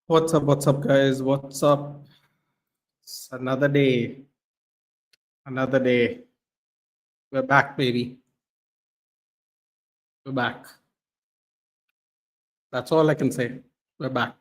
What's up, guys? What's up? It's another day, another day. We're back, baby. We're back. That's all I can say. We're back.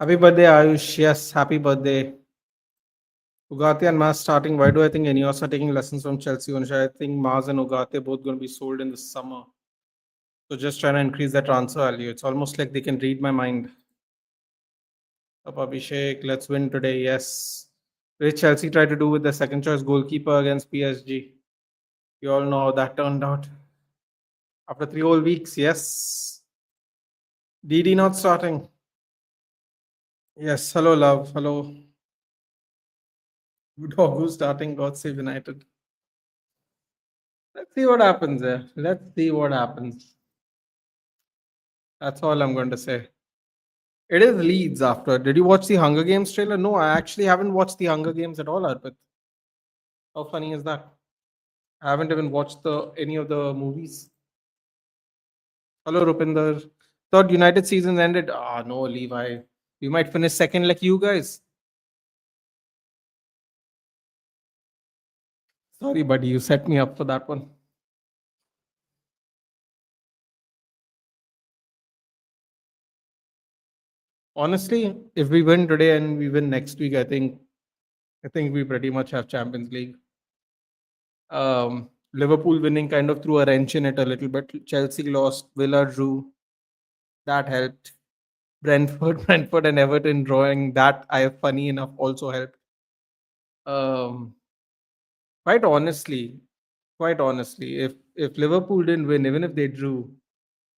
Happy birthday, Ayush. Yes, happy birthday. Ugarte and Mars starting. Why do I think Ineos are taking lessons from Chelsea ownership? I think Mars and Ugarte both going to be sold in the summer. So just trying to increase their transfer value. It's almost like they can read my mind. Up Abhishek, let's win today. Yes. What did Chelsea try to do with the second choice goalkeeper against PSG? You all know how that turned out. After 3 whole weeks, yes. DD not starting. Yes, hello, love. Hello. Dog who's starting? God save United. Let's see what happens there. Let's see what happens. That's all I'm going to say. It is Leeds after. Did you watch the Hunger Games trailer? No, I actually haven't watched the Hunger Games at all, Arpit. How funny is that? I haven't even watched any of the movies. Hello, Rupinder. Thought United season ended. Ah, no, Levi. We might finish second like you guys. Sorry, buddy. You set me up for that one. Honestly, if we win today and we win next week, I think we pretty much have Champions League. Liverpool winning kind of threw a wrench in it a little bit. Chelsea lost, Villa drew. That helped. Brentford, Brentford and Everton drawing. That I funny enough also helped. Um, quite honestly, if Liverpool didn't win, even if they drew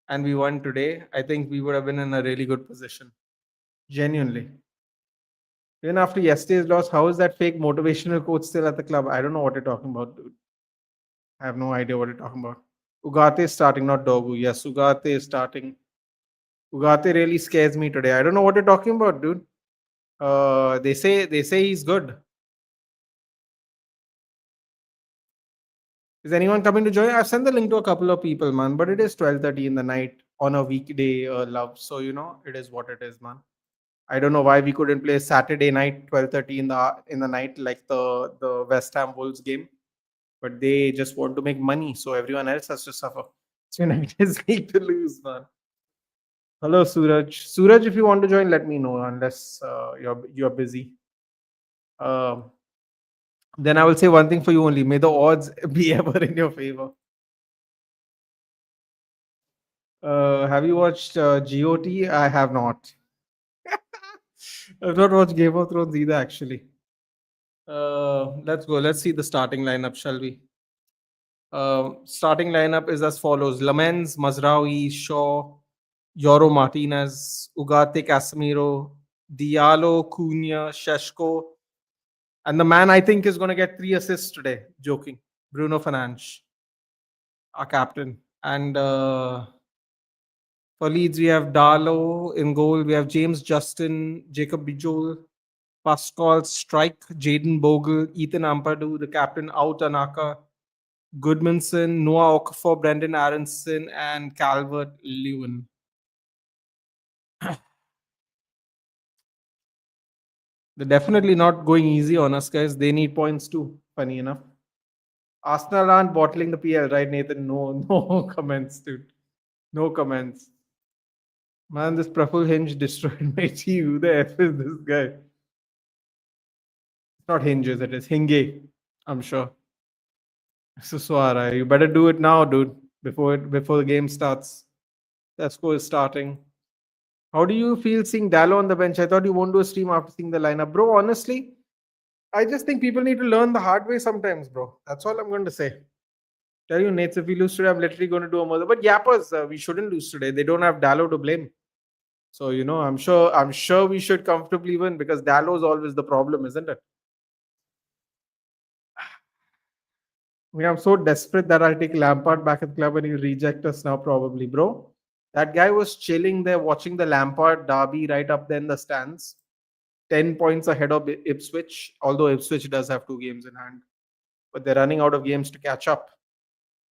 and we won today, I think we would have been in a really good position. Genuinely. Even after yesterday's loss, how is that fake motivational coach still at the club? I don't know what you're talking about, dude. I have no idea what you're talking about. Ugarte is starting, not Dogu. Yes, Ugarte is starting. Ugarte really scares me today. I don't know what you're talking about, dude. They say he's good. Is anyone coming to join? I've sent the link to a couple of people, man. But it is 12:30 in the night on a weekday, love. So it is what it is, man. I don't know why we couldn't play Saturday night 12:30 in the night like the West Ham Wolves game, but they just want to make money, so everyone else has to suffer. It's United's league to lose, man. Hello, Suraj. Suraj, if you want to join, let me know. Unless you're busy. Um, then I will say one thing for you only. May the odds be ever in your favor. Have you watched GOT? I have not. I've not watched Game of Thrones either, actually. Let's go. Let's see the starting lineup, shall we? Starting lineup is as follows: Lamens, Mazraoui, Shaw, Yoro Martinez, Ugarte, Casemiro, Diallo, Cunha, Sheshko, and the man I think is going to get 3 assists today. Joking, Bruno Fernandes, our captain. And for Leeds, we have Darlow in goal. We have James Justin, Jacob Bijol, Pascal Strike, Jaden Bogle, Ethan Ampadu, the captain, out Anaka, Goodmanson, Noah Okafor, Brendan Aronson, and Calvert-Lewin. They're definitely not going easy on us, guys. They need points too, funny enough. Arsenal aren't bottling the PL, right, Nathan? No, no comments, dude. No comments. Man, this Praful Hinge destroyed my team. Who the F is this guy? It's not Hinges, it is Hinge, I'm sure. Suswara, you better do it now, dude, before the game starts. Tesco is starting. How do you feel seeing Dallo on the bench? I thought you won't do a stream after seeing the lineup. Bro, honestly, I just think people need to learn the hard way sometimes, bro. That's all I'm going to say. Tell you, Nates, if we lose today, I'm literally going to do a mother. But Yappers, we shouldn't lose today. They don't have Dallo to blame. So, I'm sure we should comfortably win because Dallo is always the problem, isn't it? mean, I'm so desperate that I'll take Lampard back at the club and he'll reject us now, probably, bro. That guy was chilling there watching the Lampard derby right up there in the stands. 10 points ahead of Ipswich, although Ipswich does have 2 games in hand. But they're running out of games to catch up.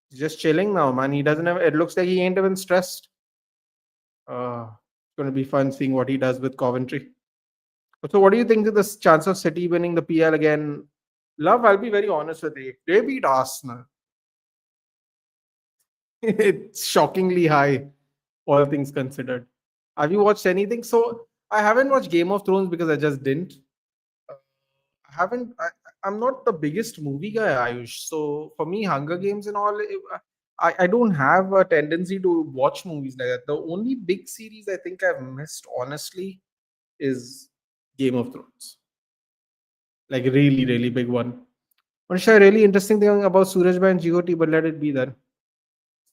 He's just chilling now, man. He doesn't have, it looks like he ain't even stressed. It's going to be fun seeing what he does with Coventry. So, what do you think of this chance of City winning the PL again? Love, I'll be very honest with you. If they beat Arsenal, it's shockingly high, all things considered. Have you watched anything? So, I haven't watched Game of Thrones because I just didn't. I haven't. I'm not the biggest movie guy, Ayush. So for me, Hunger Games and all, I don't have a tendency to watch movies like that. The only big series I think I've missed, honestly, is Game of Thrones. Like a really, really big one. Manisha, really interesting thing about Suraj Bhai and GOT, but let it be then.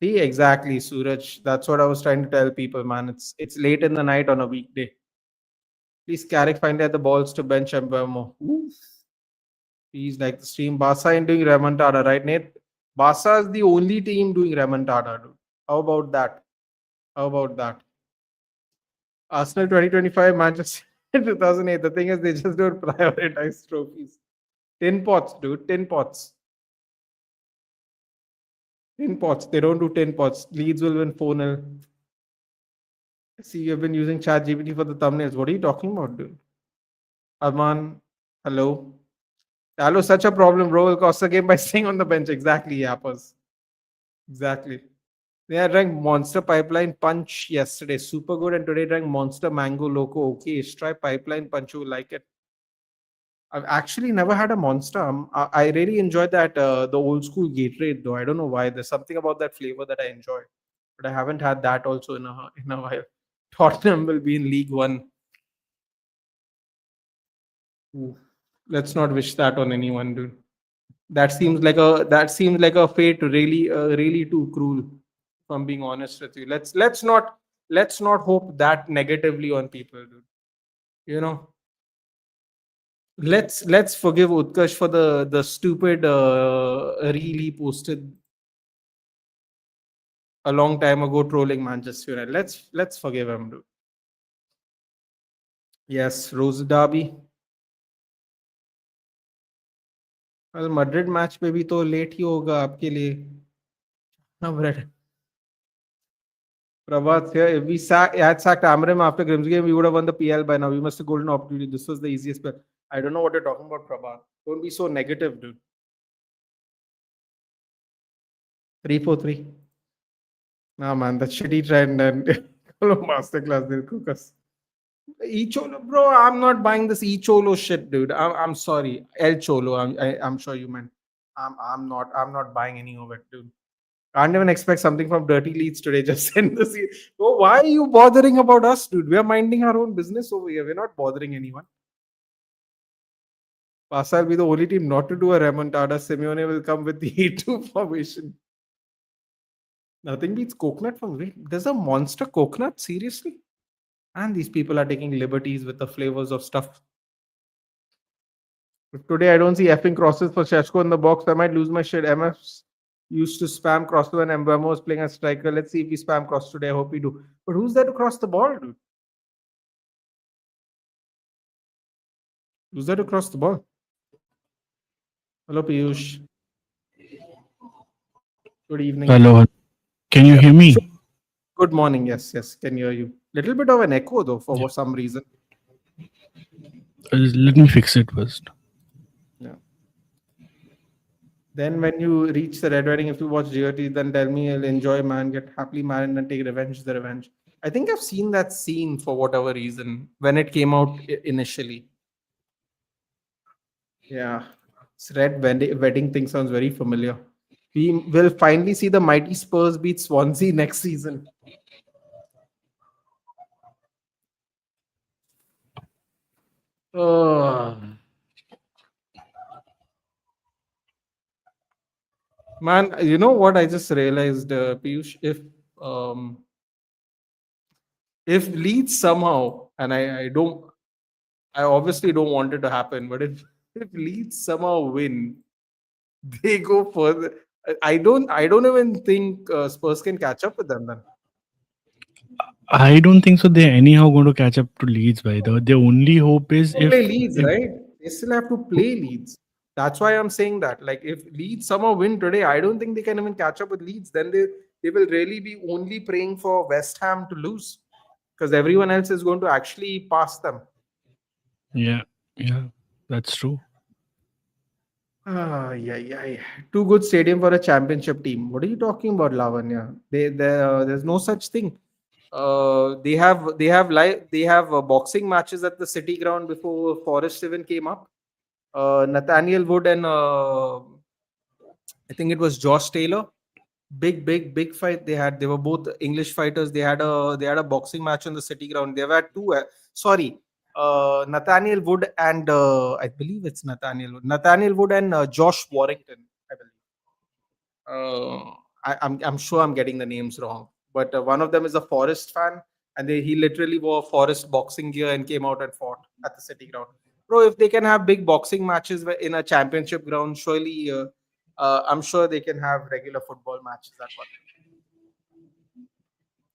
See, exactly, Suraj. That's what I was trying to tell people, man. It's late in the night on a weekday. Please, Carrick finally had the balls to bench Mbemo. He's like the stream. Barca ain't doing remontada, right, Nate? Barca is the only team doing remontada, dude. How about that? How about that? Arsenal 2025, Manchester 2008. The thing is, they just don't prioritize trophies. Tin pots, dude. Tin pots. Tin pots. They don't do tin pots. Leeds will win 4-0. See, you've been using ChatGPT for the thumbnails. What are you talking about, dude? Arman, hello. Hello, such a problem, bro. Will cost the game by staying on the bench. Exactly, Yappers. Exactly. They had ranked Monster Pipeline Punch yesterday. Super good. And today ranked Monster Mango Loco. Okay, try Pipeline Punch. You like it. I've actually never had a Monster. I really enjoyed that, the old school Gatorade, though. I don't know why. There's something about that flavor that I enjoy. But I haven't had that also in a while. Tottenham will be in League One. Ooh. Let's not wish that on anyone, dude. That seems like a fate really, really too cruel. If I'm being honest with you, let's not hope that negatively on people, dude. You know, let's forgive Utkarsh for the stupid reel he posted a long time ago trolling Manchester United. Let's forgive him, dude. Yes, Rose Derby. Well, Madrid match पे भी तो late ही होगा आपके लिए. Now, Prabhat here. If we had sacked Amram after Grimm's game, we would have won the PL by now. We missed a golden opportunity. This was the easiest play. I don't know what you're talking about, Prabhat. Don't be so negative, dude. 3-4-3. Nah, man, that shitty trend and masterclass, they'll cook us. E-Cholo, bro, I'm not buying this E-Cholo shit, dude. I'm sorry. El Cholo, I'm sure you meant. I'm not buying any of it, dude. Can't even expect something from Dirty Leeds today. Just send the Oh, why are you bothering about us, dude? We are minding our own business over here. We're not bothering anyone. Barca will be the only team not to do a remontada. Simeone will come with the E2 formation. Nothing beats coconut from wait. There's a monster coconut, seriously? And these people are taking liberties with the flavors of stuff. If today I don't see effing crosses for Sheshko in the box, I might lose my shit. MF's used to spam crosses when Mbamo was playing as striker. Let's see if we spam cross today. I hope we do. But who's there to cross the ball, dude? Who's there to cross the ball? Hello, Piyush. Good evening. Hello. Can you hear me? Good morning. Yes, can hear you. Little bit of an echo though, for some reason. Let me fix it first. Yeah. Then when you reach the Red Wedding, if you watch GOT, then tell me I'll enjoy, man, get happily married and take revenge, the revenge. I think I've seen that scene for whatever reason when it came out initially. Yeah. This wedding thing sounds very familiar. We will finally see the mighty Spurs beat Swansea next season. Man, you know what I just realized, Piyush? If Leeds somehow, and I obviously don't want it to happen, but if Leeds somehow win, they go further. I don't even think Spurs can catch up with them then. I don't think so. They're anyhow going to catch up to Leeds by the only hope is To play if Leeds, right? They still have to play Leeds. That's why I'm saying that. Like if Leeds somehow win today, I don't think they can even catch up with Leeds. Then they will really be only praying for West Ham to lose because everyone else is going to actually pass them. yeah, yeah, that's true. Yeah, yeah, yeah. Too good stadium for a championship team. What are you talking about, Lavanya? There's no such thing. They have boxing matches at the City Ground before Forest even came up. Nathaniel Wood and I think it was Josh Taylor. Big fight they had. They were both English fighters. They had a boxing match on the City Ground. They've had two. Sorry, Nathaniel Wood and I believe it's Nathaniel Wood. Nathaniel Wood and Josh Warrington. I believe. I'm sure I'm getting the names wrong, but one of them is a Forest fan, and he literally wore Forest boxing gear and came out and fought at the City Ground. Bro, if they can have big boxing matches in a championship ground, surely I'm sure they can have regular football matches at one.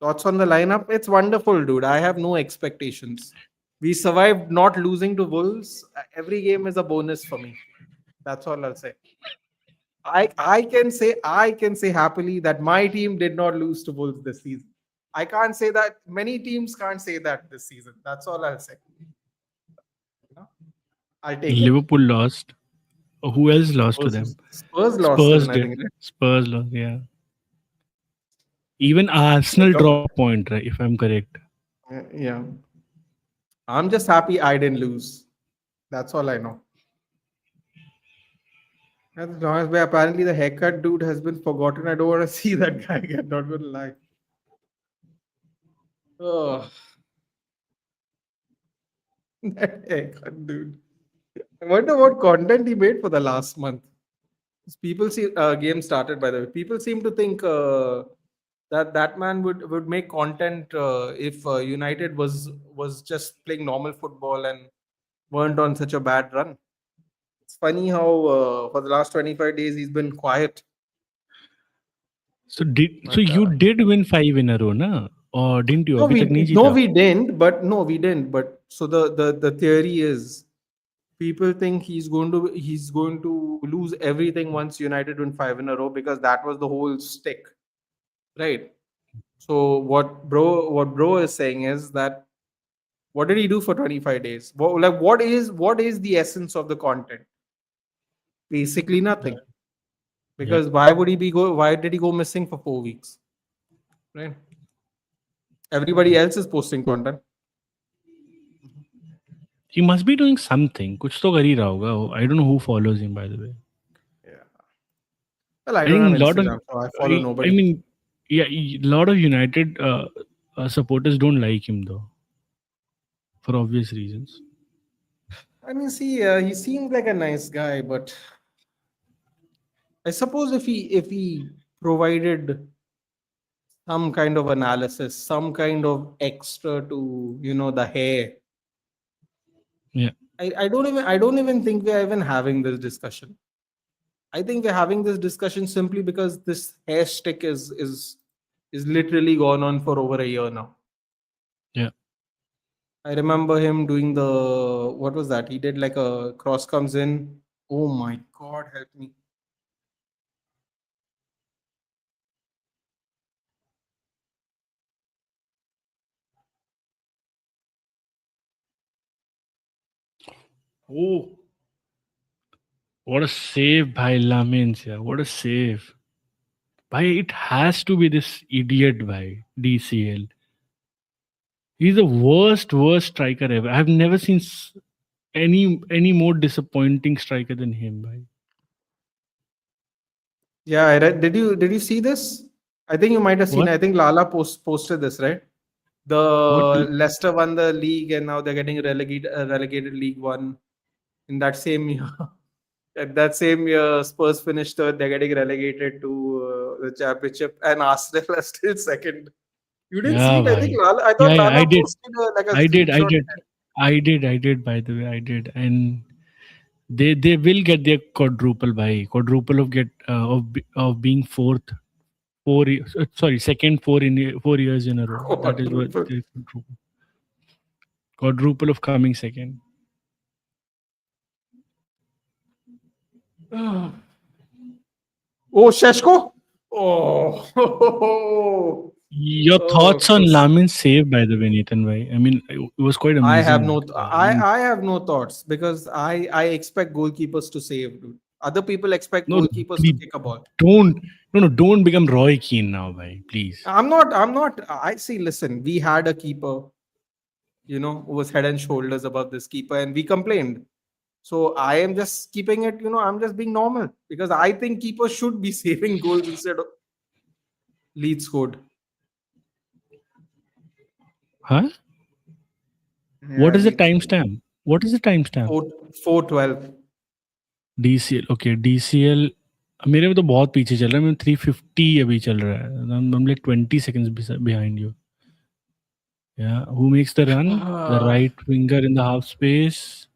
Thoughts on the lineup? It's wonderful, dude. I have no expectations. We survived not losing to Wolves. Every game is a bonus for me. That's all I'll say. I can say happily that my team did not lose to Wolves this season. I can't say that many teams can't say that this season. That's all I'll say. You know? I'll take it. Liverpool lost. Who else lost to them? Spurs lost Spurs even, I did. think. Right? Spurs lost. Yeah. Even Like, Arsenal dropped a point, right? If I'm correct. yeah. I'm just happy I didn't lose. That's all I know. That's Jonas Bay. Apparently, the haircut dude has been forgotten. I don't want to see that guy again. Not gonna lie. Oh, that haircut dude. I wonder what content he made for the last month. People see game started by the way. People seem to think that man would make content if United was just playing normal football and weren't on such a bad run. It's funny how for the last 25 days he's been quiet. So But you did win 5 in a row, na? Or didn't you? no, अभी we तक नहीं no जीता? we didn't. But no, we didn't. But so the theory is people think he's going to lose everything once United win 5 in a row because that was the whole stick, right? So what bro is saying is that what did he do for 25 days? What is the essence of the content? Basically nothing. Yeah. Because why did he go missing for 4 weeks? Right? Everybody else is posting content. He must be doing something. कुछ तो कर ही रहा होगा. I don't know who follows him, by the way. Yeah. Well, I I don't have think a lot of, Instagram, so I follow I nobody. mean, yeah, a lot of United supporters don't like him though, for obvious reasons. I mean, see, he seems like a nice guy, but I suppose if he provided some kind of analysis, some kind of extra to the hair. Yeah, I don't even think we are even having this discussion. I think we're having this discussion simply because this hair stick is literally gone on for over a year now. yeah. I remember him doing what was that? He did like a cross comes in. Oh my god, help me. Oh, what a save by Lamins! Yeah, what a save. By it has to be this idiot by DCL. He's the worst striker ever. I've never seen any more disappointing striker than him. By Yeah, I read. Did you see this? I think you might have seen. what? I think Lala posted this, right? What? The Leicester won the league and now they're getting relegated League One in that same year. At that same year, Spurs finished third. They're getting relegated to the championship, and Arsenal are still second. You didn't see Yeah, it? I think bhai. Lala. I thought Yeah, I Lala did. posted like a I did. I screenshot. did. I did. I did. By the way, I did. And They will get their quadruple by quadruple of get of being fourth 4 years. Sorry, second 4 years in a row. That is what Quadruple. the quadruple of coming second. Oh, Sheshko. Oh, Your oh, thoughts on Lamin's save, by the way, Nathan? Bhai? I mean, it was quite I have amazing. no, I mean, I have no thoughts because I expect goalkeepers to save, dude. Other people expect no, goalkeepers to please kick a ball. don't. No, don't become Roy Keane now, bhai. Please. I'm not. I see. Listen, we had a keeper, who was head and shoulders above this keeper, and we complained. So I am just keeping it. I'm just being normal because I think keepers should be saving goals instead of lead scored. Huh? What Yeah, is the lead scored. timestamp? What is the timestamp? 4-12. DCL. Okay, DCL. मेरे में तो बहुत पीछे चल रहा है. मैं 350 अभी चल रहा है. I'm like 20 seconds behind you. Yeah. Who makes the run? The right winger in the half space.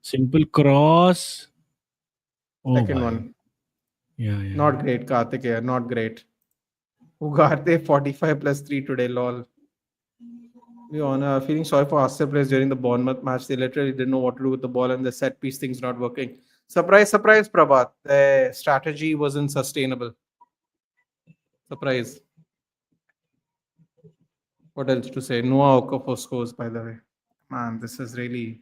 Simple cross. Oh, Second bhai. one. Yeah, yeah. Not great, Karthik here. Not great. Ugarte 45 plus 3 today, lol. We on feeling sorry for Arsenal players during the Bournemouth match. They literally didn't know what to do with the ball and the set piece things not working. Surprise, surprise, Prabhat. The strategy wasn't sustainable. Surprise. What else to say? Noah Okafor scores, by the way. Man, this is really.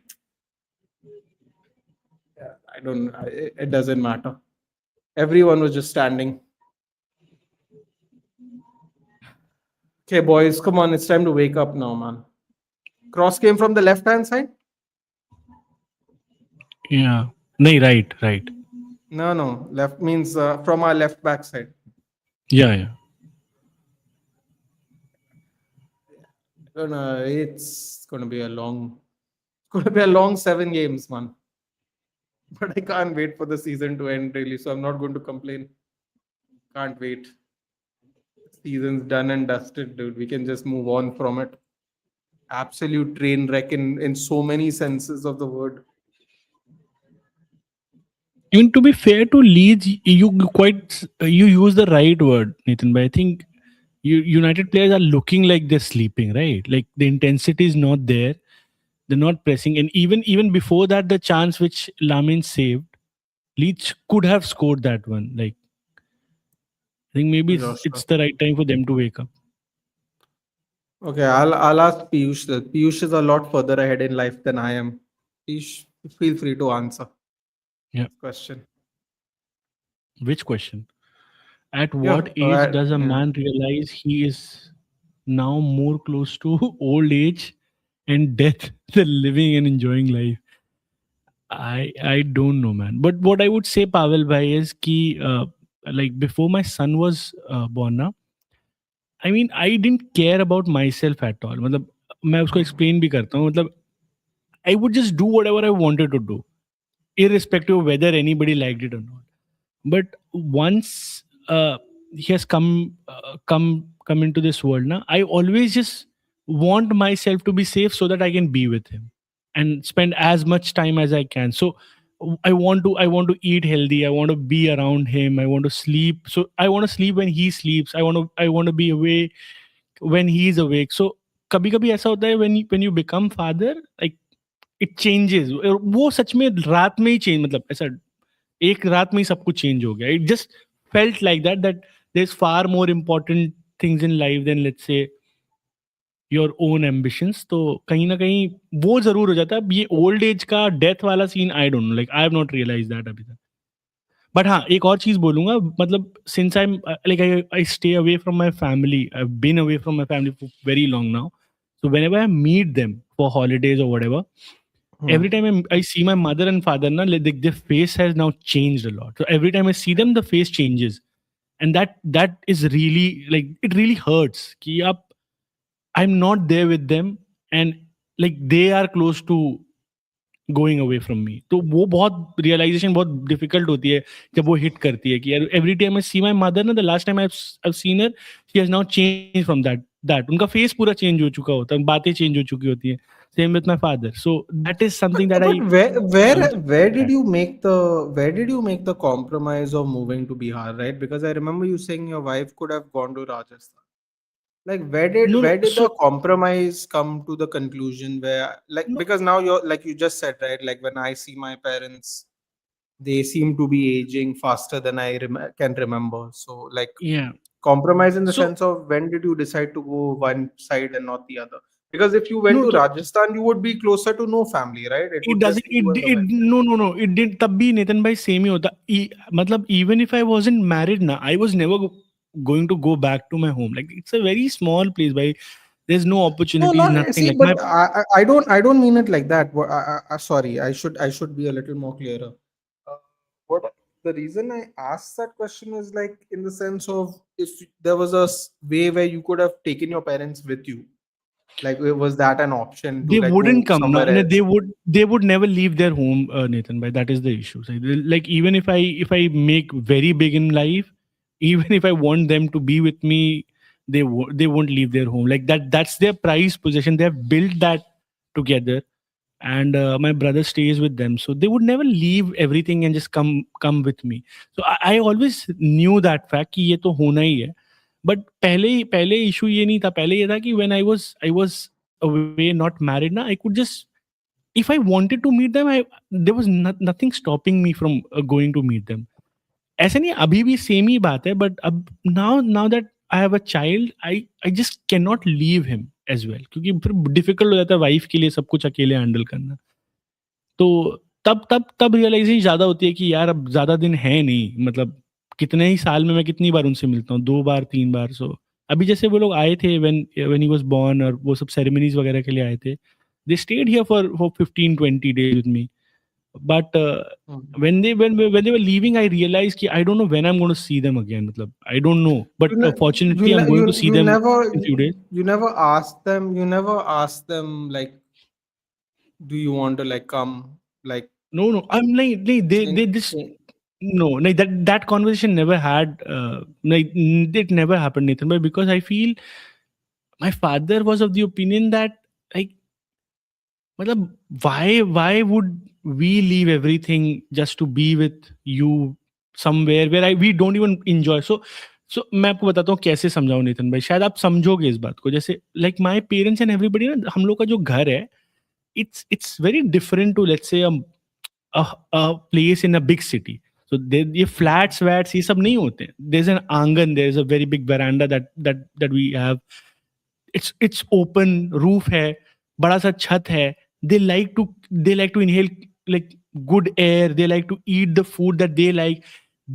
Yeah, I don't. It doesn't matter. Everyone was just standing. Okay, boys, come on. It's time to wake up now, man. Cross came from the left hand side? Yeah. No, right. No, no. Left means from our left back side. Yeah, yeah. It's gonna be a long 7 games, man. But I can't wait for the season to end really, so I'm not going to complain. Can't wait. Season's done and dusted, dude. We can just move on from it. Absolute train wreck in so many senses of the word. Even to be fair to Leeds, you use the right word, Nathan. But I think United players are looking like they're sleeping, right? Like the intensity is not there. They're not pressing, and even before that, the chance which Lamin saved, Leeds could have scored that one. Like I think maybe Yeah, it's sure. the right time for them to wake up. Okay, I'll ask Piyush. Piyush is a lot further ahead in life than I am. Piyush, feel free to answer Yeah. this question. Which question? At Yeah, what age does a yeah. man realize he is now more close to old age and death than living and enjoying life? I don't know, man. But what I would say, Pavel bhai, is ki like before my son was born, na, I mean, I didn't care about myself at all. मतलब मैं उसको explain भी करता हूँ. मतलब I would just do whatever I wanted to do, irrespective of whether anybody liked it or not. But once he has come into this world, now I always just want myself to be safe so that I can be with him and spend as much time as I can. So I want to eat healthy. I want to be around him. I want to sleep. So I want to sleep when he sleeps. I want to be away when he is awake. So कभी कभी ऐसा होता है when you become father, like it changes. वो सच में रात में ही change, मतलब ऐसा एक रात में ही सब कुछ चेंज हो गया. It just felt like that there is far more important things in life than let's say your own ambitions. तो कहीं ना कहीं वो जरूर हो जाता है. अब ये ओल्ड एज का डेथ वाला scene I don't know, like I have not realise that अभी तक. बट हाँ, एक और चीज बोलूंगा. मतलब since I am like I stay away from my family, I have been away from my family for very long now. So whenever I meet them for holidays or whatever, every time I see my mother and father, na, like, their face has now changed a lot. So every time I see them, the face changes, and that is really, like, it really hurts. Ki up, I'm not there with them, and like they are close to going away from me. तो वो बहुत realization बहुत difficult होती है जब वो hit करती है कि यार every time I see my mother, na, the last time I've seen her, she has now changed from that that. उनका face पूरा change हो चुका होता है, बातें change हो चुकी होती हैं. Same with my father. So that is something that I Where did understand. you make the compromise of moving to Bihar, right? Because I remember you saying your wife could have gone to Rajasthan. Like No, no. where did the So compromise come to the conclusion where, like, no, because now you're like you just said, right? Like when I see my parents, they seem to be aging faster than I can remember. So like yeah. compromise in the So sense of when did you decide to go one side and not the other? Because if you went no, to so Rajasthan, you would be closer to no family, right? It it would doesn't just be you and the it wife. no, no, no, it didn't. तब भी नितिन भाई same ही होता. मतलब even if I wasn't married ना, I was never going to go back to my home. Like it's a very small place, भाई. There's no No, opportunities, not nothing. see, Like but my I don't mean it like that. Sorry, I should be a little more clearer. Uh, what the reason I asked that question is like in the sense of if there was a way where you could have taken your parents with you, like was that an option to they like wouldn't go come na, somewhere na, else? they would never leave their home, Nathan bhai. That is the issue. So, like even if I make very big in life, even if I want them to be with me, they won't leave their home. Like that's their prized possession. They have built that together, and my brother stays with them, so they would never leave everything and just come with me. So I always knew that fact कि ये तो होना ही है. But पहले issue ये नहीं था. पहले ये था कि when I was away, not married ना, I could just, if I wanted to meet them, I there was nothing stopping me from going to meet them. ऐसे नहीं, अभी भी सेम ही बात है, बट अब now that I have a child, I just cannot leave him as well, क्योंकि फिर difficult हो जाता है वाइफ के लिए सब कुछ अकेले हैंडल करना. तो तब रियलाइजेशन ज़्यादा होती है कि यार अब ज़्यादा दिन है नहीं, मतलब कितने ही साल में मैं कितनी बार उनसे मिलता हूँ, 2 बार 3 बार. सो अभी जैसे वो लोग आए थे व्हेन ही वाज़ बॉर्न, और वो सब सेरेमनीज़ वगैरह के लिए आए थे. They stayed here for 15-20 days with me. But Hmm. when they were leaving, I realized कि I don't know when I'm going to see them again. मतलब I don't know, but fortunately I'm going to see You them never in few days. you never ask them like, do you want to like come like No, I'm like they change, this change. no, like that conversation never had, like it never happened, Nathan, but because I feel my father was of the opinion that, like, मतलब why would we leave everything just to be with you somewhere where we don't even enjoy. So मैं आपको बताता हूँ कैसे समझाऊँ नितिन भाई, शायद आप समझोगे इस बात को. जैसे like my parents and everybody ना, हम लोग का जो घर है, it's very different to, let's say, a place in a big city. So ये flats wats ये सब नहीं होते हैं. There's an आंगन, there's a very big veranda that we have. It's open, roof है, बड़ा सा छत है. They like to inhale like good air. They like to eat the food that they like.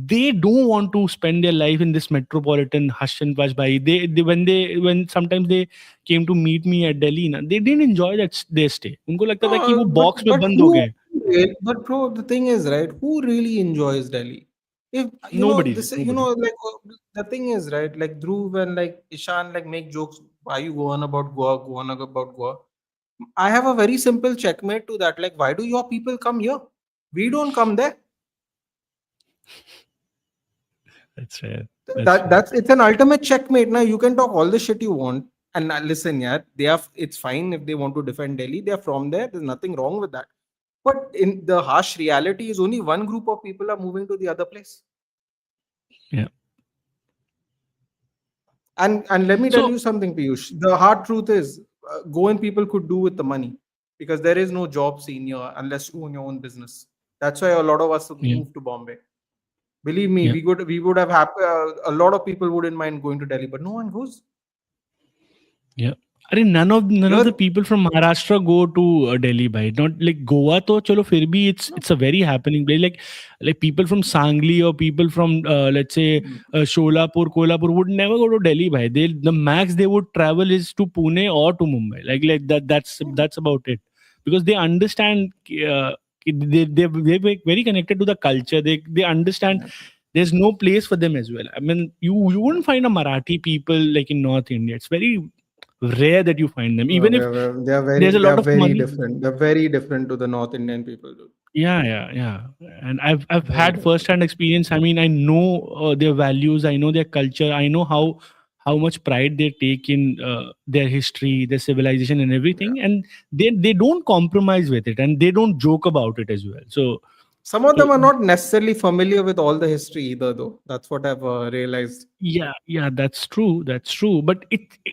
They don't want to spend their life in this metropolitan hush and push. By when sometimes they came to meet me at Delhi na, they didn't enjoy that their stay. उनको लगता था कि वो But box में बंद हो गए. but bro, the thing is, right? Who really enjoys Delhi? If Nobody. like the thing is, right? Like Dhruv and like Ishan like make jokes. Why you go on about Goa? Go on about Goa. I have a very simple checkmate to that. Like, why do your people come here? We don't come there. That's fair. That's fair. That's it's an ultimate checkmate. Now you can talk all the shit you want. And listen, yeah, it's fine if they want to defend Delhi. They're from there. There's nothing wrong with that. But in the harsh reality is only one group of people are moving to the other place. Yeah. And let me tell So you something, Piyush. The hard truth is, going people could do with the money because there is no job senior unless you own your own business. That's why a lot of us yeah, moved to Bombay. Believe me, yeah. we would have a lot of people wouldn't mind going to Delhi, but no one goes. Yeah. अरे none of the You're people from Maharashtra go to Delhi, भाई. Not like Goa तो चलो फिर भी it's a very happening place. Like people from Sangli or people from, let's say, Sholapur, Kolhapur would never go to Delhi, भाई. The max they would travel is to Pune or to Mumbai. Like that that's about it, because they understand, they're very connected to the culture. They understand there's no place for them as well. I mean, you wouldn't find a Marathi people like in North India. It's very rare that you find them, No, even if there's a they lot are of very money. different. They're very different to the North Indian people, dude. Yeah. And I've Very had different. first hand experience. I mean, I know their values, I know their culture, I know how how much pride they take in their history, their civilization, and everything, and they don't compromise with it, and they don't joke about it as well. Some of So them are not necessarily familiar with all the history either, though. That's what I've realized. yeah, that's true, that's true. But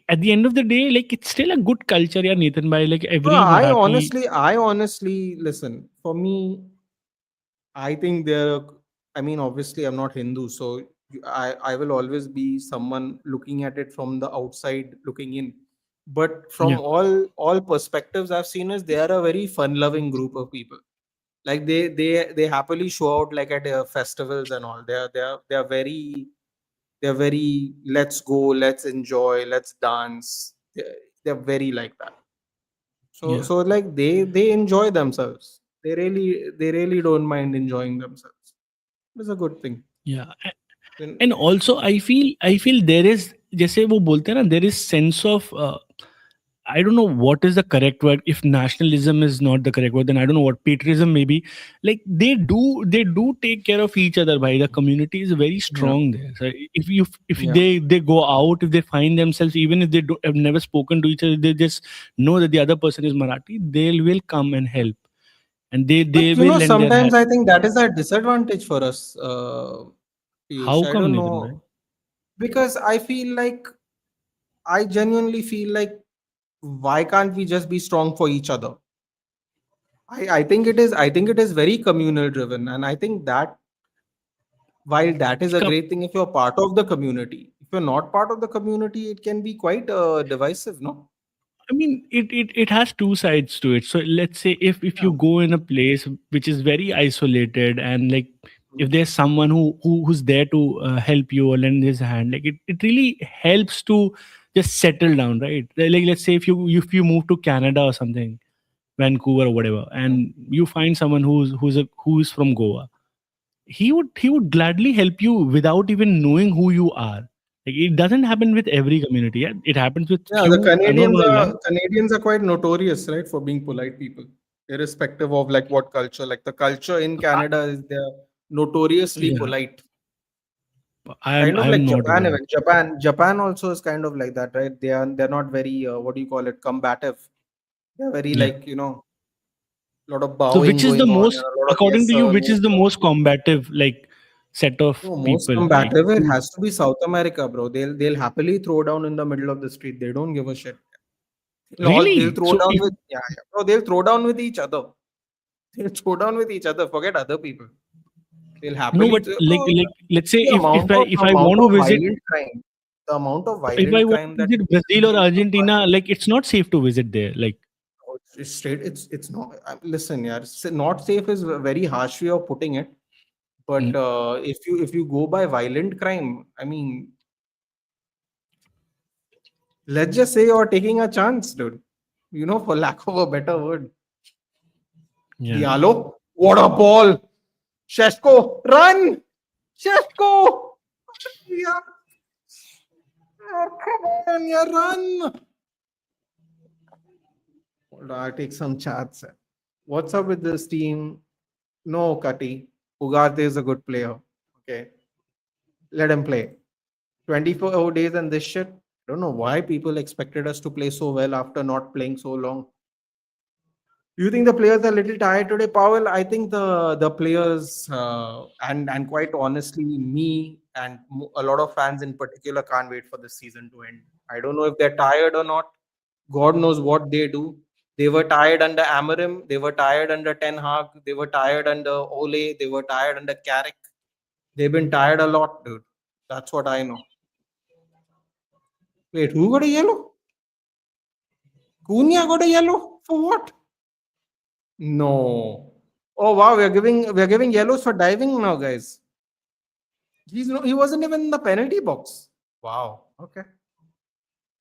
at the end of the day, like, it's still a good culture, yeah, Nathan. By like No, every Marathi, I honestly listen. For me, I think there. I mean, obviously, I'm not Hindu, so I will always be someone looking at it from the outside, looking in. But from yeah, all perspectives I've seen, is they are a very fun-loving group of people. Like they happily show out like at festivals and all. They're very let's go, let's enjoy, let's dance. They're very like that. yeah, So like they enjoy themselves. They really don't mind enjoying themselves. It's a good thing. yeah. Then And also I feel there is, जैसे वो बोलते हैं ना, there is sense of I don't know what is the correct word. If nationalism is not the correct word, then I don't know what, patriotism maybe. Like they do take care of each other. By the community is very yeah, strong there. So if yeah. they go out, if they find themselves, even if they have never spoken to each other, they just know that the other person is Marathi, they will come and help, and they But will lend their sometimes hand. I think that is a disadvantage for us, Piyush. How I come, don't Nathan, bhai? know because I genuinely feel like why can't we just be strong for each other? I think it is very communal driven, and I think that while that is a great thing if you're part of the community, if you're not part of the community, it can be quite divisive, no? I mean, it has two sides to it. So let's say if Yeah. you go in a place which is very isolated, and like if there's someone who's there to help you or lend his hand, like it really helps to just settle down, right? Like let's say if you move to Canada or something, Vancouver or whatever, and you find someone who's from Goa, he would gladly help you without even knowing who you are. Like, it doesn't happen with every community. Yeah, it happens with Yeah, the few. I'm not gonna lie. Canadians are quite notorious, right, for being polite people, irrespective of like what culture. Like the culture in Canada is they're notoriously Yeah, polite. I'm Kind of I'm like not Japan aware. even. Japan also is kind of like that, right? They're not very what do you call it, combative. They're very Yeah. like, a lot of So, bowing which is the going on, most, a lot of according yes to you, sir, which no is the sir. most combative, like, set of No, most people? Like, combative, it has to be South America, bro. They'll happily throw down in the middle of the street. They don't give a shit. They'll really? throw So, down if with yeah. Bro, they'll throw down with each other. They'll throw down with each other. Forget other people. They'll no, happily but bro. like let's say The amount of if I want to visit, violent crime, the amount of if I violent want crime to that visit takes Brazil or place in Argentina, like, it's not safe to visit there. Like, it's straight. It's not. Listen, yeah, not safe is a very harsh way of putting it. But mm, if you go by violent crime, I mean, let's just say you're taking a chance, dude. For lack of a better word. yeah. Diallo, what a ball! Sheshko, run! Sheshko! Yeah, come on, yeah, run! Hold on, I'll take some chats. What's up with this team? No, Kati. Ugarte is a good player. Okay, let him play. 24 days and this shit. I don't know why people expected us to play so well after not playing so long. Do you think the players are a little tired today, Powell? I think the players and quite honestly, me and a lot of fans in particular can't wait for this season to end. I don't know if they're tired or not. God knows what they do. They were tired under Amarim. They were tired under Ten Hag. They were tired under Ole. They were tired under Carrick. They've been tired a lot, dude. That's what I know. Wait, who got a yellow? Cunha got a yellow for what? No. Oh wow, we're giving yellows for diving now, guys. He wasn't even in the penalty box. Wow. Okay.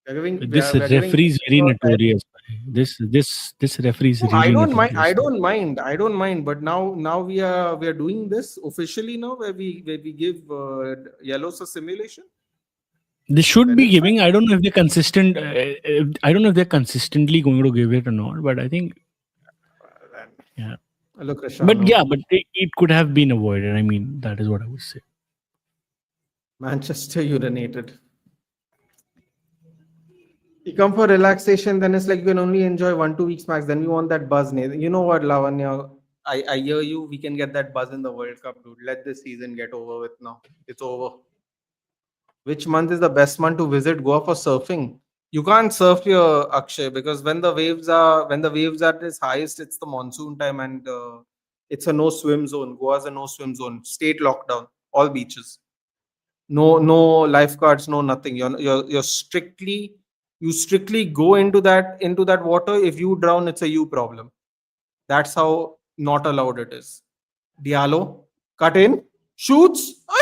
We're giving we This are, we're giving referee is yellows very for diving. notorious. This referee is No, I really don't mind. I notorious. don't mind. I don't mind. But now we are doing this officially now, where we give yellows a simulation. They should Then be it's fine. giving. I don't know if they're consistent. I don't know if they're consistently going to give it or not. But I think, Then yeah. look, But Cristiano, yeah, but it could have been avoided. I mean, that is what I would say. Manchester urinated. You come for relaxation, then it's like you can only enjoy 1 2 weeks max. Then we want that buzz. You know what, Lavanya? I hear you. We can get that buzz in the World Cup, dude. Let this season get over with now. It's over. Which month is the best month to visit Goa for surfing? You can't surf here, Akshay, because when the waves are at its highest, it's the monsoon time and it's a no swim zone. Goa's a no swim zone. State lockdown. All beaches. No lifeguards, no nothing. You strictly go into that water. If you drown, it's a you problem. That's how not allowed it is. Diallo, cut in, shoots. Arre!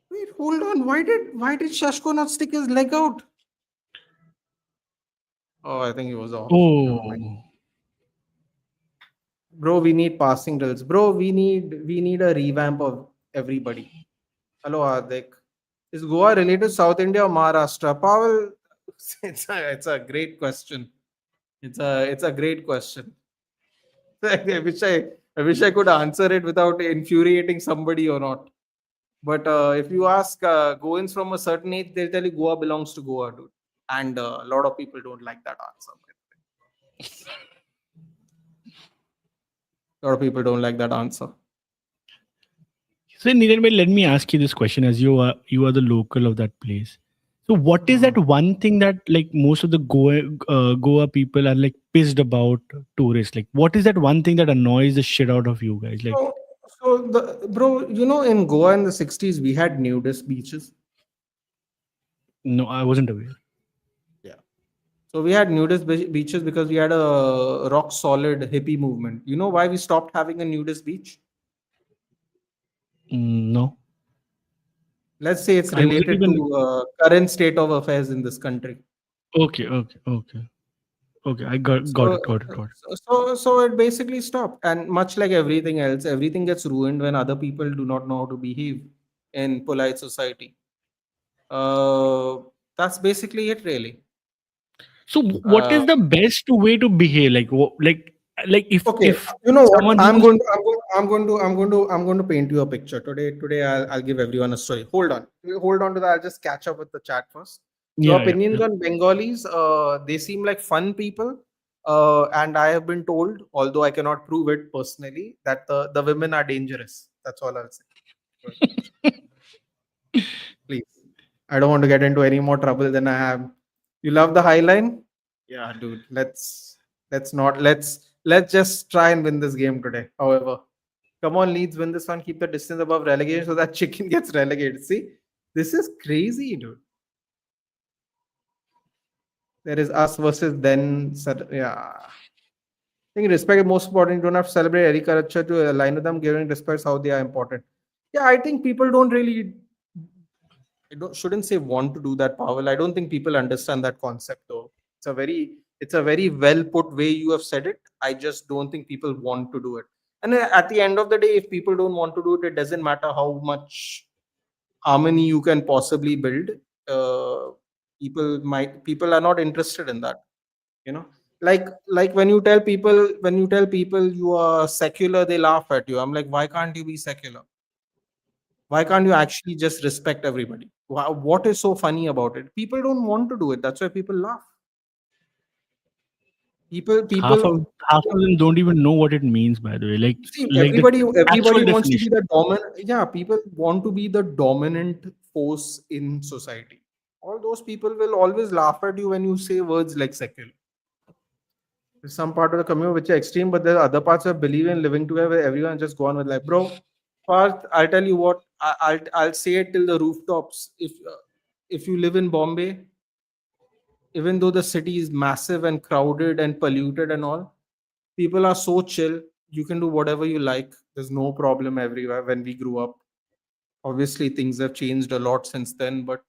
Wait, hold on. Why did Shashko not stick his leg out? Oh, I think he was off. Never mind. Oh, Bro, we need passing drills. Bro, we need a revamp of everybody. Hello, Hardik. Is Goa related to South India or Maharashtra? Pavel, it's a great question. It's a great question. I wish I could answer it without infuriating somebody or not. But if you ask Goans from a certain age, they'll tell you Goa belongs to Goa, dude. And a lot of people don't like that answer. A lot of people don't like that answer. so Nitin bhai, let me ask you this question, as you are the local of that place. So, what is that Mhm. one thing that like most of the Goa people are like pissed about tourists? Like, what is that one thing that annoys the shit out of you guys? Like, So, so in Goa in the 60s, we had nudist beaches. no, I wasn't aware. Yeah. So we had nudist beaches because we had a rock solid hippie movement. You know why we stopped having a nudist beach? No, Let's say it's I wasn't related even. to current state of affairs in this country. Okay, okay, okay, okay. I got So, it, got it, got it. so it basically stopped. And much like everything else, everything gets ruined when other people do not know how to behave in polite society. Uh, that's basically it, really. So, what Uh, is the best way to behave? Like, like Okay, if you know what? someone I'm who's going to, I'm going, I'm going to, I'm going to, I'm going to paint you a picture today. Today, I'll give everyone a story. Hold on to that. I'll just catch up with the chat first. Your yeah, yeah, opinions yeah. on Bengalis? They seem like fun people, and I have been told, although I cannot prove it personally, that the women are dangerous. That's all I'll say. But please, I don't want to get into any more trouble than I have. You love the High Line? Yeah, dude. Let's just try and win this game today. However, come on, Leeds, win this one. Keep the distance above relegation so that chicken gets relegated. See, this is crazy, dude. There is us versus them. Yeah. I think respect is most important. You don't have to celebrate any culture to align with them. Giving respect is how they are important. Yeah, I think people don't really. Shouldn't say want to do that, Pavel. I don't think people understand that concept though. It's a very well put way you have said it. I just don't think people want to do it. And at the end of the day, if people don't want to do it, it doesn't matter how much harmony you can possibly build. Uh, people are not interested in that. You know, like when you tell people you are secular, they laugh at you. I'm like, why can't you be secular? Why can't you actually just respect everybody? What is so funny about it? People don't want to do it. That's why people laugh. People, half of people, half of them don't even know what it means. By the way, see, like the everybody actual wants to be definition. the dominant. Yeah, people want to be the dominant force in society. All those people will always laugh at you when you say words like secular. There's some part of the community which are extreme, but there are other parts that believe in living together where everyone just go on with life. Bro, Parth, I'll tell you what, I'll say it till the rooftops. If you live in Bombay, even though the city is massive and crowded and polluted and all, people are so chill. You can do whatever you like. There's no problem everywhere. When we grew up, obviously things have changed a lot since then, but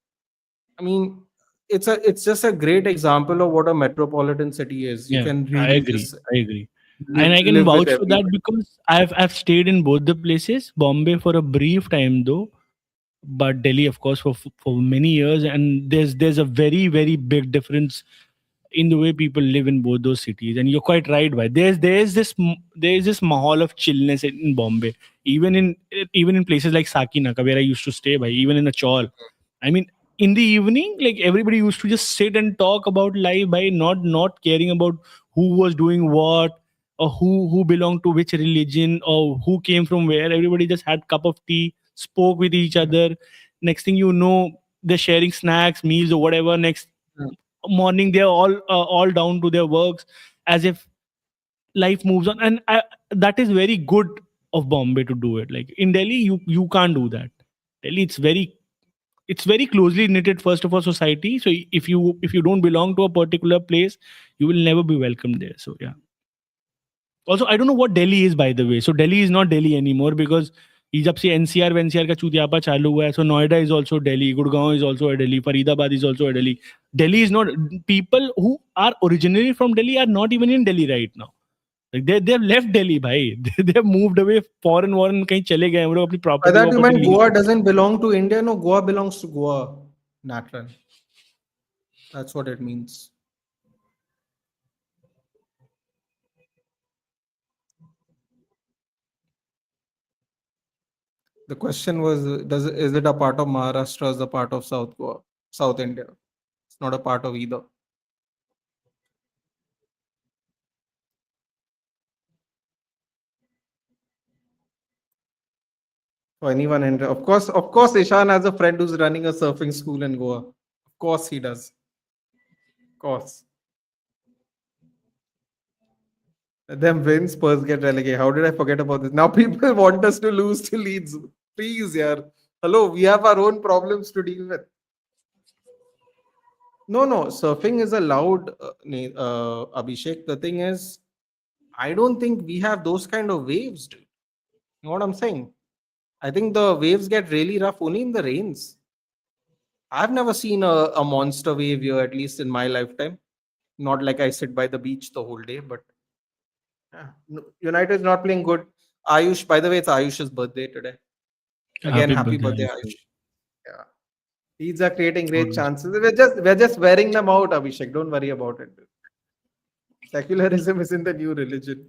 I mean, it's just a great example of what a metropolitan city is. You Yeah, can I really agree. just I agree. And I can live with vouch for that everybody. because I've stayed in both the places. Bombay for a brief time though, but Delhi, of course, for many years. And there's a very big difference in the way people live in both those cities. And you're quite right, why there's this mahal of chillness in Bombay, even in places like Sakinaka where I used to stay by, even in a chawl. I mean, in the evening, like everybody used to just sit and talk about life by not caring about who was doing what, or who belonged to which religion, or who came from where. Everybody just had cup of tea, spoke with each Yeah. other. Next thing you know, they're sharing snacks, meals, or whatever. Next Yeah. morning, they're all down to their works, as if life moves on. And that is very good of Bombay to do it. Like in Delhi, you can't do that. Delhi, it's very closely knitted, first of all, society. So if you don't belong to a particular place, you will never be welcomed there. So yeah. Also, I don't know what Delhi is, by the way. So Delhi is not Delhi anymore, because ये जब से NCR वेनसीआर का चूतियापा चालू हुआ है. So Noida is also Delhi, Gurgaon is also a Delhi, Faridabad is also a Delhi. Delhi is not. People who are originally from Delhi are not even in Delhi right now. Like they've left Delhi, bhai. They've moved away, foreign कहीं चले गए, वो लोग अपनी By property that you property meant lease. Goa doesn't belong to India? No, Goa belongs to Goa. Natural. That's what it means. The question was, is it a part of Maharashtra or is it a part of South Goa, South India? It's not a part of either. For anyone, and of course, Ishan has a friend who's running a surfing school in Goa. Of course, he does. Of course. Then win, Spurs get relegated. How did I forget about this? Now people want us to lose to Leeds. Please, yeah. Hello, we have our own problems to deal with. No, no, surfing is allowed, Abhishek. The thing is, I don't think we have those kind of waves, dude. You know what I'm saying? I think the waves get really rough only in the rains. I've never seen a monster wave here, at least in my lifetime. Not like I sit by the beach the whole day, but yeah. United is not playing good. Ayush, by the way, it's Ayush's birthday today. Again, Happy happy birthday, birthday, Ayush. Ayush. Yeah. Leeds are creating great Always. chances. We're just wearing them out, Abhishek. Don't worry about it. Secularism isn't a new religion.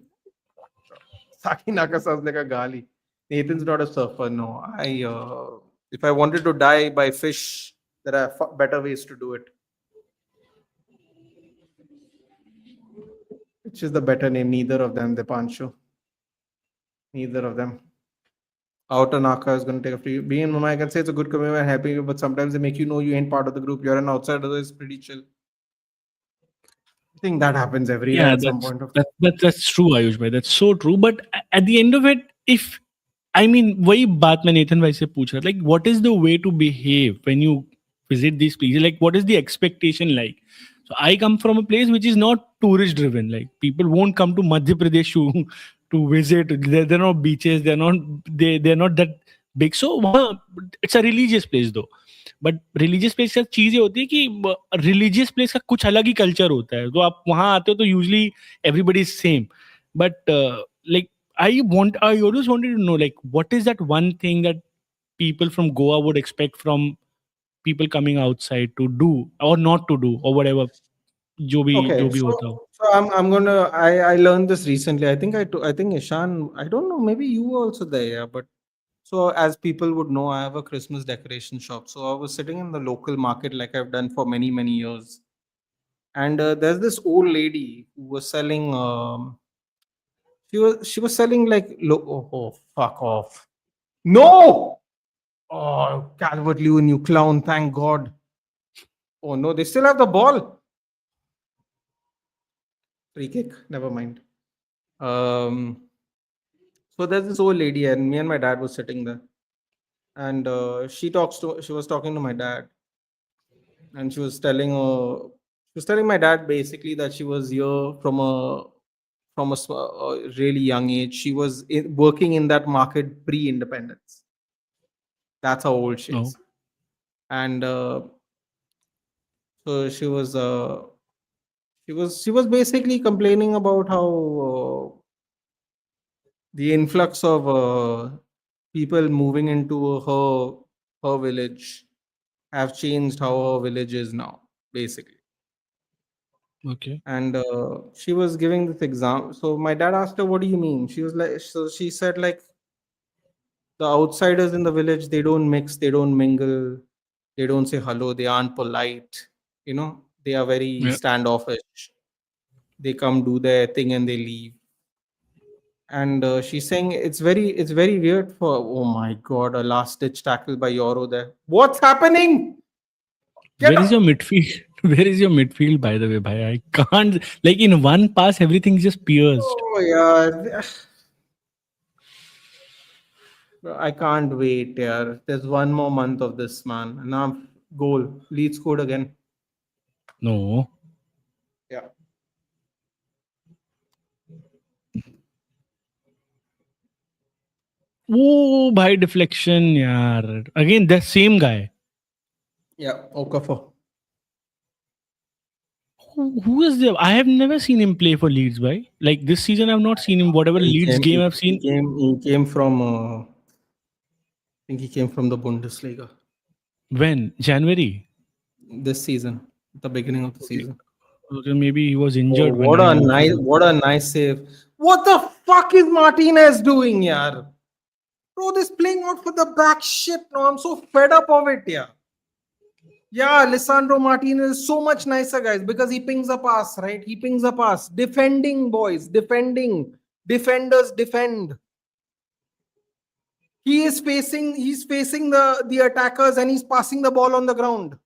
Sakinaka sounds like a gali. Nathan's not a surfer. No, if I wanted to die by fish, there are better ways to do it. Which is the better name? Neither of them, Dipanshu. Neither of them. Outer Naka is going to take a free. Being in Mumbai, I can say it's a good commitment, helping you, but sometimes they make you know you ain't part of the group. You're an outsider. It's pretty chill. I think that happens everywhere Yeah, at some that's point of that, time. that that's true, Ayush bhai. That's so true. But at the end of it, if I mean, वही बात मैं Nathan भाई से पूछ रहा, like what is the way to behave when you visit these places? Like what is the expectation like? So I come from a place which is not tourist driven. Like people won't come to Madhya Pradesh to visit. They're not beaches. They're not that big. So वहाँ it's a religious place though. But religious place का चीज ये होती है कि religious place का कुछ अलग ही कल्चर होता है. तो आप वहां आते हो तो usually everybody is same. But like I always wanted to know, like, what is that one thing that people from Goa would expect from people coming outside to do or not to do or whatever, Okay, जो भी होता हो. so I'm gonna I learned this recently. I think Ishan, I don't know, maybe you were also there, yeah. But so as people would know, I have a Christmas decoration shop. So I was sitting in the local market like I've done for many years, and there's this old lady who was selling. She was selling like oh, fuck off. No. Oh, Calvert-Lewin, you clown! Thank God. Oh no, they still have the ball. Free kick. Never mind. Um, so there's this old lady, and me and my dad was sitting there, and she was talking to my dad, and she was telling my dad basically that she was here from a really young age. She was working in that market pre-independence. That's how old she No. is, and so she was basically complaining about how the influx of people moving into her village have changed how her village is now, basically. Okay. And she was giving this example. So my dad asked her, "What do you mean?" She was like, so she said, like, the outsiders in the village, they don't mix, they don't mingle. They don't say hello. They aren't polite. They are very Yeah. standoffish. They come do their thing and they leave. And she's saying it's very weird for, oh my god, a last ditch tackle by Euro there. What's happening? Get Where is up! your midfield? Where is your midfield, by the way, bhai? I can't. Like in one pass, everything's just pierced. Oh yeah, I can't wait. Yeah, there's one more month of this, man. And now goal. Leeds scored again. No. Yeah. Oh, bhai, deflection, yaar. Again, the same guy. Yeah. Okafor. Who is there? I have never seen him play for Leeds, bhai. Like this season, I've not seen him. Whatever He Leeds came. game He, I've he seen, came. He came from. I think he came from the Bundesliga when? January. this season, the beginning of the Okay. season. Okay, maybe he was Oh, injured when what I a moved to nice, the. what a nice save! What the fuck is Martinez doing, yaar? Bro, this playing out for the back shit. No, I'm so fed up of it, yeah. Yeah, Lisandro Martinez is so much nicer, guys, because he pings a pass, right? He pings a pass. Defending, boys, defending. Defenders defend. He's facing the attackers and he's passing the ball on the ground.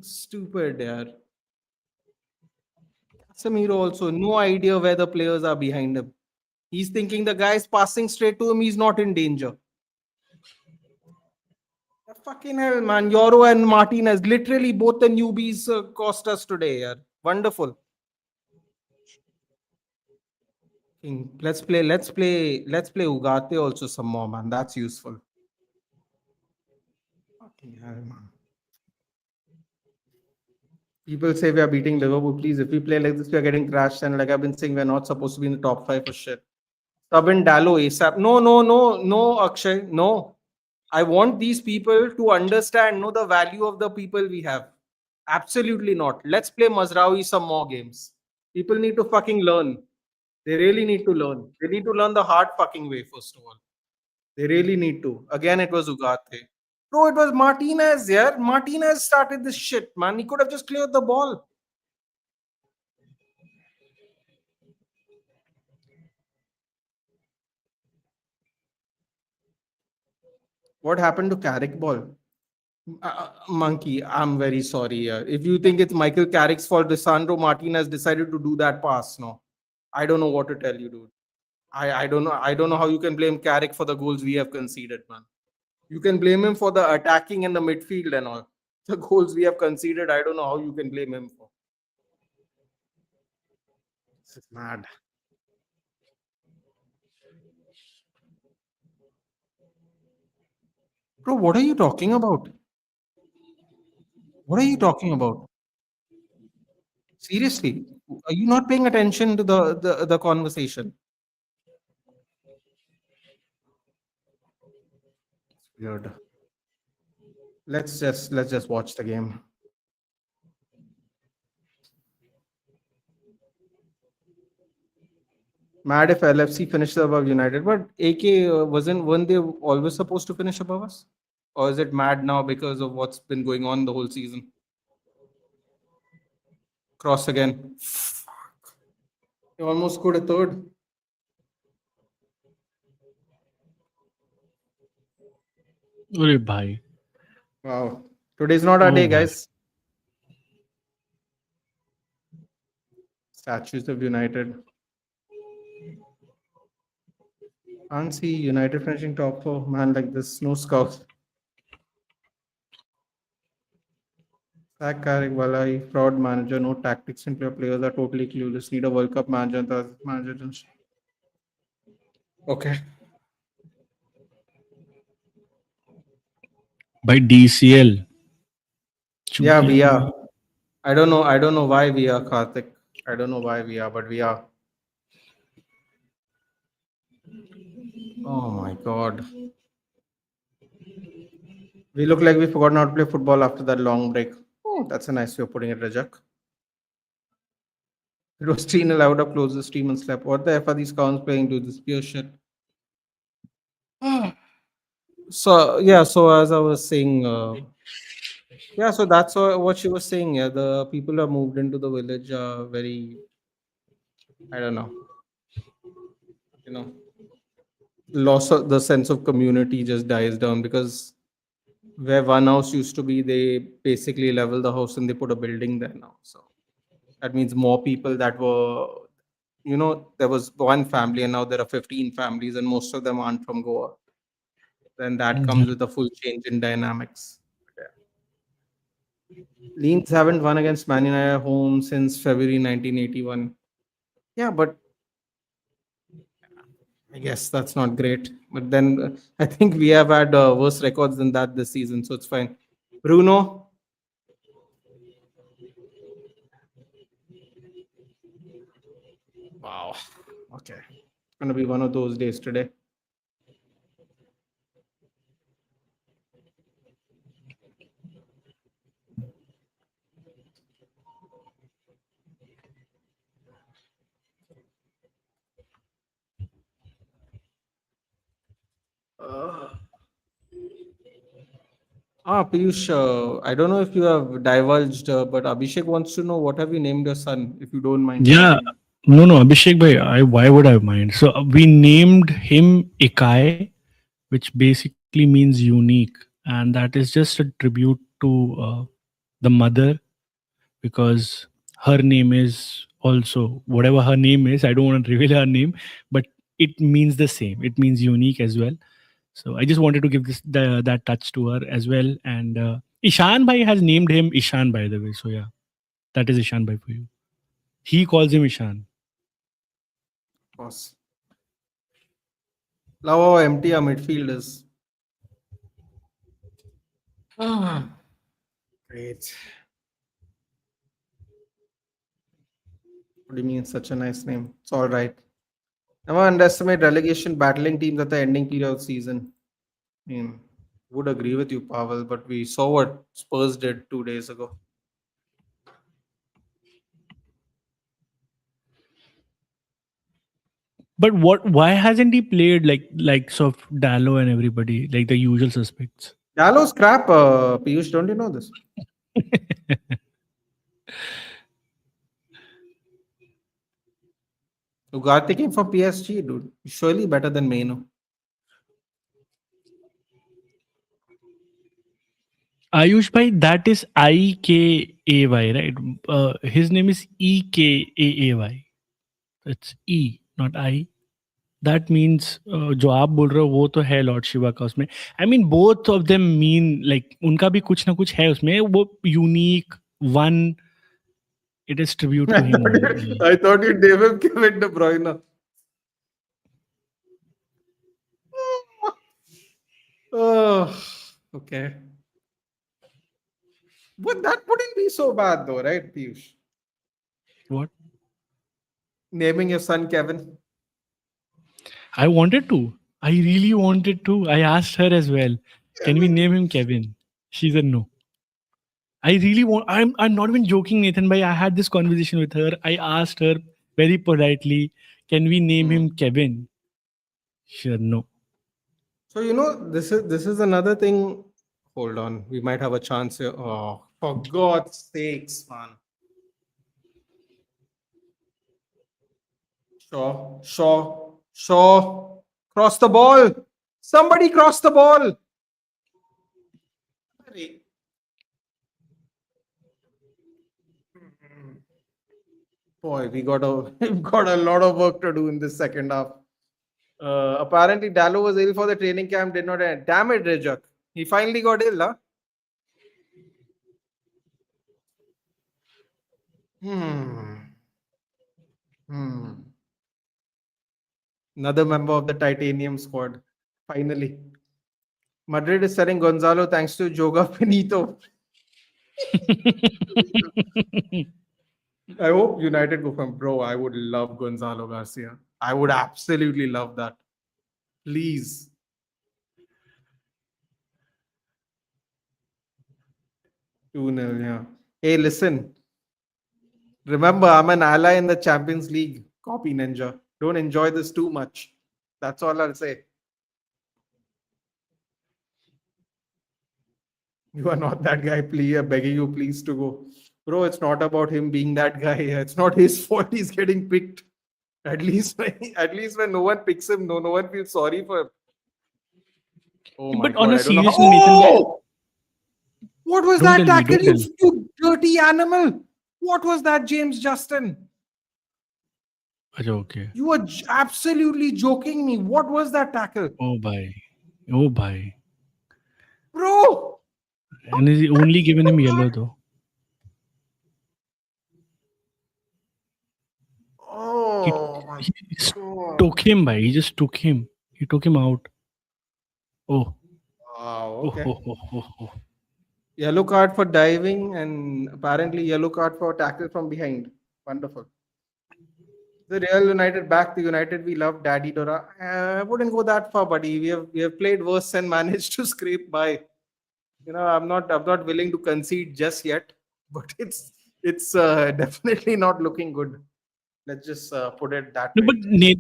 Stupid, yeah. Casemiro also, no idea where the players are behind him. He's thinking the guy's passing straight to him, he's not in danger. Fucking hell, man. Euro and Martinez, literally both the newbies cost us today, yeah. Wonderful. Let's play Ugarte also some more, man. That's useful. Fucking hell, man. People say we are beating Liverpool. Please, if we play like this, we are getting crashed. And like I've been saying, we're not supposed to be in the top five for shit. Sub in Dallo ASAP. No, no, no, no, Akshay. No. I want these people to understand, know the value of the people we have. Absolutely not. Let's play Mazraoui some more games. People need to fucking learn. They really need to learn. They need to learn the hard fucking way, first of all. They really need to. Again, it was Ugarte. Bro, it was Martinez, yeah. Martinez started this shit, man. He could have just cleared the ball. What happened to Carrick ball? Monkey, I'm very sorry. If you think it's Michael Carrick's fault, Lisandro Martinez decided to do that pass, no. I don't know what to tell you, dude. I don't know. I don't know how you can blame Carrick for the goals we have conceded, man. You can blame him for the attacking and the midfield and all. The goals we have conceded, I don't know how you can blame him for. This is mad. Bro, what are you talking about? What are you talking about? Seriously, are you not paying attention to the conversation? Weird. Let's just watch the game. Mad if LFC finished above United, but AK weren't they always supposed to finish above us? Or is it mad now because of what's been going on the whole season? Cross again. You almost scored a third. Ore bhai. Wow. Today's not our Oh day, bhai. guys. Statues of United. Can't see United finishing top four. Man, like this, no scouts. Sack Carrick, Walai, fraud manager, no tactics in play. Players are totally clueless. Need a World Cup manager. Okay. By DCL. Yeah, we Chutiya. are. I don't know. I don't know why we are, Karthik. I don't know why we are, but we are. Oh my god. We look like we forgot how to play football after that long break. Oh, that's a nice way of putting it, Rajak. It was 3-0. I would have closed the stream and slept. What the F are these counts playing? Do this pure shit. So yeah, so as I was saying, yeah, so that's what she was saying. Yeah, the people who have moved into the village are very, I don't know, you know, loss of the sense of community just dies down because where one house used to be, they basically level the house and they put a building there now. So that means more people that were, there was one family and now there are 15 families and most of them aren't from Goa. Then that Yeah. comes with a full change in dynamics. Yeah. Leeds haven't won against Man United at home since February 1981. Yeah, but I guess that's not great. But then I think we have had worse records than that this season, so it's fine. Bruno, wow. Okay. It's going to be one of those days today. Uh, Piyush, I don't know if you have divulged, but Abhishek wants to know what have you named your son, if you don't mind Yeah. sharing. No, no, Abhishek bhai, why would I mind? So we named him Ikai, which basically means unique. And that is just a tribute to the mother, because her name is also whatever her name is. I don't want to reveal her name, but it means the same. It means unique as well. So I just wanted to give that touch to her as well. And Ishan Bhai has named him Ishan, by the way. So yeah, that is Ishan Bhai for you. He calls him Ishan. Of course. Love how empty our midfield is. Ah, great. What do you mean, such a nice name? It's all right. Never underestimate relegation battling teams at the ending period of season. I mean, would agree with you, Pavel, but we saw what Spurs did 2 days ago. But what? Why hasn't he played like likes of Dallo and everybody, like the usual suspects? Gallows crap, Piyush, don't you know this? Ugarte came from PSG, dude. Surely better than Mainoo. Ayush Bhai, that is Ikay, right? His name is Ekay. It's E, not I. That means जो आप बोल रहे हो वो तो है Lord Shiva का उसमें. I mean both of them mean like उनका भी कुछ ना कुछ है उसमें वो unique one. It is tribute I to him thought only. you, I thought you gave him Kevin De Bruyne. Oh, okay. But that wouldn't be so bad though, right, Piyush? What? Naming your son Kevin. I wanted to. I really wanted to. I asked her as well. Can we Kevin. name him Kevin? She said no. I really want. I'm not even joking, Nathan. Bhai, I had this conversation with her. I asked her very politely, "Can we name him Hmm. Kevin?" She said no. So this is another thing. Hold on, we might have a chance here. Oh, for God's sakes, man! Shaw, cross the ball. Somebody cross the ball. Arey. Boy, we got a we've got a lot of work to do in this second half. Apparently, Dallo was ill for the training camp. Did not end. Damn it, Rejak. He finally got ill, huh? Hmm. Hmm. Another member of the titanium squad. Finally. Madrid is selling Gonzalo thanks to Joga Finito. I hope United go from bro. I would love Gonzalo Garcia. I would absolutely love that. Please. 2-0, yeah. Hey, listen. Remember, I'm an ally in the Champions League. Copy Ninja. Don't enjoy this too much. That's all I'll say. You are not that guy. Please, I'm begging you, please to go, bro. It's not about him being that guy. It's not his fault. He's getting picked. At least when no one picks him, no one feels sorry for him. Oh my But on god, a I don't know how. serious note, Nathan, Oh! What was don't that tell me, tackle, don't tell me. you dirty animal? What was that, James Justin? Acha, okay. You were absolutely joking me. What was that tackle? Oh, bhai. Oh, bhai. Bro! And he's only given him yellow, though. He, Oh my he just god. took him, bhai. He just took him. He took him out. Oh. Wow, Oh, okay. oh, oh, oh, oh. Yellow card for diving and apparently yellow card for tackle from behind. Wonderful. The Real United back to United. We love Daddy Dora. I wouldn't go that far, buddy. We have played worse and managed to scrape by. I'm not willing to concede just yet, but it's definitely not looking good. Let's just put it that No, way. but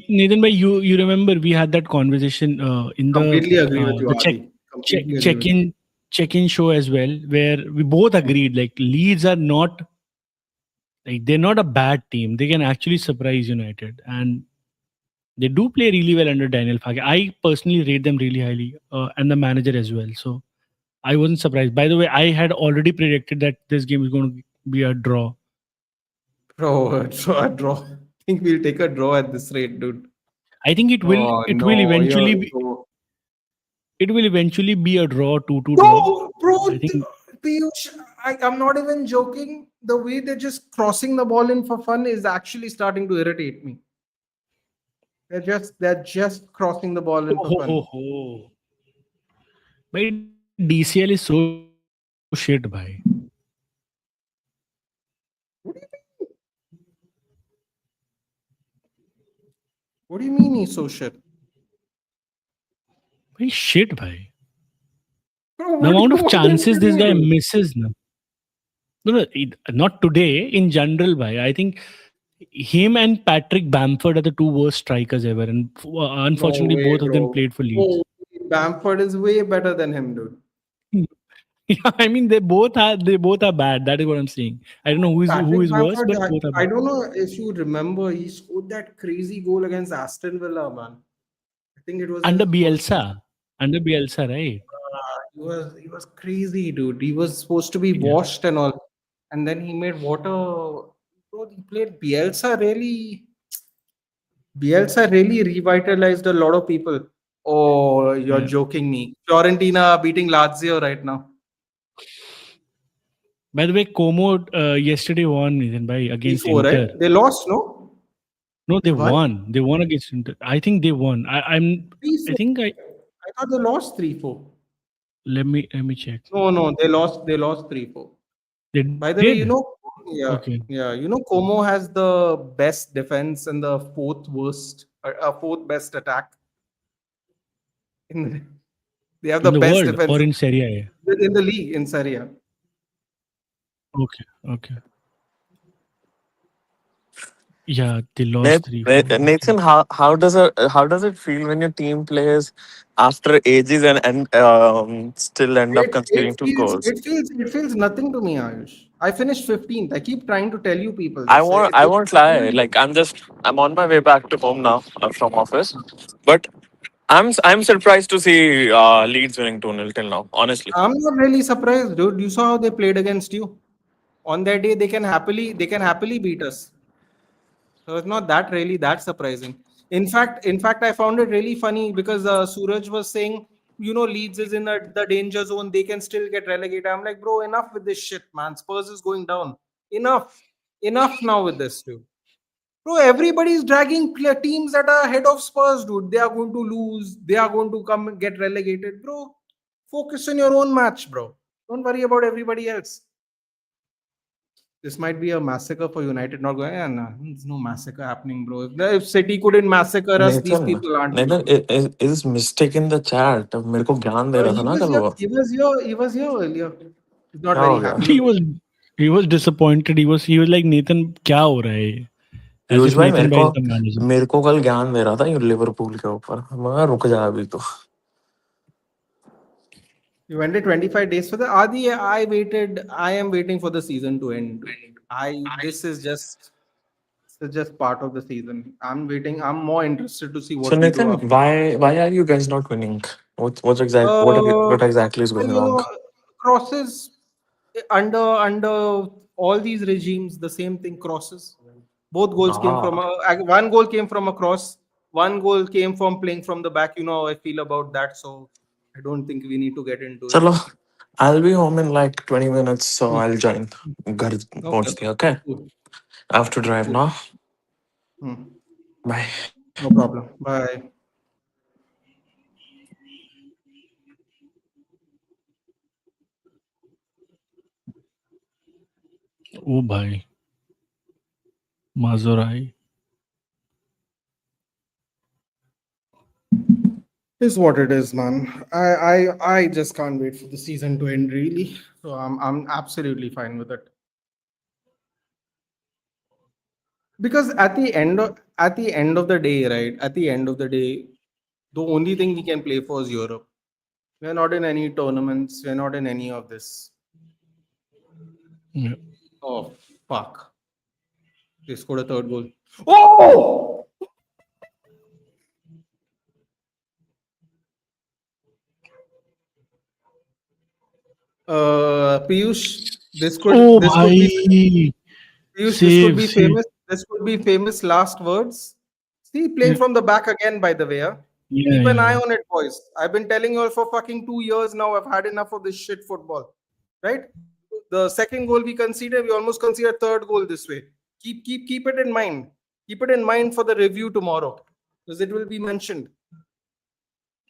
Nathan, bhai, you remember we had that conversation in Completely agree with you, the Adi. Completely agree check with you. in show as well, where we both agreed like Leeds are not like they're not a bad team. They can actually surprise United, and they do play really well under Daniel Farke. I personally rate them really highly, and the manager as well. So I wasn't surprised. By the way, I had already predicted that this game is going to be a draw. Bro, a draw. I think we'll take a draw at this rate, dude. I think it will Oh it will no, eventually you're be, so. it will eventually be a draw, 2-2 draw. Bro, I think Piyush, I'm not even joking. The way they're just crossing the ball in for fun is actually starting to irritate me. They're just crossing the ball in for ho, ho, fun. ho. But DCL is so shit, bhai. What do you mean? What do you mean he's so shit? Very shit, bhai. Bro, The what do amount you of want me chances to this guy do? misses. No, no, not today. In general, bhai. I think him and Patrick Bamford are the two worst strikers ever, and No unfortunately, way, both of them bro. played for Leeds. Oh, Bamford is way better than him, dude. Yeah, I mean they both are bad. That is what I'm saying. I don't know who Patrick is worse, Bamford, but both are I bad. don't know if you remember, he scored that crazy goal against Aston Villa, man. I think it was Under his first season. Bielsa, under Bielsa, right? He was crazy, dude. He was supposed to be Yeah, washed and all, and then he made water. Bro, he played Bielsa really. Bielsa really revitalized a lot of people. Oh, you're yeah. joking me. Fiorentina beating Lazio right now. By the way, Como yesterday won Nathan, by against 3-4, right? Inter. They lost, no? No, they What? won. They won against Inter. I think they won. I 3-4. think I I thought they lost 3-4. let me check. No, no, they lost 3-4. They By the way, did. yeah, Okay. yeah, Como has the best defense and the fourth best attack. In they have In the the best world defense or in Serie A? in the league in Serie A. Okay. Okay. Yeah, they lost 3-4. Okay. Nathan, how does it feel when your team plays after ages and still end up It it conceding two feels goals? it feels it feels nothing to me, Ayush. I finished 15th. I keep trying to tell you people I this. won't It's I a won't lie. Like I'm on my way back to home now from office, but I'm surprised to see Leeds winning 2-0 till now. Honestly, I'm not really surprised, dude. You saw how they played against you. On that day, they can happily beat us. So it's not that really that surprising. In fact, I found it really funny because Suraj was saying, Leeds is in the danger zone. They can still get relegated. I'm like, bro, enough with this shit, man. Spurs is going down. Enough, enough now with this, dude. Bro, everybody's dragging teams that are ahead of Spurs, dude. They are going to lose. They are going to come and get relegated, bro. Focus on your own match, bro. Don't worry about everybody else. This might be a massacre for United not going. Nah, there's no massacre happening, bro. If City couldn't massacre us, these Nathan, people aren't Nathan people. is mistake in the chat. मेरे को ज्ञान दे रहा था He ना was कल here. वो. He was here earlier. He's not क्या very हो गया? happy He with it. was disappointed. He was like Nathan, क्या हो रहा है? As पीयूष if भाई Nathan Bhai is the manager. मेरे को कल ज्ञान दे रहा था ये लिवरपूल के ऊपर, मगर रुक जा अभी तो. You waited 25 days for the Adi. I waited. I am waiting for the season to end, dude. This is just part of the season. I'm waiting. I'm more interested to see So what we do Nathan, after. why are you guys not winning? Uh, What exactly is well, going wrong? crosses under all these regimes, the same thing crosses. Both goals came from Ah, one goal came from a cross. One goal came from playing from the back. You know how I feel about that, so I don't think we need to get into it. chalo. I'll be home in like 20 minutes, so Hmm. I'll join. घर Okay, पहुंचते हैं, okay? cool, I have to drive cool. now. Hmm. Bye. No problem. Bye. Oh, bhai. Mazurai. Is what it is, man. I just can't wait for the season to end, really. So I'm absolutely fine with it. Because at the end of the day, right? At the end of the day, the only thing we can play for is Europe. We're not in any tournaments. We're not in any of this. Yeah. Oh fuck! They scored a third goal. Oh, Piyush, this could Oh, this could be bhai. Piyush, this could Save, be save. famous. This could be famous last words. See, playing Yeah, from the back again, by the way. Huh? yeah, Keep an eye yeah. on it, boys. I've been telling you all for fucking 2 years now. I've had enough of this shit football. Right? The second goal we conceded, we almost conceded third goal this way. Keep it in mind. Keep it in mind for the review tomorrow. Because it will be mentioned.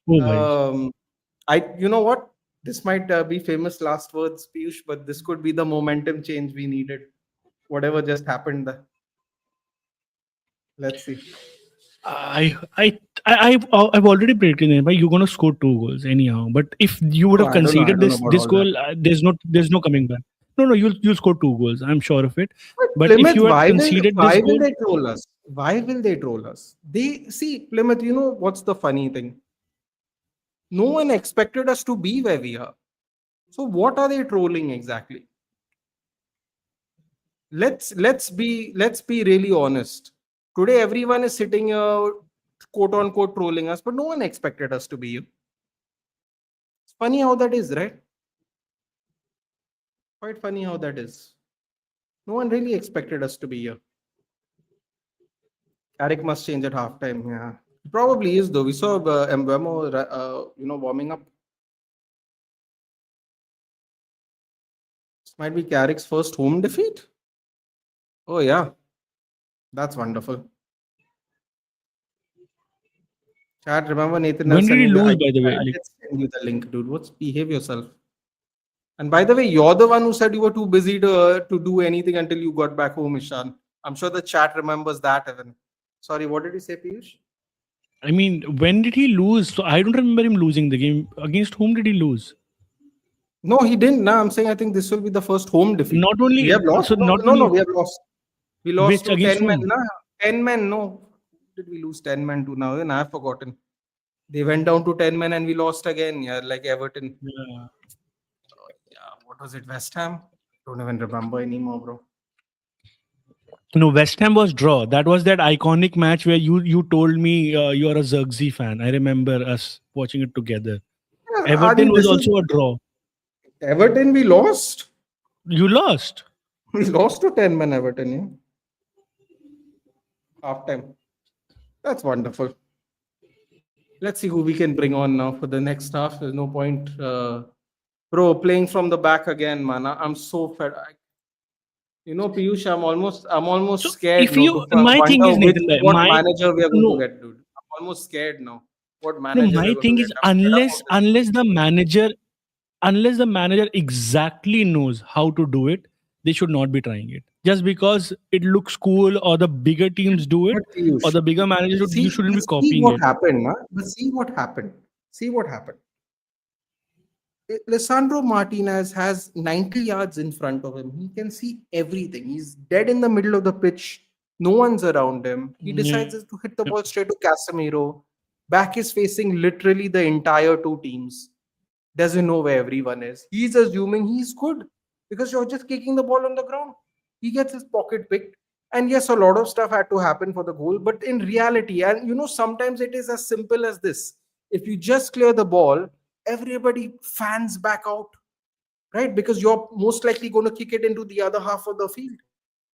Oh, bhai. Um you know what? This might be famous last words, Piyush, but this could be the momentum change we needed. Whatever just happened. Let's see. I, I, I've already predicted it, but you're gonna score 2 goals anyhow. But if you would No, have I don't know. I conceded don't know this about this all that. goal, there's no coming back. No, you'll score 2 goals. I'm sure of it. But But if Plymouth, you had why will conceded this why will goal, they troll us? Why will they troll us? They see Plymouth. You know what's the funny thing? No one expected us to be where we are. So what are they trolling exactly? Let's be really honest. Today everyone is sitting here, quote unquote, trolling us, but no one expected us to be here. It's funny how that is, right? Quite funny how that is. No one really expected us to be here. Carrick must change at halftime. Yeah, probably is though. We saw Mbemo, warming up. This might be Carrick's first home defeat. Oh yeah, that's wonderful. Chat, remember Nathan when did Nelson? he I, lose? By the way, I like, can send you the link, dude. What's behave yourself? And by the way, you're the one who said you were too busy to do anything until you got back home, Ishan. I'm sure the chat remembers that even. Sorry, what did you say, Piyush? I mean, when did he lose? So I don't remember him losing the game. Against whom did he lose? No, he didn't. No, I'm saying I think this will be the first home defeat. Not We only have lost. so, No, not no, no, only we have lost. We lost which to against 10 men. whom? Nah. 10 men, no. Did we lose 10 men to now? Then I've forgotten. They went down to 10 men and we lost again. Yeah, like Everton. Yeah. Yeah, what was it? West Ham? Don't even remember anymore, bro. No, West Ham was draw. That was that iconic match where you told me you're a Zirkzee fan. I remember us watching it together. Yeah, Adi, Everton was this is also a draw. Everton. We lost. You lost. We lost to 10 men, Everton. Yeah. Half time. That's wonderful. Let's see who we can bring on now for the next half. There's no point. Bro, playing from the back again, man. I'm so fed. Piyush, I'm almost So scared if now you, to my thing wonder is Nathan, what manager we are going to no, get, dude. I'm almost scared now. What no, manager we're my going to thing get. is I'm fed up of this. unless the manager exactly knows how to do it, they should not be trying it. Just because it looks cool or the bigger teams do it But or Piyush, the bigger managers do, you shouldn't be see copying what it. happened, man. But see what happened. See what happened. Lisandro Martinez has 90 yards in front of him. He can see everything. He's dead in the middle of the pitch. No one's around him. He Yeah. decides to hit the ball straight to Casemiro. Back is facing literally the entire two teams. doesn't know where everyone is. He's assuming he's good because you're just kicking the ball on the ground. He gets his pocket picked. And yes, a lot of stuff had to happen for the goal. But in reality, and sometimes it is as simple as this. If you just clear the ball, everybody fans back out, right? Because you're most likely going to kick it into the other half of the field.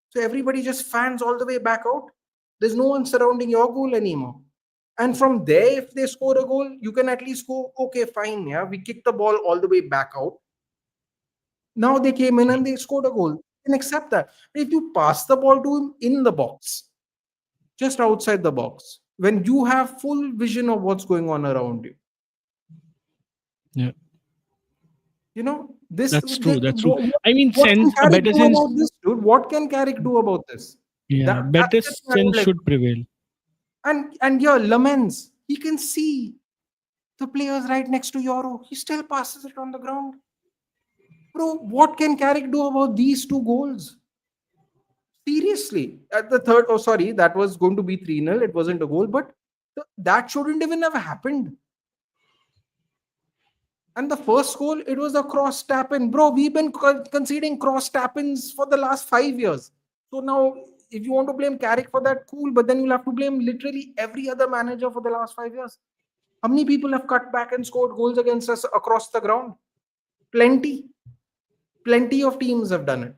So everybody just fans all the way back out. There's no one surrounding your goal anymore. And from there, if they score a goal, you can at least go, okay, fine, yeah, we kicked the ball all the way back out. Now they came in and they scored a goal. You can accept that. If you pass the ball to him in the box, just outside the box, when you have full vision of what's going on around you, Yeah, this. that's true. That's true. What, I mean, what can sense a Carrick better do sense. about this, dude? What can Carrick do about this? Yeah, That's better the thing I would sense like. should prevail. And yeah, Lamens, he can see the players right next to Euro. He still passes it on the ground. Bro, what can Carrick do about these two goals? Seriously. At the third, oh, sorry, that was going to be 3-0. It wasn't a goal, but that shouldn't even have happened. And the first goal, it was a cross tap in. Bro, we've been conceding cross tap ins for the last 5 years. So now, if you want to blame Carrick for that, cool, but then you'll have to blame literally every other manager for the last 5 years. How many people have cut back and scored goals against us across the ground? Plenty. Plenty of teams have done it.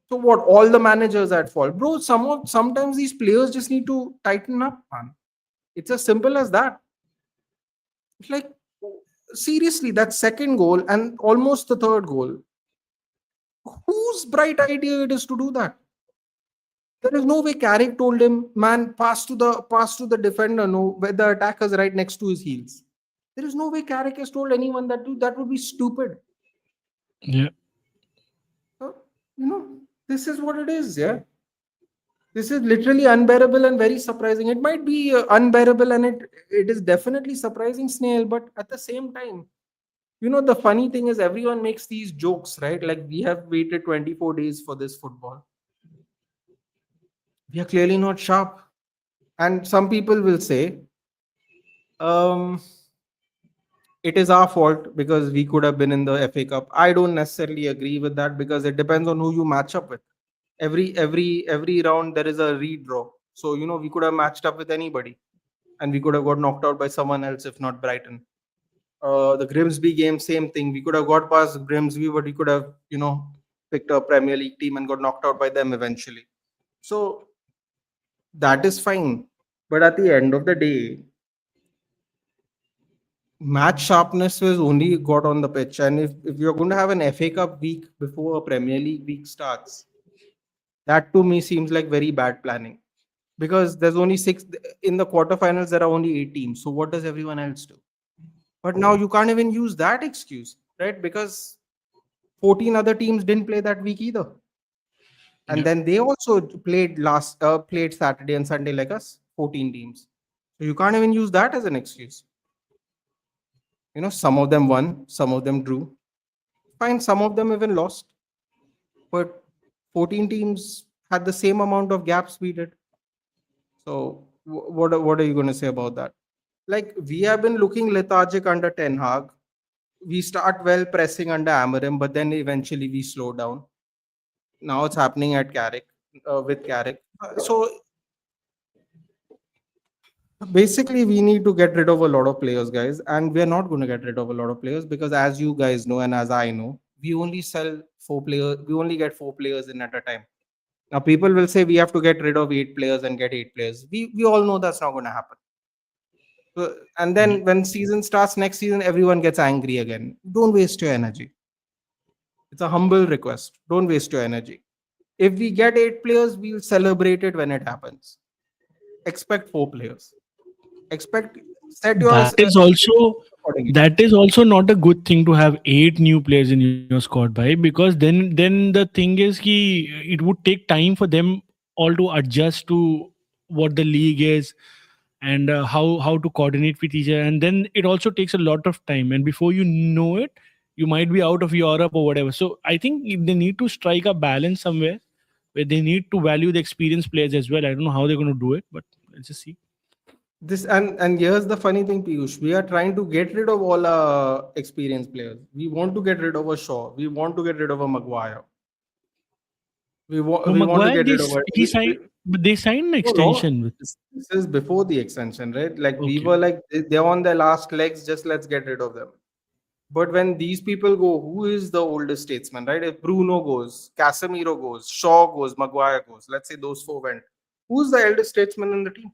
So what? All the managers at fault, bro. Sometimes these players just need to tighten up, man. It's as simple as that. It's like, seriously, that second goal and almost the third goal. Whose bright idea it is to do that? There is no way Carrick told him, man, pass to the defender. No, where the attacker's right next to his heels. There is no way Carrick has told anyone that. Dude, that would be stupid. Yeah, So, this is what it is. Yeah. This is literally unbearable and very surprising. It might be unbearable and it is definitely surprising, Snail, but at the same time, the funny thing is everyone makes these jokes, right? Like we have waited 24 days for this football. We are clearly not sharp. And some people will say, um, it is our fault because we could have been in the FA Cup. I don't necessarily agree with that because it depends on who you match up with. Every round there is a redraw. So we could have matched up with anybody, and we could have got knocked out by someone else if not Brighton. The Grimsby game, same thing. We could have got past Grimsby, but we could have picked a Premier League team and got knocked out by them eventually. So that is fine. But at the end of the day, match sharpness was only got on the pitch. And if you're going to have an FA Cup week before a Premier League week starts, that to me seems like very bad planning. Because there's only 6 in the quarterfinals, there are only 8 teams. So what does everyone else do? But now you can't even use that excuse, right? Because 14 other teams didn't play that week either. And Yeah. then they also played Saturday and Sunday like us, 14 teams. So you can't even use that as an excuse. Some of them won, some of them drew. Fine, some of them even lost. But 14 teams had the same amount of gaps we did. So what are you going to say about that? Like, we have been looking lethargic under Ten Hag. We start well pressing under Amarim, but then eventually we slow down. Now it's happening at Carrick, with Carrick. So basically, we need to get rid of a lot of players, guys, and we're not going to get rid of a lot of players because, as you guys know, and as I know, we only sell 4 players. We only get 4 players in at a time. Now, people will say we have to get rid of 8 players and get 8 players. We all know that's not going to happen. So, and then when season starts next season, everyone gets angry again. Don't waste your energy. It's a humble request. Don't waste your energy. If we get 8 players, we'll celebrate it when it happens. Expect 4 players. Set your that is also accordingly. that is also not a good thing to have 8 new players in your squad, by, because then the thing is it would take time for them all to adjust to what the league is, and how to coordinate with each other, and then it also takes a lot of time, and before you know it, you might be out of Europe or whatever. So I think they need to strike a balance somewhere where they need to value the experienced players as well. I don't know how they're going to do it, but let's just see. This and here's the funny thing, Piyush. We are trying to get rid of all our experienced players. We want to get rid of a Shaw. We want to get rid of a Maguire. No, We want to Maguire, get rid of a he signed, but they signed an no, no. extension with. This is before the extension, right? Like we Okay. were like they're on their last legs. Just let's get rid of them. But when these people go, who is the oldest statesman, right? If Bruno goes, Casemiro goes, Shaw goes, Maguire goes. Let's say those four went. Who's the eldest statesman in the team?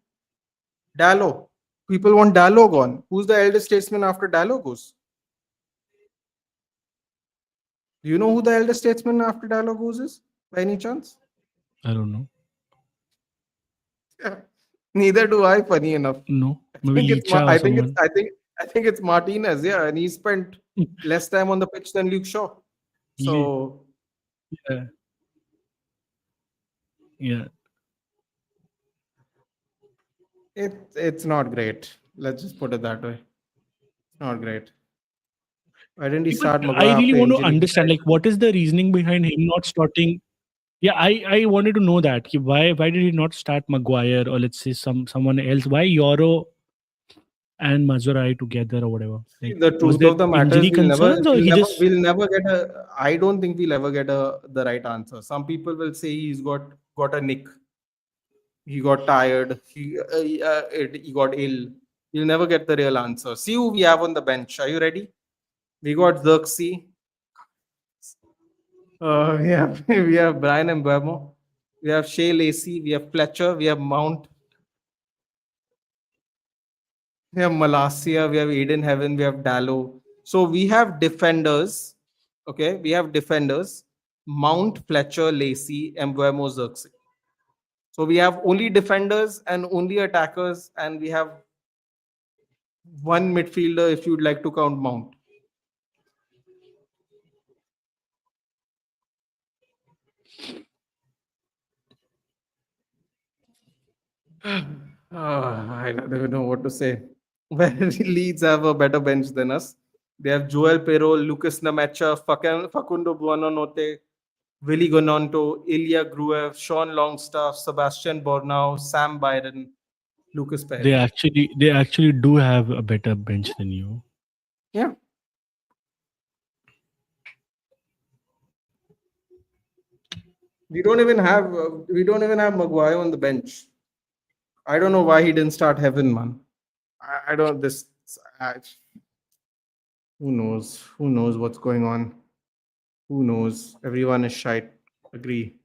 Dallo. People want Dallo gone. Who's the eldest statesman after Dallo goes? Do you know who the eldest statesman after Dallo goes is? By any chance? I don't know. Neither do I. Funny enough, No, I maybe think it's. Licha or I think it's. someone. I think it's Martinez. Yeah, and he spent less time on the pitch than Luke Shaw. So Yeah, yeah. it's not great. Let's just put it that way. It's not great. Why didn't he But start I Maguire really after want to injury? understand, like, what is the reasoning behind him not starting? Yeah, I wanted to know that. Why did he not start Maguire, or let's say someone else? Why Euro and Mazurai together or whatever? See, Like, the was truth there of the matter is injury concerns, or he just we'll never get a. I don't think we'll ever get the right answer. Some people will say he's got a nick. He got tired. He got ill. You'll never get the real answer. See who we have on the bench. Are you ready? We got Xerxes. We have Brian and Mbeumo. We have Shea Lacey. We have Fletcher. We have Mount. We have Malasia. We have Aiden Heaven. We have Dallo. So we have defenders. Okay, we have defenders. Mount, Fletcher, Lacey, Mbeumo, Xerxes. So we have only defenders and only attackers, and we have one midfielder if you'd like to count Mount. I don't even know what to say. Well, Leeds have a better bench than us. They have Joel Pero, Lucas Namacha, Facundo Buonanotte, Willy Gononto, Ilya Gruev, Sean Longstaff, Sebastian Bornau, Sam Byron, Lucas they Perry. actually do have a better bench than you? Yeah. We don't even have Maguire on the bench. I don't know why he didn't start Heaven, man. I don't this. I, who knows? Who knows what's going on? Who knows? Everyone is shite. Agree.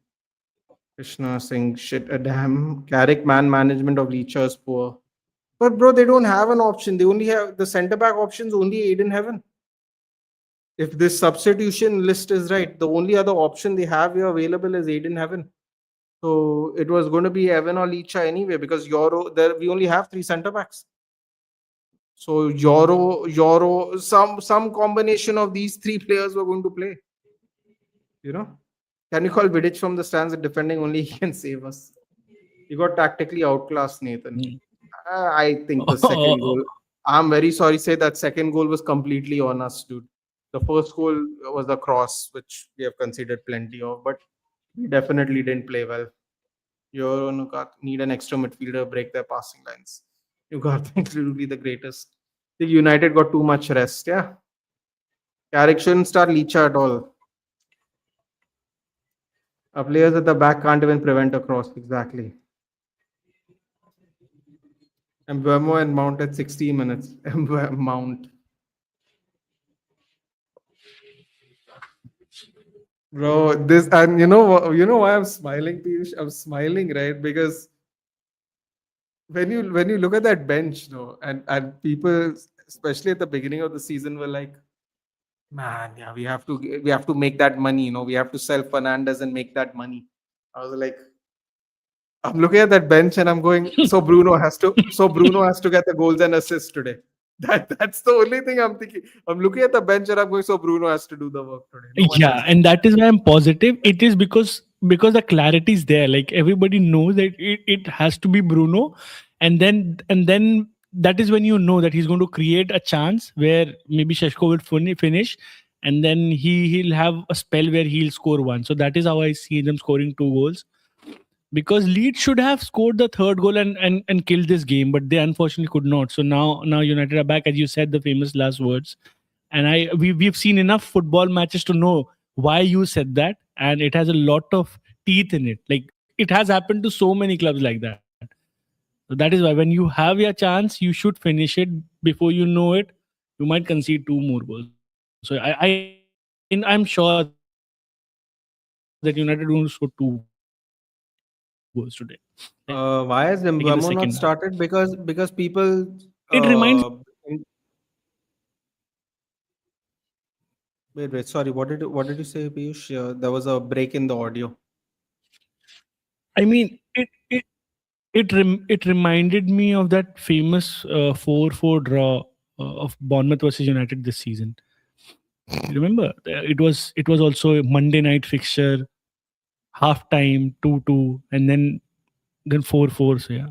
Krishna Singh, shit, a damn. Carrick man management of Leacher is poor. But bro, they don't have an option. They only have the centre back options. Only Aiden Heaven. If this substitution list is right, the only other option they have here available is Aiden Heaven. So it was going to be Evan or Leacher anyway because Euro there we only have three centre backs. So Euro, some combination of these three players were going to play. You know, can you call Vidic from the stands and defending only he can save us? He got tactically outclassed, Nathan. Mm. I think the second goal. I'm very sorry to say that second goal was completely on us, dude. The first goal was a cross, which we have conceded plenty of, but we definitely didn't play well. You need an extra midfielder, break their passing lines. You got to be the greatest. The United got too much rest, yeah. Carrick shouldn't start Leacher at all. Our players at the back can't even prevent a cross, exactly. And Mbeumo and Mount at 60 minutes. Mount. Bro, this and you know why I'm smiling, Piyush? I'm smiling, right? Because when you look at that bench, no, and people, especially at the beginning of the season, were like, man, yeah, we have to make that money, we have to sell Fernandez and make that money. I was like, I'm looking at that bench and I'm going, so Bruno has to get the goals and assists today. That's the only thing I'm thinking. I'm looking at the bench and I'm going, so Bruno has to do the work today. No one Yeah, else. and that is why I'm positive. It is because the clarity is there. Like, everybody knows that it has to be Bruno, and then that is when you know that he's going to create a chance where maybe Sheshko will finish, and then he'll have a spell where he'll score one. So that is how I see them scoring two goals. because Leeds should have scored the third goal and killed this game, but they unfortunately could not. So now United are back, as you said, the famous last words. And we've seen enough football matches to know why you said that, and it has a lot of teeth in it. Like, it has happened to so many clubs like that. So that is why when you have your chance, you should finish it before you know it. You might concede 2 more goals. So I'm sure that United will score 2 goals today. Why has Like in the Mbeumo second not half. started? Because people. It reminds. In- wait. Sorry. What did you say, Piyush? There was a break in the audio. I mean, it reminded me of that famous 4-4 draw of Bournemouth versus United this season. You remember? It was also a Monday night fixture, half time 2-2, and then 4-4. So yeah,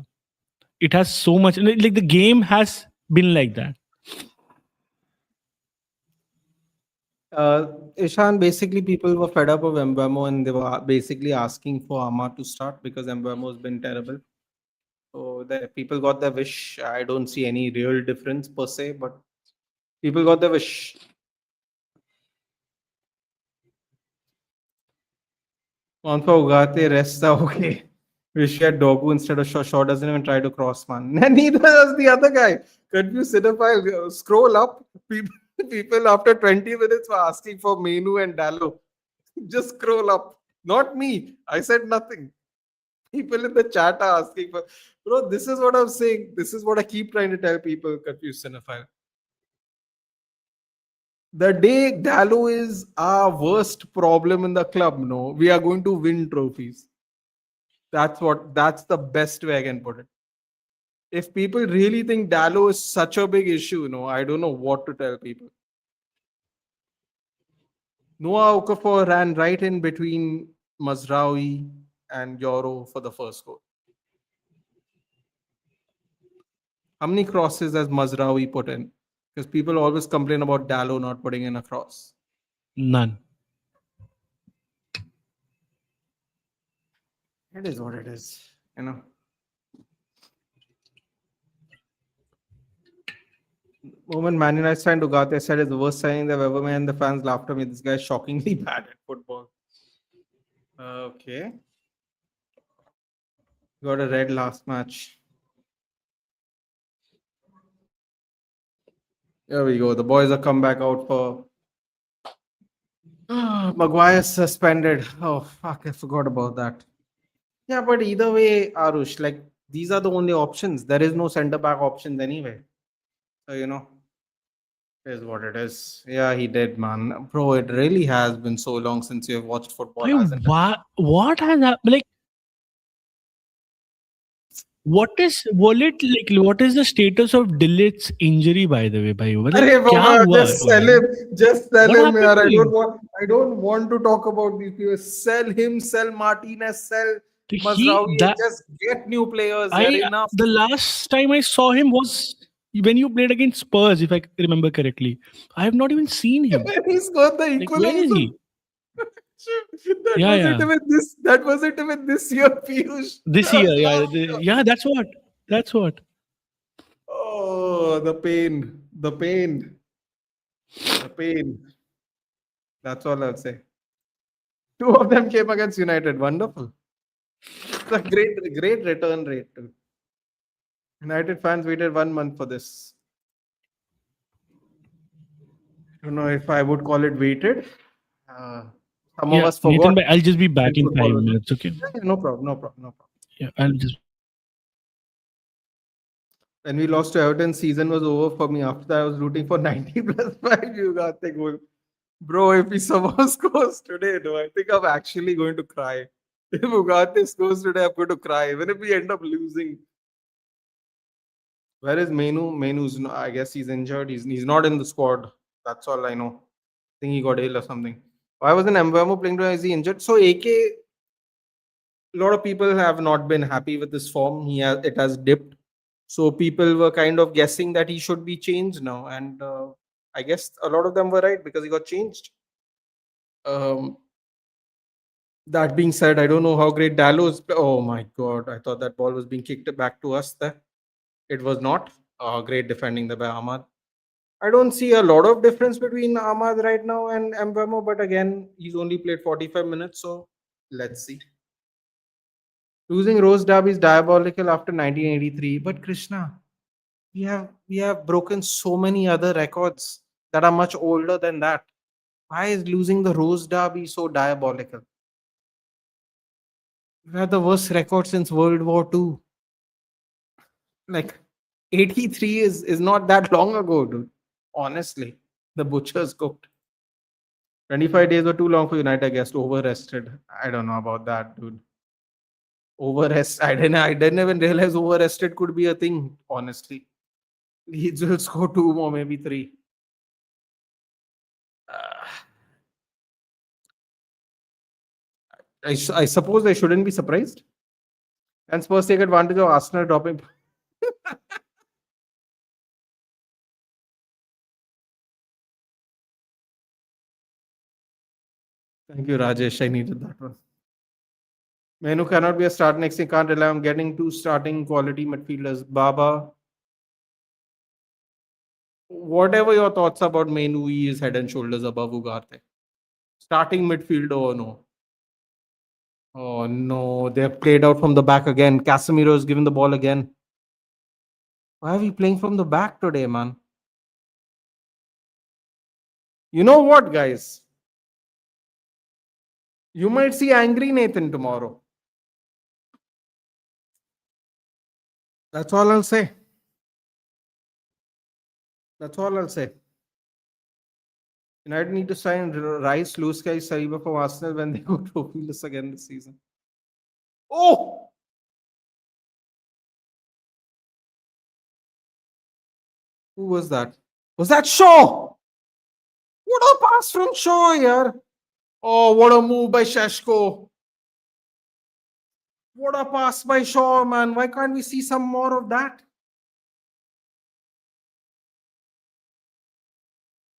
it has so much. Like, the game has been like that. Ishan, basically, people were fed up of Mbeumo and they were basically asking for Amar to start because Mbeumo has been terrible. So the people got their wish. I don't see any real difference per se, but people got their wish. On for Ugarte, rest are okay. Wish you had Dogu instead of Shaw. Shaw doesn't even try to cross, man. Neither does the other guy. Confused cinephile. Scroll up. People after 20 minutes were asking for Mainoo and Dallo. Just scroll up. Not me. I said nothing. People in the chat are asking for. Bro, this is what I'm saying. This is what I keep trying to tell people. Confused cinephile. The day Dallo is our worst problem in the club, no, we are going to win trophies. That's the best way I can put it. If people really think Dallo is such a big issue, no, I don't know what to tell people. Noah Okafor ran right in between Mazraoui and Yoro for the first goal. How many crosses has Mazraoui put in? Because people always complain about Dallo not putting in a cross. None. It is what it is, you know. Moment Man United signed Ugarte said it's the worst signing they've ever made, and the fans laughed at me. This guy's shockingly bad at football. Okay. Got a red last match. There we go. The boys are come back out for Maguire suspended. Oh fuck, I forgot about that. Yeah, but either way, Arush, like these are the only options. There is no centre back options anyway. So it is what it is. Yeah, he did, man. Bro, it really has been so long since you have watched football, hasn't it? What has happened? Like, what is the status of Dilit's injury, by the way, bhai? Like, Arey kya Baba, hua just hai? sell him. Just sell What him, happened yaar. to him? I don't want to talk about these people. Sell him, sell Martinez, sell He Mazraoui, and that just get new players. Yaar, I enough. The last time I saw him was when you played against Spurs, if I remember correctly. I have not even seen him. When he scored the Like, where is equalizer. he? Yeah, yeah. That was it with this year, Piyush. This That year, was yeah, last year. yeah. That's what. Oh, the pain. The pain. The pain. That's all I'll say. Two of them came against United. Wonderful. It's a great return rate too. United fans waited 1 month for this. I don't know if I would call it waited. Uh, some of Yeah, us Nathan, forgot I'll just be back when in football five was. minutes. Okay. Yeah, no problem, no problem, no problem. Yeah, I'll just. When we lost to Everton, season was over for me. After that, I was rooting for 90 plus 5. You got the goal. Bro, if he somehow scores today, no, I think I'm actually going to cry. If Ugarte scores today, I'm going to cry. Even if we end up losing. Where is Mainoo? Mainoo's, I guess he's injured. He's not in the squad. That's all I know. I think he got ill or something. Why wasn't Mbeumo playing today? Is he injured? So AK, a lot of people have not been happy with this form. It has dipped. So people were kind of guessing that he should be changed now, and I guess a lot of them were right because he got changed. Um, That being said, I don't know how great Dallo's. Oh my god! I thought that ball was being kicked back to us. There, it was not. Great defending there by Ahmad. I don't see a lot of difference between Ahmad right now and Mbemo, but again, he's only played 45 minutes, so let's see. Losing Rose Derby is diabolical after 1983, but Krishna, we have broken so many other records that are much older than that. Why is losing the Rose Derby so diabolical? We had the worst record since World War II. Like 83 is not that long ago, dude. Honestly, the butchers cooked. 25 days were too long for United, I guess. Over rested. I don't know about that, dude. Over rest. I didn't even realize over rested could be a thing, honestly. Leeds will score two more, maybe three. Uh, I suppose I shouldn't be surprised. And Spurs take advantage of Arsenal dropping. Thank you, Rajesh. I needed that one. Mainoo cannot be a start next. He can't rely on getting two starting quality midfielders. Baba, whatever your thoughts about Mainoo, he is head and shoulders above Ugarte. Starting midfielder or no? Oh no, they've played out from the back again. Casemiro is given the ball again. Why are we playing from the back today, man? You know what, guys? You might see angry Nathan tomorrow. That's all I'll say. That's all I'll say. United need to sign Rice, Luskay, Saliba from Arsenal when they go trophyless again this season. Oh! Who was that? Was that Shaw? What a pass from Shaw, yaar. Oh, what a move by Sheshko. What a pass by Shaw, man. Why can't we see some more of that?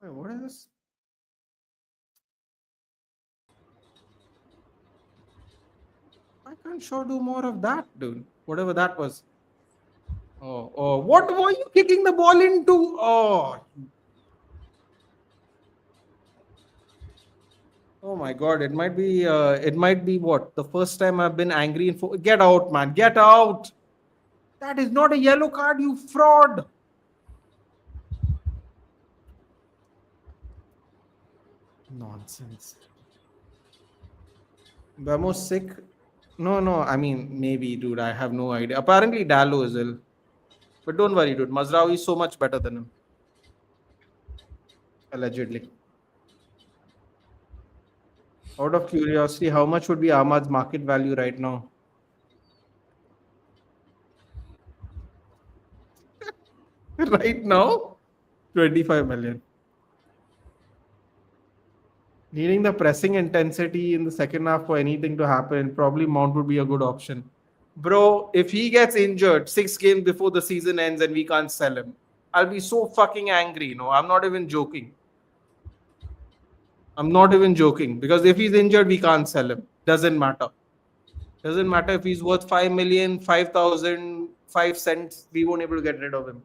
Wait, what is this? Why can't Shaw do more of that, dude? Whatever that was. Oh, what were you kicking the ball into? Oh my God! It might be. It might be what the first time I've been angry. Get out, man! Get out! That is not a yellow card, you fraud! Nonsense. Vamos sick. No. I mean, maybe, dude. I have no idea. Apparently, Dallo is ill. But don't worry, dude. Mazraoui is so much better than him. Allegedly. Out of curiosity, how much would be Ahmad's market value right now? Right now? 25 million. Needing the pressing intensity in the second half for anything to happen, probably Mount would be a good option. Bro, if he gets injured 6 games before the season ends and we can't sell him, I'll be so fucking angry. No, I'm not even joking. I'm not even joking. Because if he's injured, we can't sell him. Doesn't matter. Doesn't matter if he's worth 5 million, 5,000, 5 cents, we won't able to get rid of him.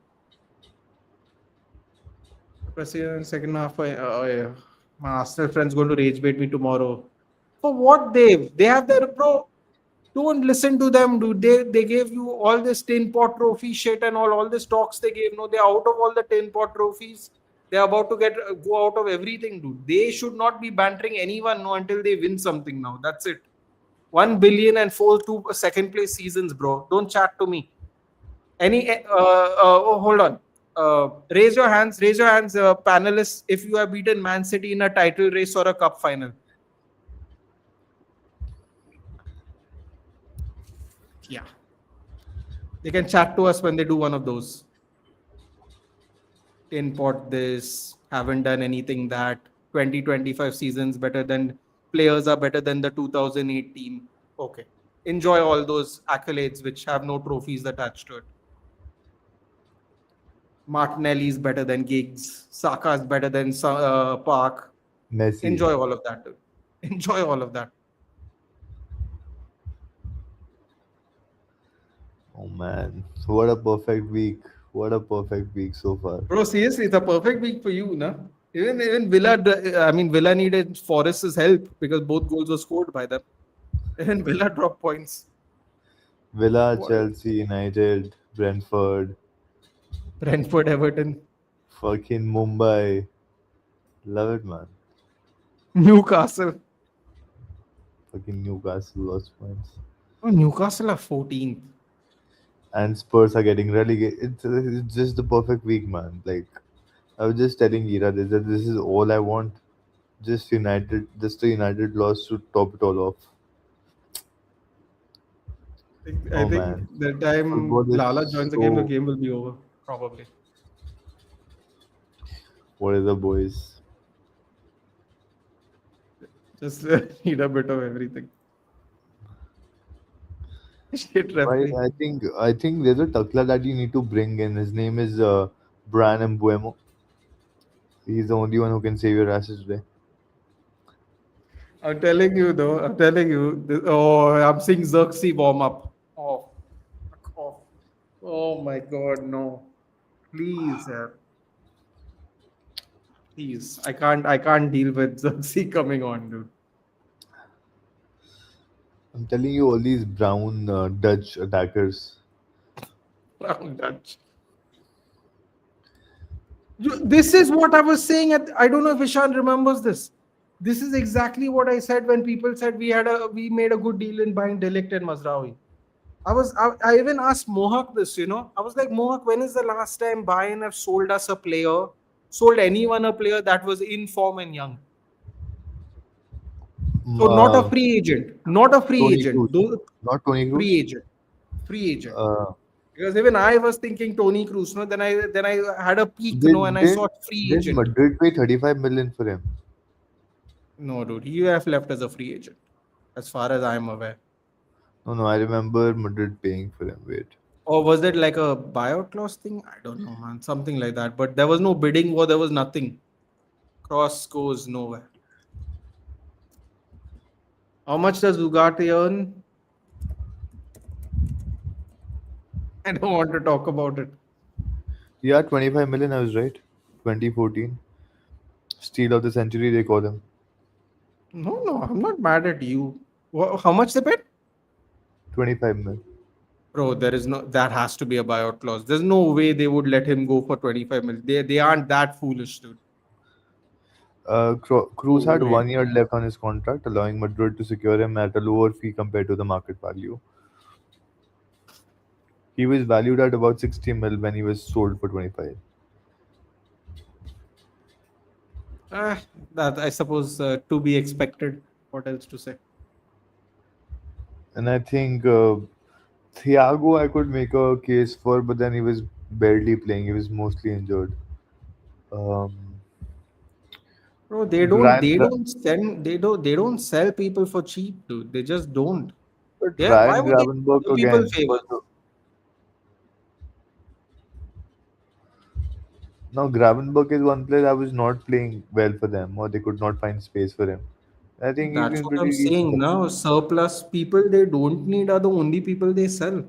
President second half. Yeah. My Arsenal friends going to rage bait me tomorrow. For what, Dave? They have their bro. Don't listen to them, dude. They gave you all this tin pot trophy shit and all this talks they gave. No, they're out of all the tin pot trophies. They're about to go out of everything, dude. They should not be bantering anyone until they win something now. That's it. 1 billion and 2 second place seasons, bro. Don't chat to me. Hold on. Raise your hands, panelists, if you have beaten Man City in a title race or a cup final. Yeah. They can chat to us when they do one of those. Tin pot this, haven't done anything that. 2025 seasons better than players are better than the 2008 team. Okay. Enjoy all those accolades which have no trophies attached to it. Martinelli is better than Giggs. Saka is better than Park. Messi. Enjoy all of that, dude. Enjoy all of that. Oh man, what a perfect week! What a perfect week so far. Bro, seriously, it's a perfect week for you, na? Even Villa, I mean, Villa needed Forest's help because both goals were scored by them. Even Villa dropped points. Villa, What? Chelsea, United, Brentford, Brentford, Everton, fucking Mumbai. Love it, man. Newcastle. Fucking Newcastle lost points. Oh, Newcastle are 14th. And Spurs are getting relegated. It's just the perfect week, man. Like I was just telling Ira that this is all I want. Just the United loss to top it all off. I Oh think man, the time football Lala is joins again, the so. game will be over. Probably. What are the boys? Just need a bit of everything. Shit, Right, referee. I think there's a Takla that you need to bring in. His name is Brian Mbuemo. He's the only one who can save your asses today. I'm telling you, though. I'm telling you. Oh, I'm seeing Xerxes warm up. Oh, fuck off. Oh my God, no. Please, please. I can't deal with Xerxes coming on, dude. I'm telling you, all these brown Dutch attackers. Brown Dutch. This is what I was saying. I don't know if Ishan remembers this. This is exactly what I said when people said we made a good deal in buying Delict and Mazraoui. I even asked Mohak this. I was like, Mohak, when is the last time Bayern have sold us a player, sold anyone a player that was in form and young? Mm, So not a free agent, not a free Tony agent, Cruz, those not Tony free Cruz. agent, free agent. Uh, Because even I was thinking Tony Cruz, no. Then I had a peek, no, did and I did saw free did agent. Madrid pay 35 million for him? No, dude, he have left as a free agent, as far as I'm aware. No, no, I remember Madrid paying for him. Wait, Or was it like a buyout clause thing? I don't know, man. Something like that. But there was no bidding war. There was nothing. Cross goes nowhere. How much does Ugarte earn? I don't want to talk about it. yeah, 25 million. I was right. 2014 steal of the century. They call him No, no, I'm not mad at you. How much they paid? 25 mil. Bro, there is no. That has to be a buyout clause. There's no way they would let him go for 25 million. They aren't that foolish, dude. Cruz No had way. 1 year left on his contract, allowing Madrid to secure him at a lower fee compared to the market value. He was valued at about 60 mil when he was sold for 25. Ah, that I suppose to be expected. What else to say? And I think Thiago I could make a case for, but then he was barely playing. He was mostly injured. Um, Bro, they don't Ryan, they don't send they don't sell people for cheap, dude. They just don't. but Why Ryan would they do Gravenberch other people again. favors? Now Gravenberch is one player that was not playing well for them, or they could not find space for him. I think he's That's been what I'm pretty decent. saying now. Surplus people they don't need are the only people they sell.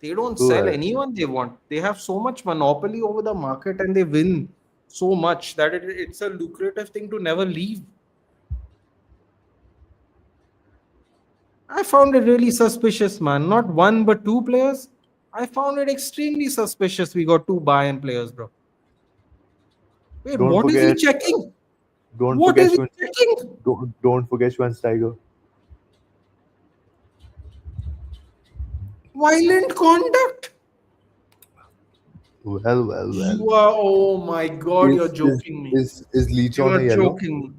They don't True, sell anyone they want. They have so much monopoly over the market and they win so much that it's a lucrative thing to never leave. I found it really suspicious, man. Not one but two players. I found it extremely suspicious. We got two Bayern players, bro. Wait, don't what is he forget, checking? don't What forget, is he checking? don't forget Schweinsteiger. Violent conduct. Well, well, well. You are, oh my God, you're Is is joking me. is is Leach You on are a yellow? joking me.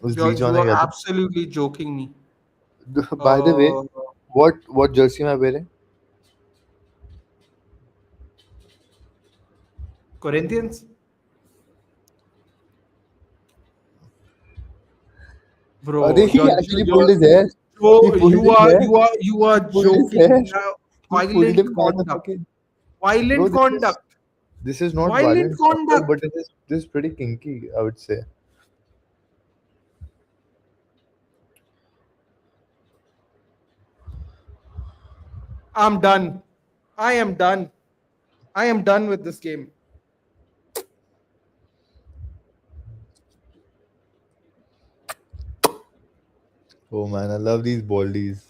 Is Leach on You a are yellow? absolutely joking me. By the way, Uh, what jersey am I wearing? Corinthians? Bro, He actually pulled his hair. He pulled his hair. you are He pulled his joking hair. me. He pulled Violent him by the conduct. fucking. Bro, Violent conduct. this is not Violent violent conduct, but conduct. this is pretty kinky, I would say. I'm done. I am done. I am done with this game. Oh man, I love these baldies.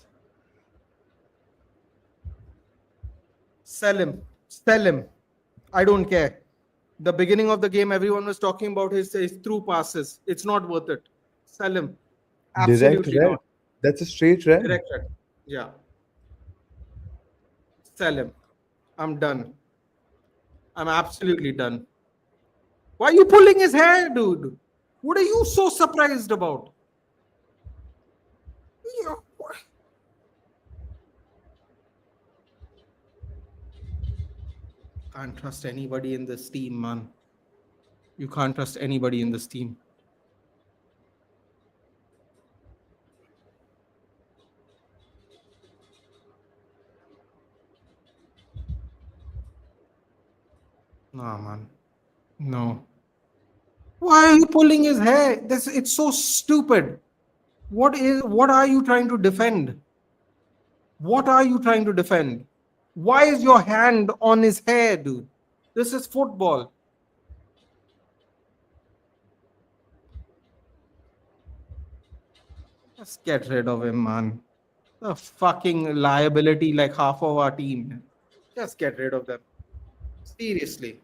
Sell him. Sell him. I don't care. The beginning of the game, everyone was talking about his through passes. It's not worth it. Sell him. Direct Absolutely red. not. That's a straight red. Direct red. Yeah. Sell him. I'm done. I'm absolutely done. Why are you pulling his hair, dude? What are you so surprised about? Yeah, what? Can't trust anybody in this team, man. You can't trust anybody in this team. No, man. No. Why are you pulling his hair? This it's so stupid. What are you trying to defend? What are you trying to defend? Why is your hand on his hair, dude? This is football. Just get rid of him, man. The fucking liability like half of our team. Just get rid of them. Seriously.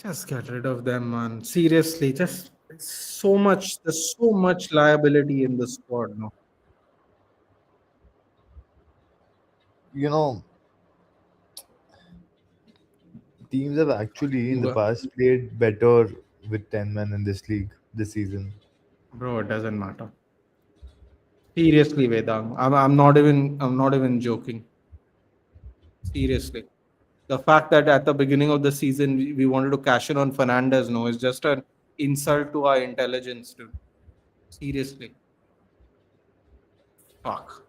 Just get rid of them, man. Seriously, just it's so much. There's so much liability in the squad now. You know, teams have actually in the Uga. past played better with 10 men in this league this season. Bro, it doesn't matter. Seriously, Vedang. I'm not even joking. Seriously. The fact that at the beginning of the season we wanted to cash in on Fernandez, no, is just an insult to our intelligence, dude. Seriously. Fuck.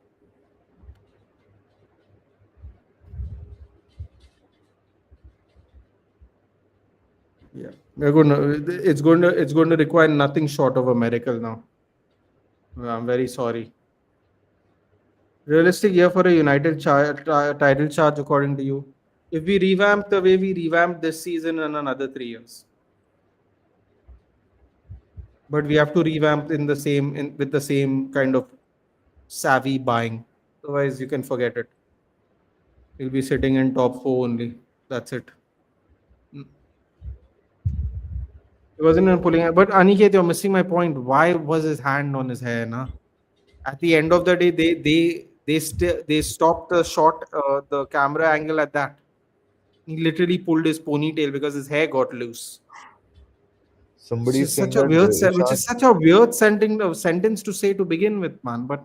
Yeah. It's going to require nothing short of a miracle now. I'm very sorry. Realistic year for a United title charge, according to you? If we revamp the way we revamped this season in another 3 years, but we have to revamp with the same kind of savvy buying. Otherwise, you can forget it. We'll be sitting in top four only. That's it. Mm. He wasn't even pulling it. But Aniket, you're missing my point. Why was his hand on his hair? Na? At the end of the day, they stopped the shot, the camera angle at that. He literally pulled his ponytail because his hair got loose. Which Somebody is is saying such a that weird sentence to say to begin with, man. But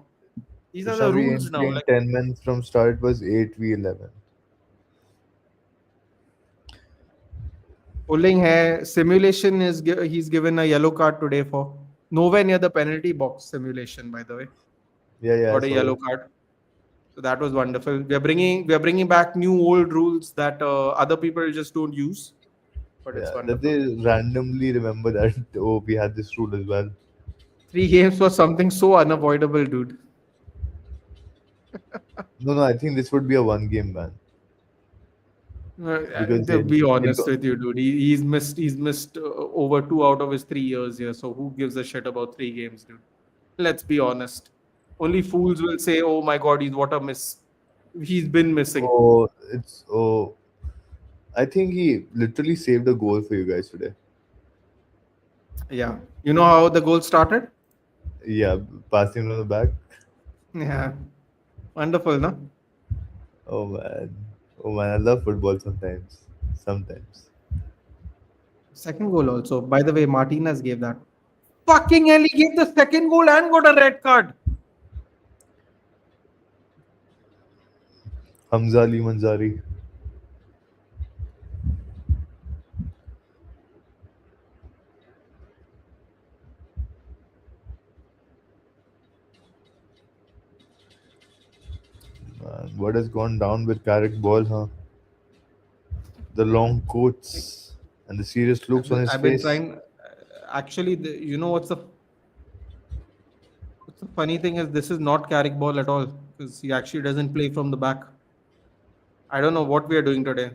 these are the Ishant, we rules ain't now. playing Like 10 men from start was 8v11. pulling hair simulation he's given a yellow card today for nowhere near the penalty box simulation. By the way, Yeah, I got a saw yellow that. card. So that was wonderful. We are bringing back new old rules that other people just don't use. But it's Yeah, that wonderful. they randomly remember that oh we had this rule as well. 3 games was something so unavoidable, dude. No, I think this would be a one game ban because To be in honest with you, dude, he's missed over 2 out of his 3 years here. So who gives a shit about 3 games, dude? Let's be honest. Only fools will say, "Oh my God, he's what a miss." He's been missing. oh I think he literally saved a goal for you guys today. Yeah, you know how the goal started? Yeah, passing on the back. Yeah, wonderful, no? Oh man, oh man, I love football sometimes. Sometimes. Second goal also. By the way, Martinez gave that. fucking hell, he gave the second goal and got a red card. Hamza Ali Manzari. Man, what has gone down with Carrick ball, huh? The long coats and the serious looks on his I've been face. trying. Actually, you know what's the funny thing is this is not Carrick ball at all because he actually doesn't play from the back. I don't know what we are doing today.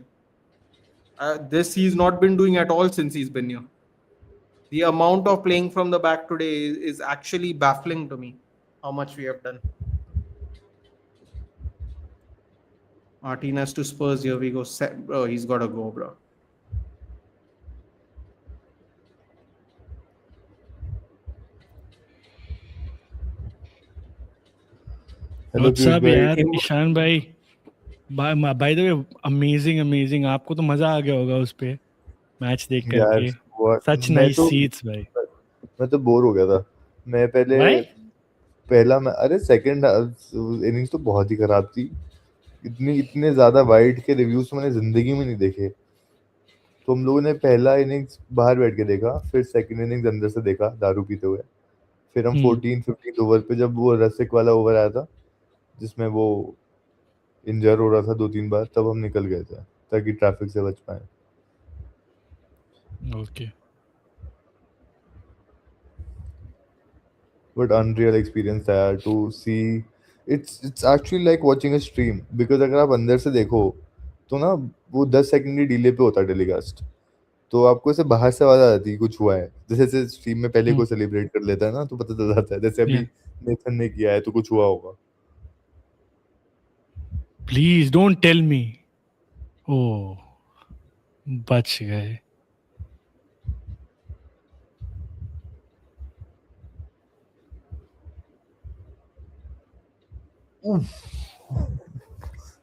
This he's not been doing at all since he's been here. The amount of playing from the back today is actually baffling to me. How much we have done. Martinez to Spurs. Here we go. Bro, he's got to go, bro. Hello, What's up, Piyush bhai. यार ईशान भाई? By the way amazing आपको तो मजा आ गया होगा उस पे match देख यार करके. सच मैं नाइस तो सीट्स भाई. मैं तो बोर हो गया था. मैं Why? अरे सेकंड इनिंग्स तो बहुत ही खराब थी. इतने ज्यादा वाइड के रिव्यूज तो मैंने जिंदगी में नहीं देखे. तो हम लोगों ने पहला इनिंग्स बाहर बैठ के देखा, फिर सेकंड इनिंग्स अंदर से देखा दारू पीते हुए. फिर हम 14-15 ओवर पे जब वो रसिक वाला ओवर आया था जिसमें वो इंजर हो रहा था 2-3 बार, तब हम निकल गए थे ताकि ट्रैफिक से बच पाए. Okay. But unreal experience था यार to see. It's actually like watching a stream because अगर आप अंदर से देखो तो ना वो 10 सेकंड की डिले पे होता है टेलीकास्ट. तो आपको ऐसे बाहर से आवाज आ जाती है कुछ हुआ है, जैसे स्ट्रीम में पहले कोई सेलिब्रेट कर लेता है ना तो पता चल जाता है जैसे अभी नेथन ने किया है तो कुछ हुआ होगा. Please don't tell me. Oh, बच गए.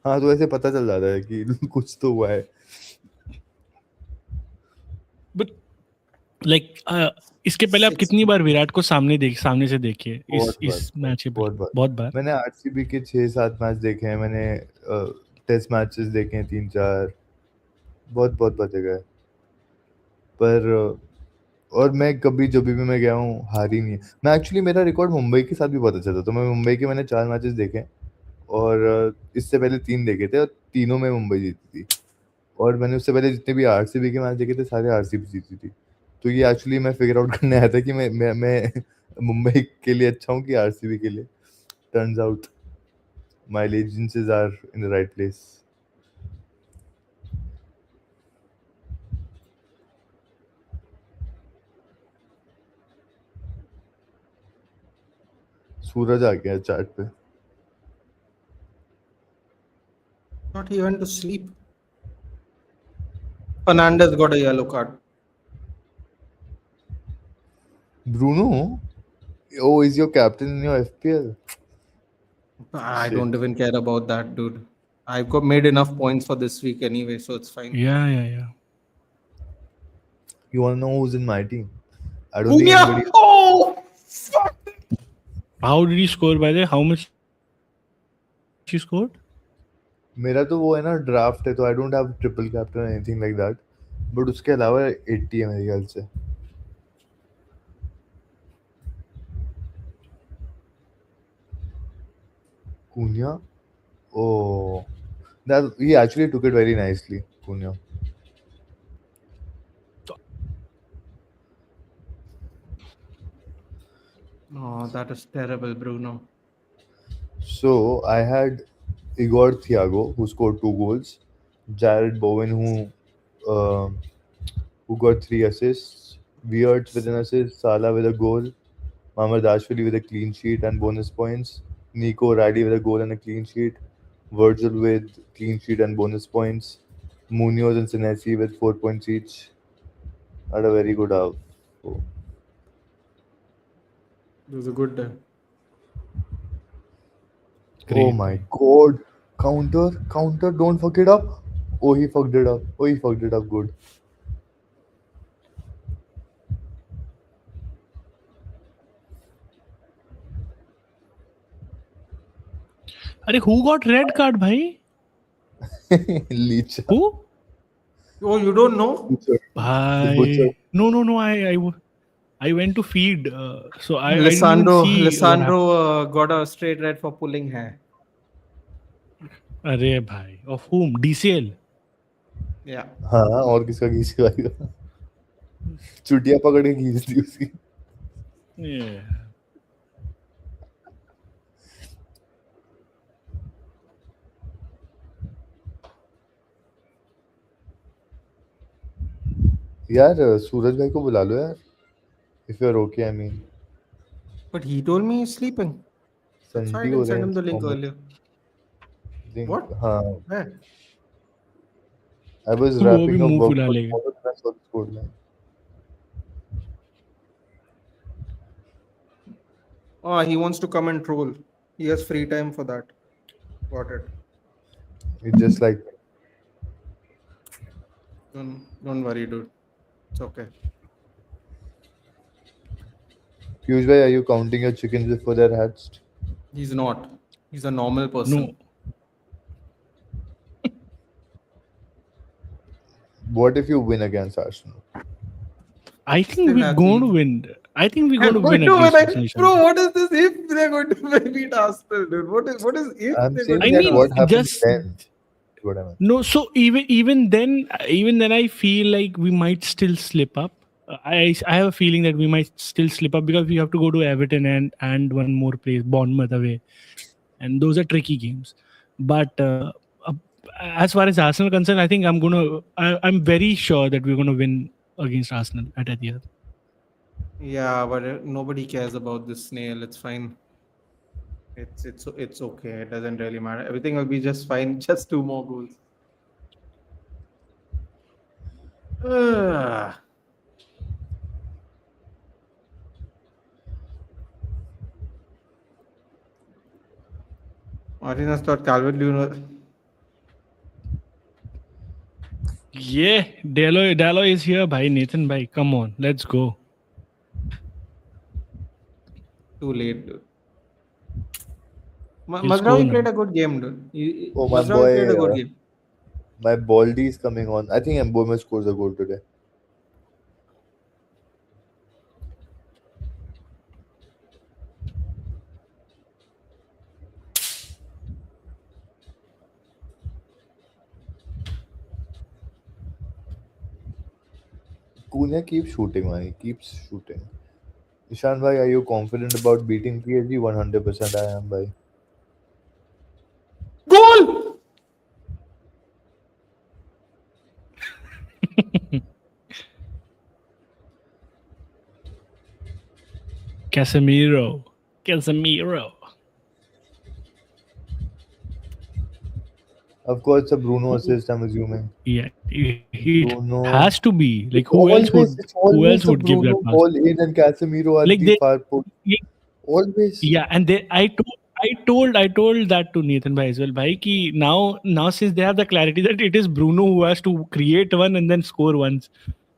हाँ तो ऐसे पता चल जाता है कि कुछ तो हुआ है. But like इसके पहले आप कितनी बार विराट को सामने से देखिए इस मैच के पहले? बहुत बार. मैंने आरसीबी के 6-7 मैच देखे हैं. मैंने टेस्ट मैचेस देखे हैं 3-4. बहुत जगह है. पर और मैं कभी जब भी मैं गया हूँ हार ही नहीं है. मैं एक्चुअली मेरा रिकॉर्ड मुंबई के साथ भी बहुत अच्छा था. तो मैं मुंबई के मैंने 4 मैचेस देखे और इससे पहले 3 देखे थे और तीनों में मुंबई जीती थी. और मैंने उससे पहले जितने भी आरसीबी के मैच देखे थे सारे आरसीबी जीती थी. तो ये एक्चुअली मैं फिगर आउट करने आया था कि मैं मुंबई के लिए अच्छा हूँ कि आरसीबी के लिए. Turns out my allegiances are in the right place. Suraj आ गया चैट पे. Thought he went to sleep. Fernandes got a yellow card. Bruno? Oh, is your captain in your FPL? I Shit. don't even care about that, dude. I've got made enough points for this week anyway, so it's fine. Yeah. You want to know who's in my team? I don't think anybody. Oh, fuck! How did he score, by the way? How much he scored? मेरा तो वो है ना draft है तो I don't have triple captain anything like that. But उसके अलावा 80 है मेरे ख्याल से. Cunha? Oh, that he actually took it very nicely, Cunha. Oh, that is terrible, Bruno. So I had Igor Thiago who scored 2 goals, Jared Bowen who got 3 assists, Weird with an assist, Salah with a goal, Mamardashvili with a clean sheet and bonus points, Nico Riley with a goal and a clean sheet, Virgil with clean sheet and bonus points, Munoz and Senesi with 4 points each. Had a very good half. So, It was a good day. Great. oh my god. Counter, don't fuck it up. Oh, he fucked it up. Good. अरे who got red card भाई? Leach. Who? Oh, you don't know? Butcher. The butcher. भाई no I went to feed so I didn't even Lissandro see what happened. got a straight red for pulling hair. अरे भाई of whom? DCL. Yeah. हाँ और किसका घींच के आएगा? चुटिया पकड़ के घींच दी उसकी. Yeah. यार सूरज भाई को बुला लो यार. If you're okay, I mean. But he told me he's sleeping. That's why I Sunday हो didn't send रहे him the link हैं. earlier. What? हाँ. Where? I was वो भी wrapping up मुंह work फुला for लेगा. tomorrow and I saw the scoreline. Oh, he wants to come and troll. He has free time for that. Got it. It's just like Don't worry, dude. It's okay. Piyush bhai, are you counting your chickens before they're hatched? He's not. He's a normal person. No. What if you win against Arsenal? I think Still we're happy. going to win. I think we're going to They're win going to against win. Arsenal. Bro, what is this if they're going to beat Arsenal, dude? What is if I'm they're saying going I to that beat mean, what happens just- then? Is what I meant. No, so even then I feel like we might still slip up. I have a feeling that we might still slip up because we have to go to Everton and one more place, Bournemouth away, and those are tricky games. But as far as Arsenal are concerned, I think I'm very sure that we're going to win against Arsenal at Etihad. Yeah, but nobody cares about this snail. It's fine. It's okay. It doesn't really matter. Everything will be just fine. Just 2 more goals. Ugh. Martin has thought Calvert-Lewin. Yeah, Dallo is here, bhai. Nathan, bhai, come on, let's go. Too late, dude. He'll Mazraoui score played now. a good game, dude. Oh, my Mazraoui boy, played a good game. My Baldy is coming on. I think Mboma scores a goal today. Cunha keeps shooting, man. He keeps shooting. Ishan bhai, are you confident about beating PSG? 100% I am, bhai. Goal! Casemiro. Of course, it's a Bruno assist, I'm assuming. Yeah, it Bruno. has to be. Like It's who else it's always would a give that Bruno pass? ball in and Casemiro at Like the they- far post. Yeah. Always. Yeah, and I told that to Nathan bhai as well, bhai, ki now since they have the clarity that it is Bruno who has to create one and then score once,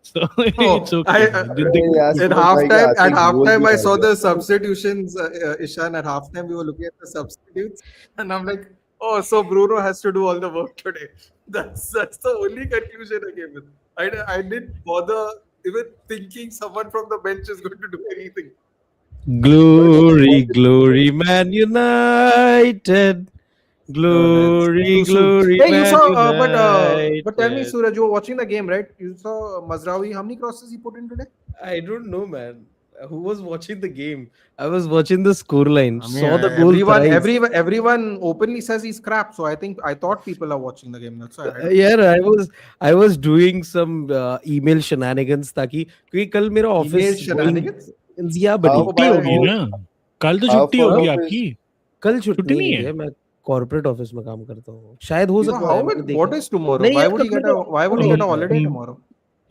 so it's okay. yeah, At so halftime, I think goal I bhi saw aa the gaya. substitutions. Ishan, at halftime, we were looking at the substitutes, and I'm like, oh, so Bruno has to do all the work today. That's the only conclusion I came with. I didn't bother even thinking someone from the bench is going to do anything. Glory, Man United. Glory, Too soon. glory, Hey, you Man saw, United. but tell me, Suraj, you were watching the game, right? You saw Mazraoui. How many crosses he put in today? I don't know, man. Who was watching the game? I was watching the scoreline. I mean, Saw the goal thrice. everyone openly says he's crap. So I thought people are watching the game. That's why. Yeah, I was doing some email shenanigans ताकि क्योंकि कल मेरा Email office shenanigans? या बड़ी How छुट्टी होगी ना कल तो छुट्टी How होगी far off आपकी कल छुट्टी छुट्टी नहीं नहीं है? है मैं कॉर्पोरेट ऑफिस में काम करता हूँ शायद हो You know, सकता है मैंने देखा what is tomorrow? नहीं Why यार, would he कल get a मेरा- Why would he get a Um, holiday um, tomorrow?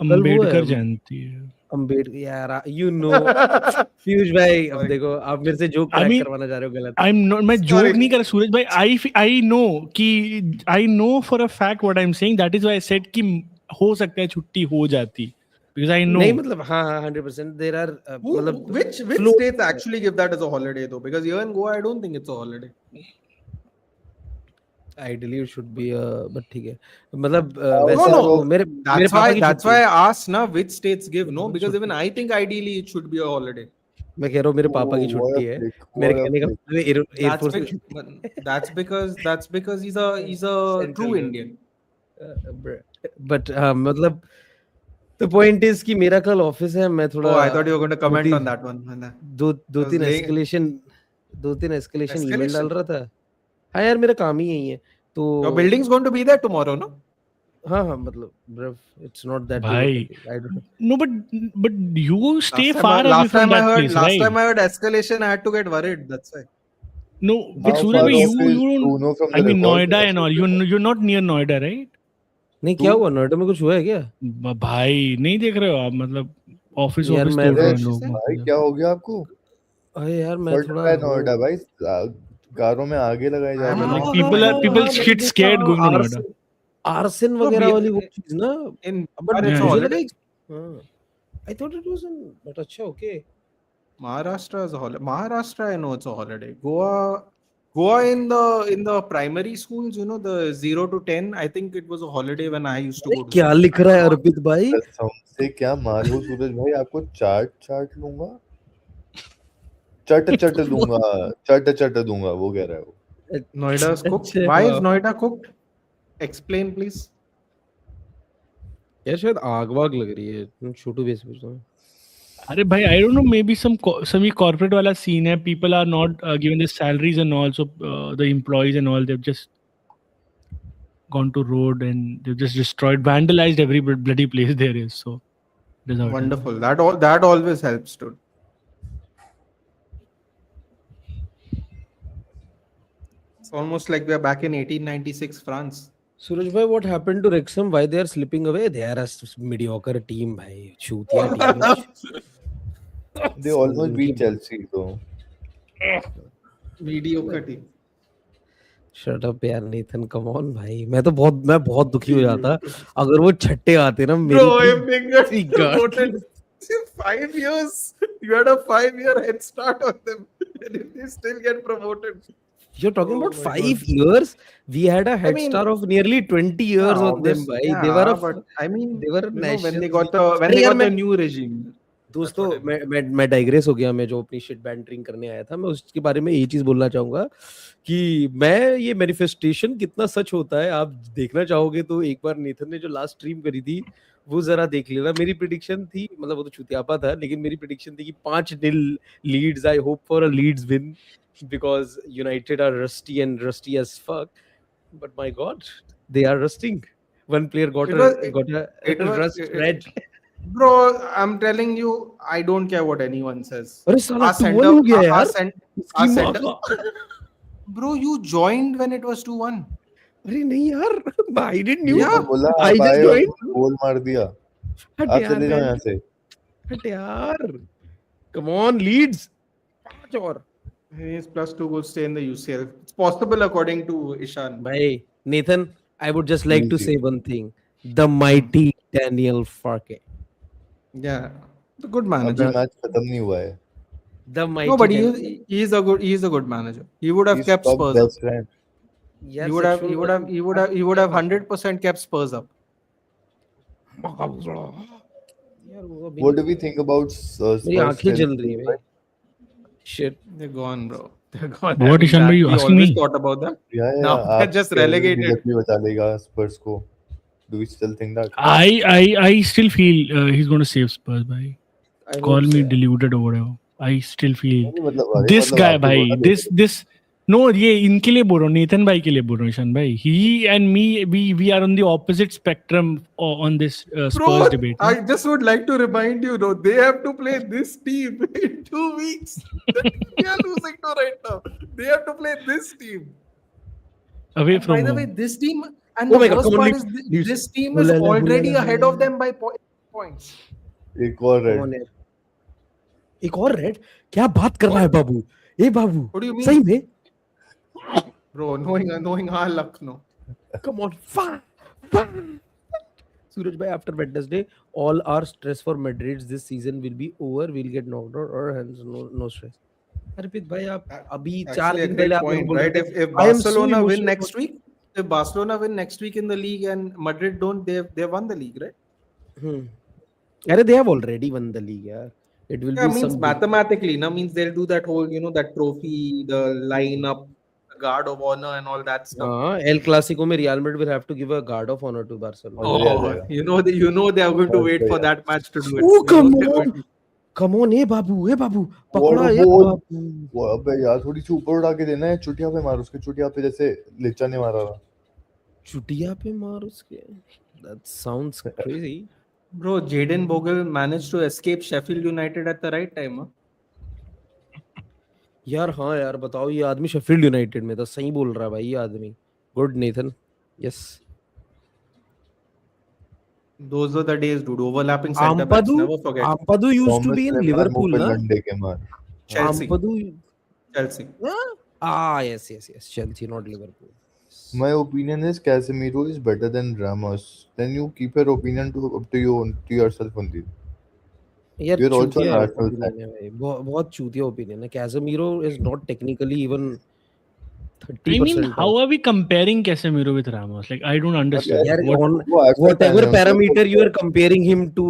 कल वो है, अम्बेडकर जयंती है अम्बेडकर यार यू नो पीयूष भाई अब Sorry. देखो आप मेरे से जोक I क्रैक mean, करवाना चाह रहे हो गलत I'm not मैं जोक Sorry. नहीं कर रहा सूरज भाई I know कि I know for a fact what I'm saying that is why I said कि हो सकता है छुट्टी हो जाती because I know नहीं मतलब हाँ 100% देयर आर मतलब Which flow- states actually give that as a holiday though? Because here in Goa, I don't think it's a holiday. Ideally it should be but ठीक है मतलब How- No, वैसे how- तो no. मेरे That's पापा why. की That's छुट्टी why है। I asked ना which states give no हाँ, because even छुट्टी I think ideally it should be a holiday. मैं कह रहा हूँ मेरे पापा की Oh, what छुट्टी a है। flick! मेरे What a कहने का flick! मतलब That's एयरफोर्स की because छुट्टी that's because he's a true Indian. But मतलब द पॉइंट इज कि मेरा कल ऑफिस है, मैं थोड़ा Oh, I thought you were going to दो comment तीन on that one. दो दो I was तीन laying एस्केलेशन ईमेल डाल escalation. रहा था। हाँ यार मेरा काम ही यही है तो Your building's going to be there tomorrow, no? हाँ हाँ मतलब ब्रव इट्स नॉट दैट बिग भाई I don't no, but you stay Last time, far away last from time I that heard, place, last right? time I heard escalation, I had to get worried. That's why. No, but How Suraj far bhai, off is you don't. Bruno from I the mean, record? Noida and all. You're not near Noida, right? नहीं क्या हुआ नोएडा में कुछ हुआ है क्या? भाई नहीं देख रहे हो आप, मतलब ऑफिस यार ऑफिस मैं तोड़ रहे हैं She लोग said, भाई मतलब। क्या हो गया आपको? अरे यार मैं फट थोड़ा रहा है नोएडा भाई, कारों में आगे लगाए जा I am रहे a Like हैं। law people abiding people citizen. get scared going to Noida. Arson No, वगैरह वाली वो चीज ना in but Bihar it's a Yeah. मुझे holiday. लगा I thought it was but अच्छा okay Maharashtra is a holiday. Maharashtra, I know it's a holiday. Goa in the primary schools, you know, the 0 to 10. I think it was a holiday when I used to अरे go to क्या school. लिख I रहा don't है know. अर्पित भाई? कसम से क्या मालूम सूरज भाई, आपको चाट लूंगा, चट दूंगा, चट दूंगा, वो कह रहा है वो। Noida's cooked. अच्छा Why is Noida cooked? Explain, please. यार शायद आग वाग लग रही है, छोटू बेस पूछ रहा हूँ। अरे भाई, I don't know, maybe some corporate वाला scene है. People are not given their salaries and also the employees and all. They've just gone to road and they've just destroyed, vandalized every bloody place there is. So that's how it is. Wonderful. That always helps, dude. It's almost like we are back in 1896 France. सूरज भाई what happened to Wrexham? Why they are slipping away? They are a mediocre team भाई, चूतिया team. They almost beat Chelsea though. Mediocre team. Shut up यार नीथन, come on भाई। मैं बहुत दुखी हो जाता अगर वो छठे आते ना मेरी Bro, if they get See, God. promoted 5 years, you had a 5-year head start on them. And if they still get promoted. You're talking Oh about my 5 years? We had a head mean, start of nearly 20 years Yeah, on them obviously, भाई। They were a but I mean, they were a you know, when they national got the when अरे they यार got the मैं new regime. दोस्तों That's what I मैं digress हो गया। मैं जो अपनी शिट बैंटरिंग करने आया था, मैं उसके बारे में यही चीज बोलना चाहूंगा कि मैं ये मैनिफेस्टेशन कितना सच होता है आप देखना चाहोगे तो एक बार नेथन ने जो लास्ट स्ट्रीम करी थी वो जरा देख लेना। मेरी प्रिडिक्शन थी, मतलब वो तो चुतियापा था, लेकिन मेरी प्रिडिक्शन थी कि 5-0 लीड्स। I hope for a Leeds win because United are rusty and rusty as fuck, but my god they are rusting. One player It was it was rust red. Bro, I'm telling you, I don't care what anyone says. अरे साला Our 2-1 sender, हो गया our यार send, इसकी our माँ sender. का। Bro, you joined when it was 2-1. अरे नहीं यार, I didn't knew. Yeah. तो बोला I आप just आए और joined. गोल मार दिया, हट आप यार चले जाओ यहाँ से। हट यार, come on Leeds, 5 और His +2 will stay in the UCL. It's possible according to Ishan. भाई Nathan, I would just like to Easy. say one thing, the mighty Daniel Farke, Yeah, the good अभी manager. Match खत्म नहीं हुआ है। the mighty No, but Daniel. he is a good manager. He would have He's kept top Spurs up. best friend. यार He would have sexual he would have he would have he would have 100% kept Spurs up. यार वो अभी What do we think about मेरी Spurs आंखें जल Chelsea? रही है भाई। Shit. They're gone, bro. They're gone. What, I mean, Ishan bhai, you we asking always me? thought about them. Yeah, Now आप they're just कह रहे थे relegated. विकेट भी बचा लेगा Spurs को. Do we still think that? I still feel he's going to save Spurs, bhai. I Call hope so, me यार। deluded or whatever. I still feel नहीं, मतलब अरे this मतलब guy, आपको bhai. बोलना This no, ये इनके लिए बोल रहा हूँ, नेथन भाई के लिए बोल रहा हूँ, ईशान भाई. He and me, we are on the opposite spectrum on this Spurs Bro, debate. I just would like to remind you, though, they have to play this team in 2 weeks. We are losing to right now. They have to play this team. Away And from by the home. way, this team, and Oh the my God, worst come on, part is Leeds. this team is Hulala, already hulala, ahead of hulala. them by points. एक और Come red. on, यार। एक और red? क्या बात कर रहा है बाबू? ए बाबू, What do you mean? सही में? Bro, knowing our luck, no. Come on, Suraj bhai, after Wednesday, all our stress for Madrid this season will be over. We'll get knocked out or hence no stress. अर्पित भाई आप अभी 4 Actually, a दिन great पहले आप point, बोल रहे right? थे, If I am so Barcelona win emotional next week, if Barcelona win next week in the league and Madrid don't, they won the league, right? अरे they have already won the league, यार. It will Yeah, be means some mathematically, no, means they'll do that whole, that trophy, the lineup, guard of honor, and all that stuff. El Clasico में Real Madrid will have to give a guard of honor to Barcelona. Oh, yeah, Oh, yeah. you know they are going to wait for yeah. that match to do it. Oh, You know come they're on. going to- Come on, ए बाबू पकड़ा What a A ball. बाबू. वो अबे यार थोड़ी सी ऊपर उड़ा के देना है, चुटिया पे मार उसके, चुटिया पे जैसे लिचा ने मारा था. चुटिया पे मार उसके. That sounds crazy. Bro, Jadon Bogle managed to escape Sheffield United at the right time. Huh? यार हाँ यार बताओ, ये आदमी शेफील्ड यूनाइटेड में था. सही बोल रहा है भाई ये आदमी. Good Nathan. Yes. Those were the days, dude. Overlapping centre backs. Never forget. Ampadu used to be in Thomas ने मार Liverpool, मुंह पे ना? लंडे के मार. Chelsea. Ampadu. Chelsea. Yes. Chelsea, not Liverpool. My opinion is Casemiro is better than Ramos. Then you keep your opinion to yourself only. यार You're also चूतिया an Arsenal opinion है भाई. बहुत चूतिया ओपिनियन है. Casemiro is not technically even 30%. I mean, how are we comparing Casemiro with Ramos? Like, I don't understand. यार What, on वो Arsenal whatever fan है, parameter you are comparing him to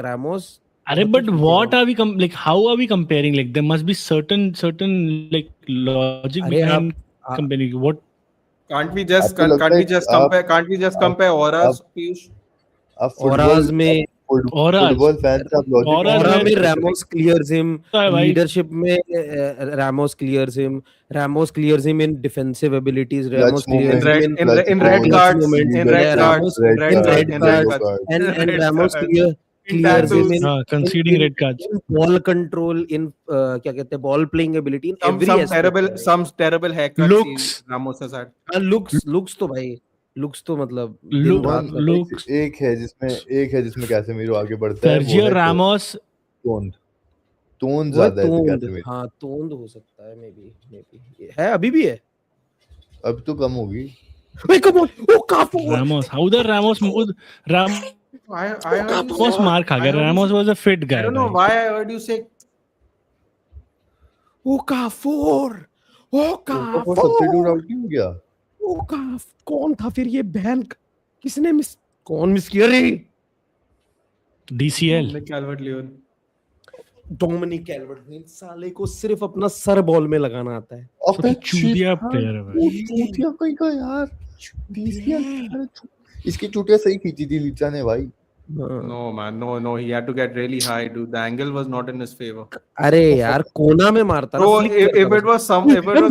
Ramos. Arre, but what are we like? How are we comparing? Like, there must be certain like logic अरे behind आप comparing. What? Can't we just आपको लगता है can't we just compare auras, Piyush? आप औराज में Auras. Football fans आप logic Auras औरा में में- Ramos clears him. है भाई. Leadership में Ramos clears him. Ramos clears him in defensive abilities. Ramos movement, clears red- him in red- in red clutch cards, moments. in red Yeah, cards, Ramos in red in cards, red in red cards. cards. And Red Ramos cards. clears him tattoos. in Conceding red cards. in ball control, in क्या कहते हैं ball playing ability, in every aspect. some terrible haircuts Looks. Ramos has had. looks तो भाई looks तो मतलब Look- दिन रात का. looks. एक है जिसमें कैसेमीरो आगे बढ़ता है. Sergio Ramos. टोन वो ज्यादा है तोंद. कैसेमीरो. हाँ तोंद हो सकता है. maybe है, अभी भी है. अब तो कम होगी. Wait, come on. Oh, काफी. Ramos. How the Ramos? Ramos I heard you say- mark आ I गया. heard you Ramos say- was a fit guy. I don't know भाई. why I heard you say Okafor. Substitute out क्यों हो गया? कौन था फिर ये बहन? किसने कौन मिस किया रे? DCL. Dominic Calvert-Lewin. Dominic Calvert Lewin. साले को सिर्फ अपना सर बॉल में लगाना आता है. अबे चूतिया player है भाई. चूतिया कहीं का यार. इसकी चूतिया सही खींची थी लीचा ने भाई. No man, no. He had to get really high, dude. The angle was not in his favor. अरे यार कोना में मारता ना. Bro, flick if करता it was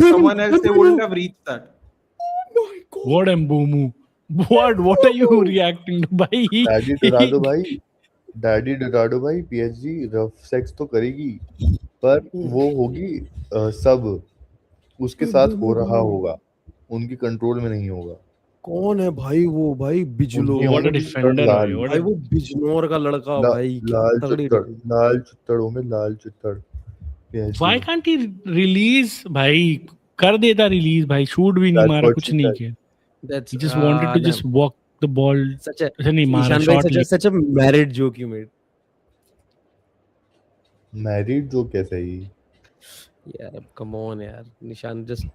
someone else, they wouldn't have reached that. What Mbumu? What are you reacting to, भाई? Daddy Dorado भाई PSG rough sex तो करेगी, पर वो होगी सब उसके साथ हो रहा होगा, उनकी कंट्रोल में नहीं होगा. कौन है भाई वो? भाई बिजलोर. What a defender भाई. What भाई a... वो बिजनौर का लड़का भाई. लाल तगड़ी चित्तड़ होंगे, लाल चित्तड़. Why can't he release भाई? कर देता release भाई. शूट भी नहीं That's मारा, what कुछ she नहीं said. किया. That's He just wanted to just walk the ball. such a ऐसे नहीं मारा. Ishan bhai, Short such a married joke you made. Married जो कैसा ही. यार come on यार. निशान just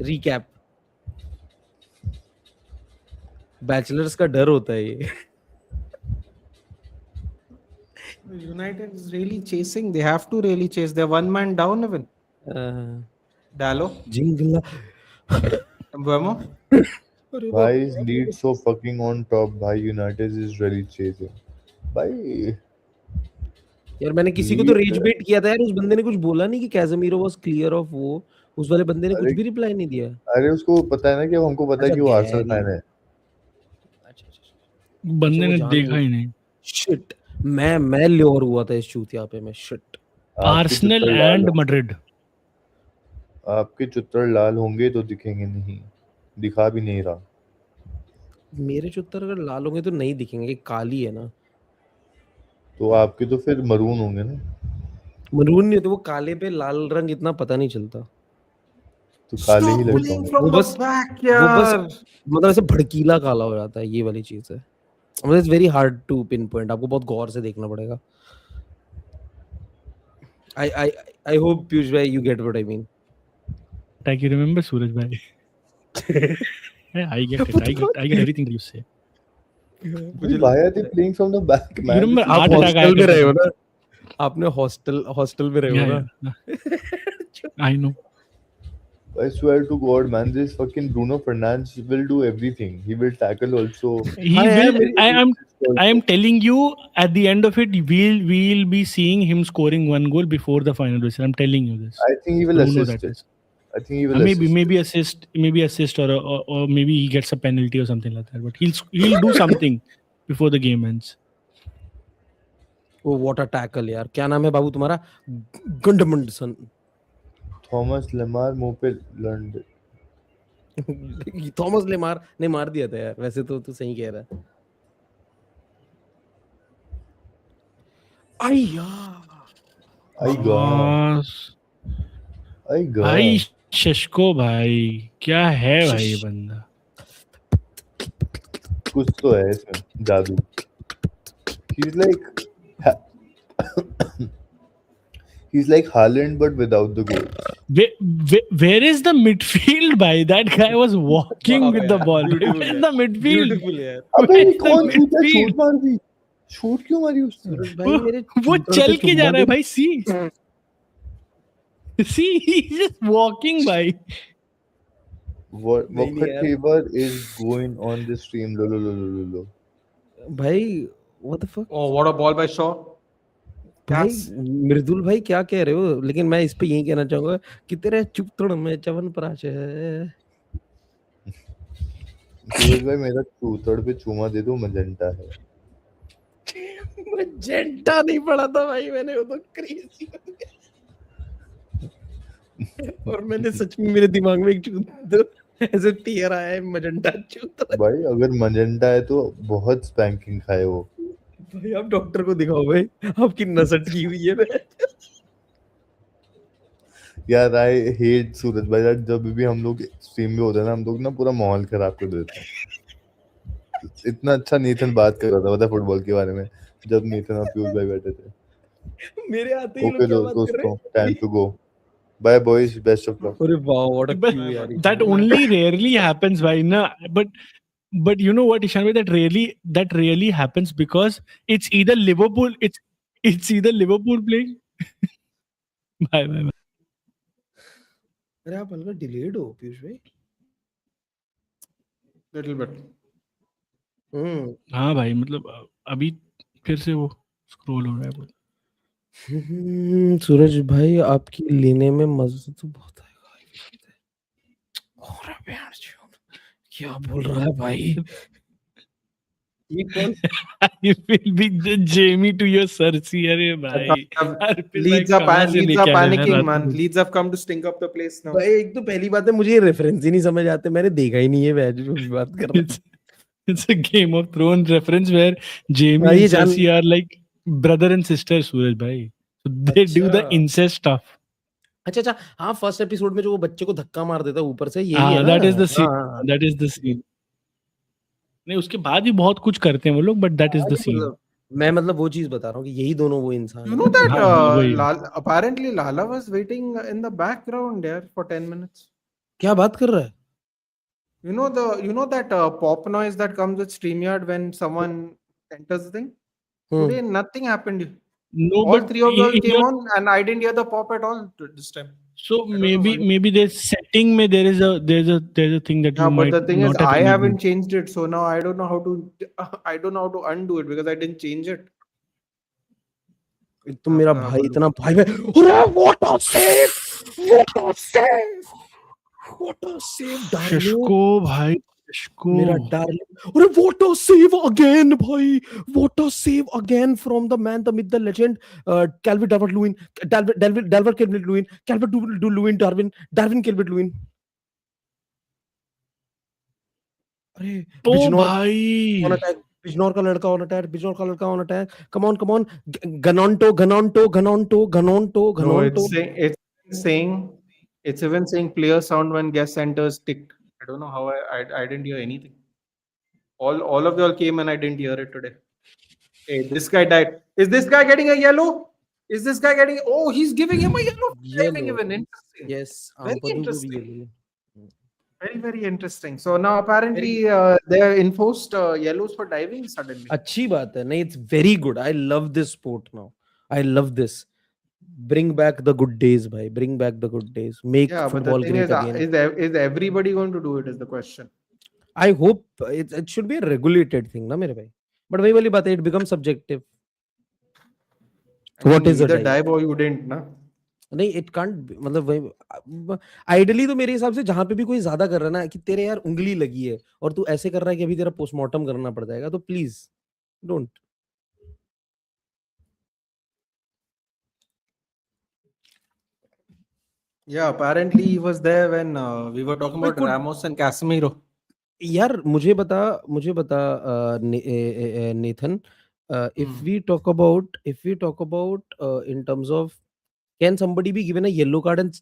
recap. बैचलर्स का डर होता है ये. United is really chasing. They have to really chase. They're one man down even. Dallo, जिंगला. Mbeumo. Why is Leeds so fucking on top? भाई United is really chasing. भाई यार मैंने किसी को तो रेज बेट किया था यार. उस बंदे ने कुछ बोला नहीं कि कैसेमीरो वाज क्लियर ऑफ वो. उस वाले बंदे ने कुछ भी रिप्लाई नहीं दिया. अरे उसको पता है ना कि हमको पता है कि वो आर्सेनल फैन है. बंदे ने देखा ही नहीं. शिट. मैं ल्योर हुआ था इस चूतिया पे में. शिट. Arsenal and Madrid. आपके चित्र लाल होंगे तो दिखेंगे नहीं, दिखा भी नहीं रहा. मेरे चुत्तर अगर लाल होंगे तो नहीं दिखेंगे. काली है ना. तो आपके तो फिर मरून होंगे ना. मरून नहीं तो वो काले पे लाल रंग इतना पता नहीं चलता. तो काले ही लगता हूँ. From वो the बस- back, वो यार. बस मतलब ऐसे भड़कीला काला हो जाता है. ये वाली चीज है. मतलब it's very hard to pinpoint. आपको बहुत गौर से देखना पड़ेगा. I hope Piyush bhai you get what I mean. Like you remember Suraj bhai? Yeah, I get it. I get everything that you say. मुझे Why are लगता they है playing from the back, You man? remember This is आप Heart Attack आया hostel में करता रहे हो था. ना, आपने हॉस्टल में रहे हो Yeah, ना. yeah. I know. I swear to God, man, this fucking Bruno Fernandes will do everything. He will tackle also. He हाँ यार will. मेरी I am Also. telling you, at the end of it, we'll be seeing him scoring one goal before the final whistle. I'm telling you this. I think he will Bruno, assist that it. is. I think he will Maybe assist it. maybe assist or maybe he gets a penalty or something like that. But he'll do something before the game ends. वो water tackle यार, क्या नाम है बाबू तुम्हारा? गंडमंडसन. Thomas Lemar मुंह पे लंड. Thomas लेमार ने मार दिया था यार, वैसे तो तू सही कह रहा है. अय्या I got. I भाई got. शशको भाई, क्या है भाई ये बंदा. कुछ तो है इसमें जादू. He's like he's like Haaland but without the goal. Where is the midfield, bhai? That guy was walking Wow, with the yeah. ball. Beautiful, Where's yeah. the midfield? Beautiful यार. अबे Where's ये the कौन छूटा? midfield? Shoot मार दी. Shoot क्यों मारी उसने? सूरज भाई मेरे वो चूतड़ चल पे के जा चुम्मा रहा है दे. भाई. See, he's just walking, bhai. What नहीं, नहीं यार. whatever is going on this stream? Lo. भाई what the fuck. Oh, what a ball by Shaw. भाई Yes. मृदुल भाई क्या कह रहे हो, लेकिन मैं इस पे यही कहना चाहूंगा कि तेरे चुपतड़ में चवनप्राश है. सूरज भाई मेरा चूतड़ पे चूमा दे दो, मजेंटा है. मजेंटा नहीं पढ़ा था भाई मैंने, वो तो क्रेजी. और मैंने सच में, मेरे दिमाग में एक चूत ऐसे टीयर आया है, मजेंटा चूत. भाई अगर मजेंटा है तो बहुत स्पैंकिंग खाए वो. भाई आप डॉक्टर को दिखाओ भाई, आपकी नस अटकी हुई है. यार आई हेट सूरज भाई यार, जब भी हम लोग स्ट्रीम में होते हैं ना, हम लोग ना पूरा माहौल खराब कर देते हैं. इतना अच्छा नीतन बात कर रहा था पता फुटबॉल के बारे में, जब नीतन और पीयूष भाई बैठे थे. मेरे आते ही ओके लोग क्या बात कर रहे दोस्तों, time to go. Bye boys, best of luck. अरे वाह व्हाट अ But क्यू यार. that only rarely happens, bhai. Na, but you know what, Ishan bhai, that really happens because it's either Liverpool playing. Bye. अरे आप हल्का delayed हो पीयूष भाई. Little bit. हाँ भाई, मतलब अभी फिर से वो स्क्रॉल हो रहा है. सूरज भाई आपकी लेने में मजा तो बहुत आएगा. और क्या बोल रहा है भाई? ये कौन? I will be the Jamie to your Cersei. अरे भाई, Leeds are panicking, man. Leeds have come to stink up the place now. भाई एक तो पहली बात है, मुझे रेफरेंस ही नहीं समझ आते, मैंने देखा ही नहीं है. मैं जो भी बात कर रहा हूँ, It's a Game of Thrones reference where Jamie हाँ, ये and जान- Cersei are like brother and sister, Suraj bhai. So they do the अच्छा. incest stuff. अच्छा हाँ, फर्स्ट एपिसोड में जो वो बच्चे को धक्का मार देता है ऊपर से, यही है ना. That is the scene. हाँ. That is the scene. नहीं, उसके बाद भी बहुत कुछ करते हैं वो लोग, but that is the scene. मैं मतलब वो चीज बता रहा हूँ कि यही दोनों वो इंसान You know that हाँ, वही. apparently Lala was waiting in the background there for 10 minutes. क्या बात कर रहा है? You know that pop noise that comes with StreamYard when someone enters the thing? Today nothing happened. No, All but three of them in came your- on and I didn't hear the pop at all this time. So don't know why. maybe there's setting में there's a thing that Yeah, you but might the thing is, not have I enabled. haven't changed it, so now I don't know how to undo it because I didn't change it. एक तो मेरा भाई इतना भाई में, अरे what a save, what a save, what a save darling. शशको भाई, शशको. मेरा डार्लिंग, अरे व्हाट अ सेव अगेन भाई, what a save again from the man, the myth, the legend, Calvert-Lewin, Calvert-Lewin, Darwin Calvert-Lewin. अरे ओ बिजनौर भाई, on attack, बिजनौर का लड़का on attack, बिजनौर का लड़का on attack. Come on, Ganonto. No, it's even saying player sound when guest centers ticked. I don't know how I didn't hear anything. All of y'all came and I didn't hear it today. Hey, this guy died. Is this guy getting a yellow? Is this guy getting? Oh, he's giving him a yellow. Yellow. Even interesting. Yes, Very Ampadu को भी interesting. yellow. Very, very interesting. So now apparently they're enforced yellows for diving suddenly. अच्छी बात है नहीं, it's very good. I love this sport now. I love this. Bring back the good days, bhai. Bring back the good days. Make Yeah, but the football thing great is, again. is everybody going to do it? Is the question. I hope it should be a regulated thing, na mere bhai. But वही वाली बात है, it becomes subjective. I What mean, is a either dive? dive or you didn't, na? नहीं, it can't be, मतलब वही ideally तो मेरे हिसाब से जहां पे भी कोई ज्यादा कर रहा है ना कि तेरे यार उंगली लगी है और तू ऐसे कर रहा है कि अभी तेरा पोस्टमार्टम करना पड़ जाएगा, तो please don't. Yeah, apparently he was there when we were talking Wait, about could- Ramos and Casemiro. यार मुझे बता Nathan, if we talk about in terms of, can somebody be given a yellow card and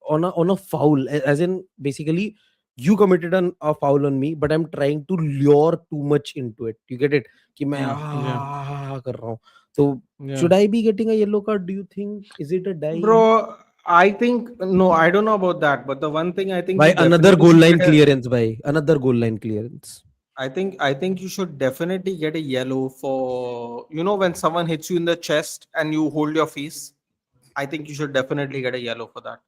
on a foul, as in basically you committed a foul on me but I'm trying to lure too much into it, you get it, कि मैं कर रहा हूँ, तो should I be getting a yellow card, do you think? Is it a dive? Bro, I think no, I don't know about that. But the one thing I think By you another definitely goal should line get a- clearance, by another goal line clearance. I think you should definitely get a yellow for, you know, when someone hits you in the chest and you hold your face. I think you should definitely get a yellow for that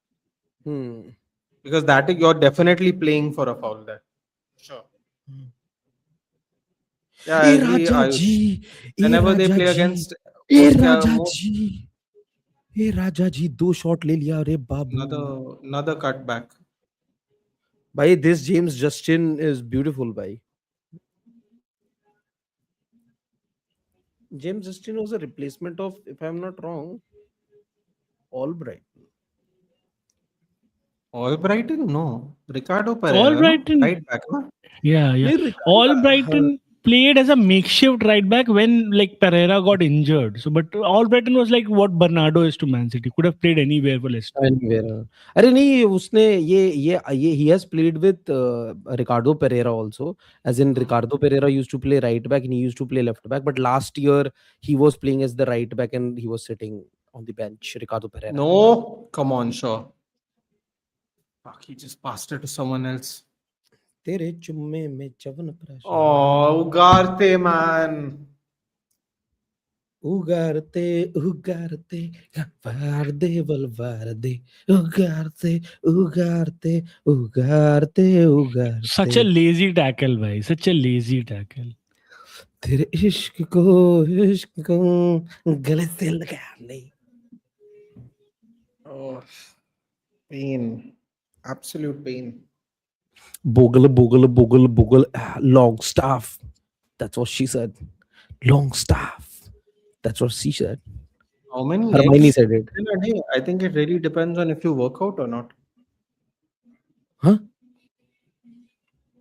because you're definitely playing for a foul there. Sure. Yeah, I agree. Ayush. Whenever they play against Raja ji 2 shot ले लिया रे बाबू. another cutback. भाई this James Justin is beautiful भाई. James Justin was a replacement of, if I'm not wrong, Albright. Albrighton? No. Ricardo Pereira. Albrighton. No? Right back, huh? Yeah. Ricardo- Albrighton played as a makeshift right back when like Pereira got injured. So, but Albrighton was like what Bernardo is to Man City. Could have played anywhere for Leicester. अरे नहीं, उसने ये he has played with Ricardo Pereira also, as in Ricardo Pereira used to play right back and he used to play left back, but last year he was playing as the right back and he was sitting on the bench, Ricardo Pereira. No. Come on, sure. Fuck, he just passed it to someone else. तेरे चुम्मे में चवन प्राशन. Oh, Ugarte, man. Ugarte, Varde, Valvarde, Ugarte. Such a lazy tackle, bhai. Such a lazy tackle. तेरे इश्क को गले से लगा ले. Oh, pain. Absolute pain. Bogle, Longstaff. That's what she said. Longstaff. That's what she said. How many Hermione eggs said it. in a day? I think it really depends on if you work out or not. Huh?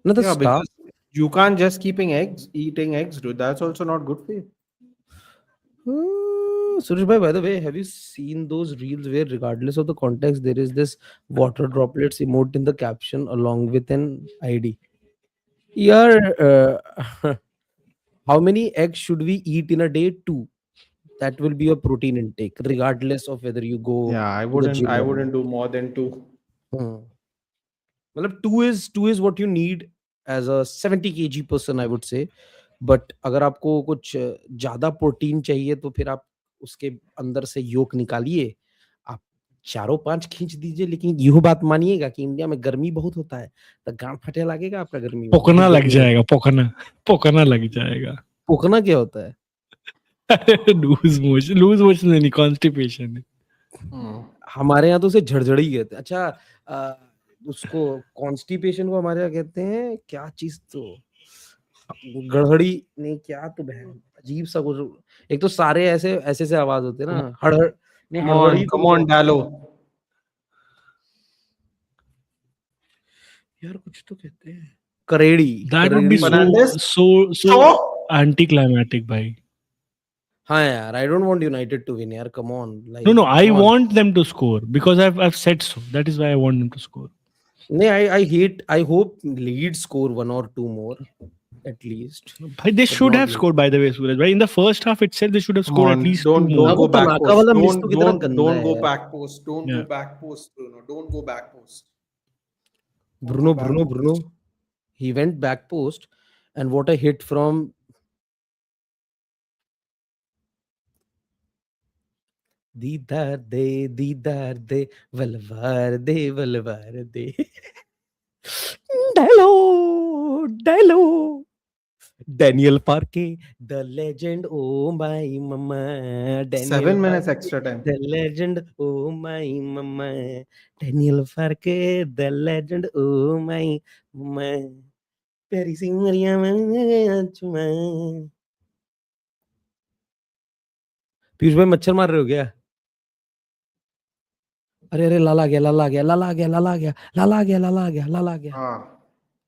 No, the Yeah, staff. because you can't just eating eggs, dude. That's also not good for you. Suresh bhai, by the way, have you seen those reels where regardless of the context there is this water droplets emote in the caption along with an ID? How many eggs should we eat in a day? 2. That will be a protein intake regardless of whether you go. Yeah, I to the wouldn't. gym I or wouldn't do more than 2. मतलब 2 is what you need as a 70 kg person, I would say. But अगर आपको कुछ ज्यादा protein चाहिए तो फिर आप उसके अंदर से योक निकालिए, आप 4-5 खींच दीजिए, लेकिन यह बात मानिएगा कि इंडिया में गर्मी बहुत होता है, तो गांड फटे लगेगा आपका गर्मी में. पोकना लग जाएगा. पोकना लग जाएगा. पोकना क्या होता है? लूज मोशन नहीं, कॉन्स्टिपेशन. हमारे यहाँ तो उसे झड़झड़ी कहते हैं. अच्छा, उसको कॉन्स्टिपेशन को हमारे यहाँ कहते हैं क्या चीज, तो गड़हड़ी नहीं, क्या तो बहन अजीब सा कुछ. एक तो सारे ऐसे से आवाज होते हैं ना, हड़हड़ नहीं, हड़हड़ी. Come on, Dallo. यार कुछ तो कहते हैं करेड़ी. That would be Fernandes? so anticlimactic, bhai. हाँ यार, I don't want United to win यार, come on. Like, No, I come on. want them to score because I've said so. That is why I want them to score. नहीं, I hope Leeds score 1 or 2 more at least. Bhai, they should have scored, by the way, Suraj. Bhai, in the first half itself, they should have scored at least 2 more. Don't go back Tanaka post. वाला miss तो कितना गंदा Don't है go यार. back post. Don't Yeah. go back post, Bruno. Don't go back post. Bruno. He went back post, and what a hit from दीदार दे वलवार दे Diallo Daniel Farke, the legend, oh my mama. Daniel 7 minutes Farke, extra time. the legend, oh my mama. Daniel Farke, the legend, oh my mama. प्यारी सी मरिया चुमा। पीयूष भाई मच्छर मार रहे हो क्या? अरे लाला आ गया।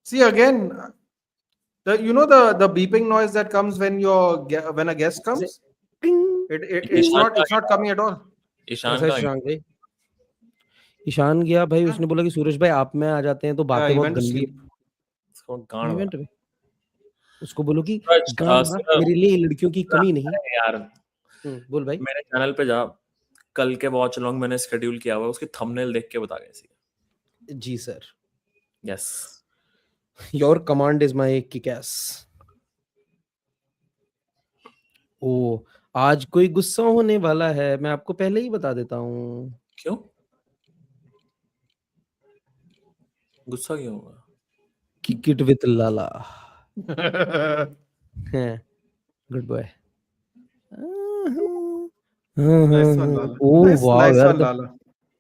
See again, the beeping noise that comes when a guest comes. It's not coming at all. Ishan कैसा का ईशान गई? ईशान गया भाई, उसने बोला कि सूरज भाई आप में आ जाते हैं तो बातें he बहुत went to गंदी sleep. इसको गांड इवेंट में। उसको बोलो कि सूरज, गाना सूरज, मेरे लिए लड़कियों की कमी नहीं। अरे यार बोल भाई। मेरे चैनल पे जा, कल के वॉच लॉन्ग मैंने शेड्यूल किया हुआ है, उसकी थंबनेल देख के बता कैसी। जी sir, yes, your command is my kick एस। ओ आज कोई गुस्सा होने वाला है, मैं आपको पहले ही बता देता हूँ। क्यों गुस्सा क्यों हुआ? Kick it with Lala. Good boy. Nice one, Lala. Oh Nice वाह one, यार, Lala.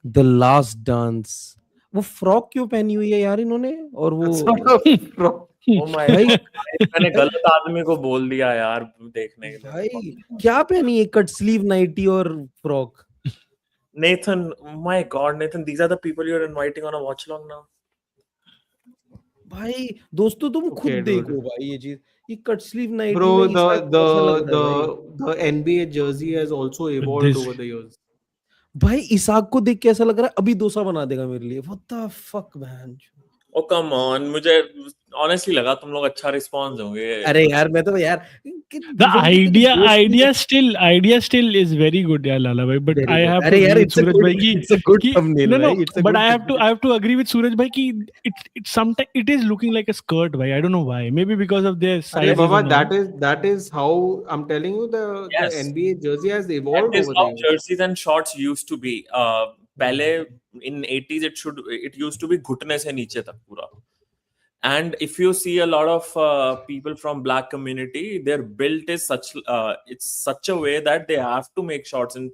The last dance. वो फ्रॉक क्यों पहनी हुई है यार इन्होंने? और वो That's not a fro- oh my भाई गॉड, मैंने गलत आदमी को बोल दिया यार देखने के लिए। भाई क्या पहनी है? कट स्लीव नाइटी और frock. Nathan, my God, Nathan, these are the people you're inviting on a watch along now. भाई दोस्तों तुम खुद Okay, dude. देखो भाई ये चीज, ये कट स्लीव नाइटी Bro, में ईशान को कैसा लग रहा है भाई? the NBA jersey has also evolved This- over the years. भाई इसाक को देख के ऐसा लग रहा है अभी डोसा बना देगा मेरे लिए। What the fuck man. Oh come on, मुझे honestly लगा तुम लोग अच्छा रिस्पॉन्स होंगे। अरे यार मैं तो यार The idea still is very good, yeah, Lala bhai. But I have to अरे यार agree with it's a Suraj good, bhai ki, it's a good ki thumbnail no, भाई, it's a but good I thumbnail. have to agree with Suraj bhai ki it's sometimes it is looking like a skirt, bhai. I don't know why. Maybe because of their Arey sizes. Baba, and all. that is how I'm telling you the Yes. NBA jersey has That evolved is over how the years. jerseys and shorts used to be. पहले in 80s it used to be घुटने से नीचे तक पूरा. And if you see a lot of people from black community, their build is it's such a way that they have to make shorts in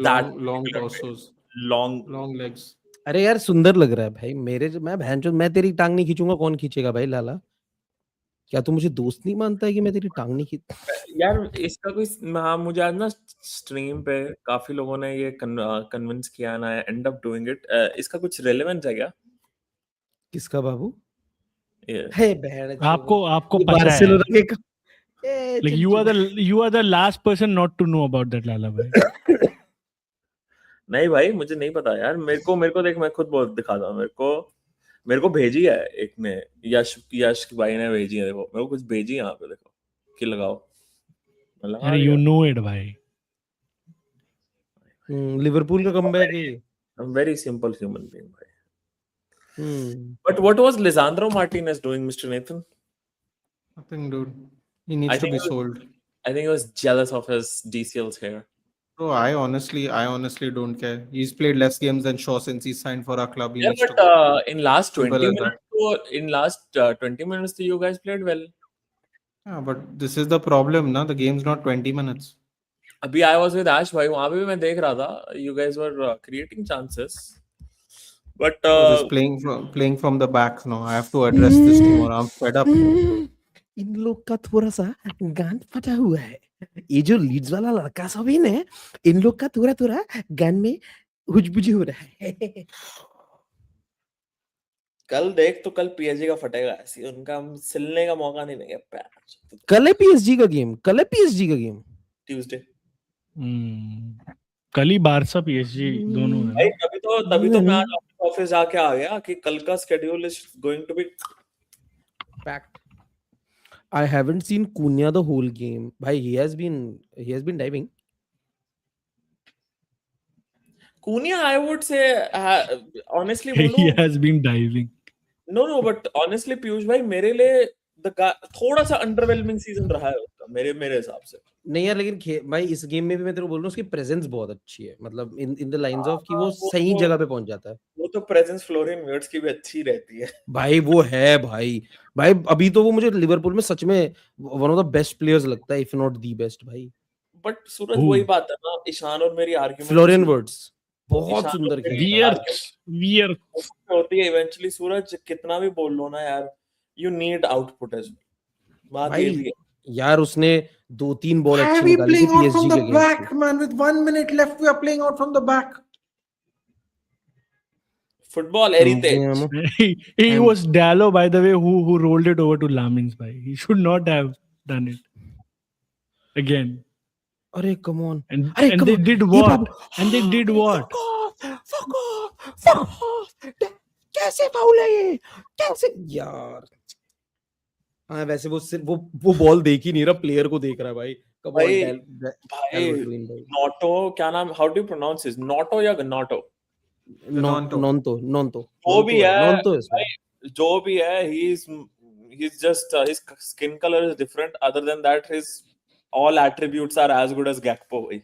that Long particular way. torsos, long legs. अरे यार सुंदर लग रहा है भाई मेरे। मैं बहनचोद, मैं तेरी टांग नहीं खींचूंगा, कौन खींचेगा भाई लाला? क्या तू मुझे दोस्त नहीं मानता है कि मैं तेरी टांग नहीं खींच? यार इसका कोई हाँ, मुझे आज ना स्ट्रीम पे काफी लोगों ने ये कन्विंस किया ना, एंड अप डूइंग इट। इसका कुछ रेलेवेंस है क्या? किसका बाबू? ये हे बहन, आपको ये पता है। बार्सिलोना के Like you are the last person not to know about that, Lala bhai. नहीं भाई, मुझे नहीं पता यार। मेरे को देख, मैं खुद बहुत दिखाता हूँ। मेरे को भेजी है एक ने, यश भाई ने भेजी है। देखो मेरे को कुछ भेजी है यहाँ पे, देखो कि लगाओ। मैं लगा अरे you know it, bhai. Liverpool का कमबैक है। I'm very simple human being, भाई। But what was Lisandro Martinez doing, Mr. Nathan? Nothing, dude. He needs to be sold. I think he was jealous of his DCL's hair. Bro, I honestly don't care. He's played less games than Shaw since he signed for our club. He Yeah, needs to but go. in last 20 Simple as minutes, that. 20 minutes, you guys played well. Yeah, but this is the problem, na? The game's not 20 minutes. अभी I was with Ash भाई, वहाँ पे भी मैं देख रहा था, you guys were creating chances. But This playing from the back. No, I have to address this tomorrow. I'm fed up. इन लोग का थोड़ा सा गान फटा हुआ है। ये जो लीड्स वाला लड़का सब है ना, इन लोग का थोड़ा गान में हुजबुजी हो रहा है। कल देख तो कल पीएसजी का फटेगा, ऐसी उनका हम सिलने का मौका नहीं देंगे। कल है पीएसजी का गेम। ट्यूसडे कल ही बारसा पीएसजी दोनों है भाई। ना? तभी तो मैं आज ऑफिस जाके आ गया कि कल का schedule is going to be packed. I haven't seen Cunha the whole game. Bhai, he has been diving. Cunha, I would say honestly He बोलूं, has been diving. No, but honestly, Piyush भाई मेरे लिए थोड़ा सा अंडरवेलमिंग सीजन रहा है उसका मेरे हिसाब से. नहीं यार, लेकिन भाई इस गेम में भी मैं तेरे को बोल रहा हूँ उसकी प्रेजेंस बहुत अच्छी है, मतलब इन द लाइंस ऑफ कि वो सही जगह पे पहुंच जाता है. वो तो प्रेजेंस फ्लोरियन वर्ड्स की भी अच्छी रहती है. भाई वो है भाई अभी तो वो मुझे लिवरपूल में सच में one of the best players लगता है, इफ नॉट दी बेस्ट भाई. बट सूरज वही बात है ना, ईशान और मेरी आर्गुमेंट फ्लोरियन वर्ड्स बहुत ईशान सुंदर और मेरी खेलता है. वियर होती है इवेंचुअली. सूरज कितना भी बोल लो ना यार, यू नीड आउटपुट एज बात ये भी भाई है. यार उसने 2-3 बॉल Why are अच्छी we निकाली थी playing out from PSG the के back, against. man? With 1 minute left, we are playing out from the back. Football heritage. he was Dallo, by the way, who rolled it over to Lamins. Bhai, he should not have done it again. अरे come on, And they did what? And they did what? Fuck off. कैसे foul है ये, कैसे यार. हाँ वैसे वो ball देख ही नहीं रहा, प्लेयर को देख रहा है भाई. कम भाई, ऑन भाई नोटो, क्या नाम, how do you pronounce his, Noto या नोटो? नॉन्टो वो भी है नॉन्टो भाई, जो भी है, he's just his skin color is different. Other than that, his all attributes are as good as Gakpo भाई.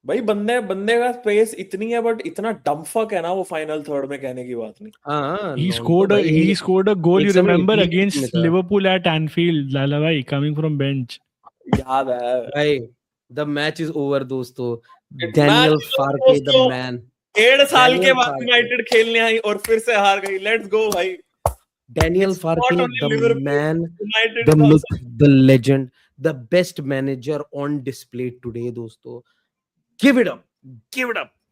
भाई बंदे का स्पेस इतनी है, बट इतना डम फक है ना वो फाइनल थर्ड में, कहने की बात नहीं. हाँ He scored a goal, एक you समय remember, Italy में against था. Liverpool at Anfield. Lala bhai coming from bench. याद है भाई द मैच इज ओवर दोस्तों. Match डैनियल is over, फार्के द दोस्तों. मैन. 1.5 साल के Daniel बाद Farke. यूनाइटेड खेलने आई और फिर से हार गई. लेट्स गो भाई. Daniel It's Farke, not only the Liverpool, man, United the is myth, also. the legend, the best manager on display today, दोस्तों. Give it up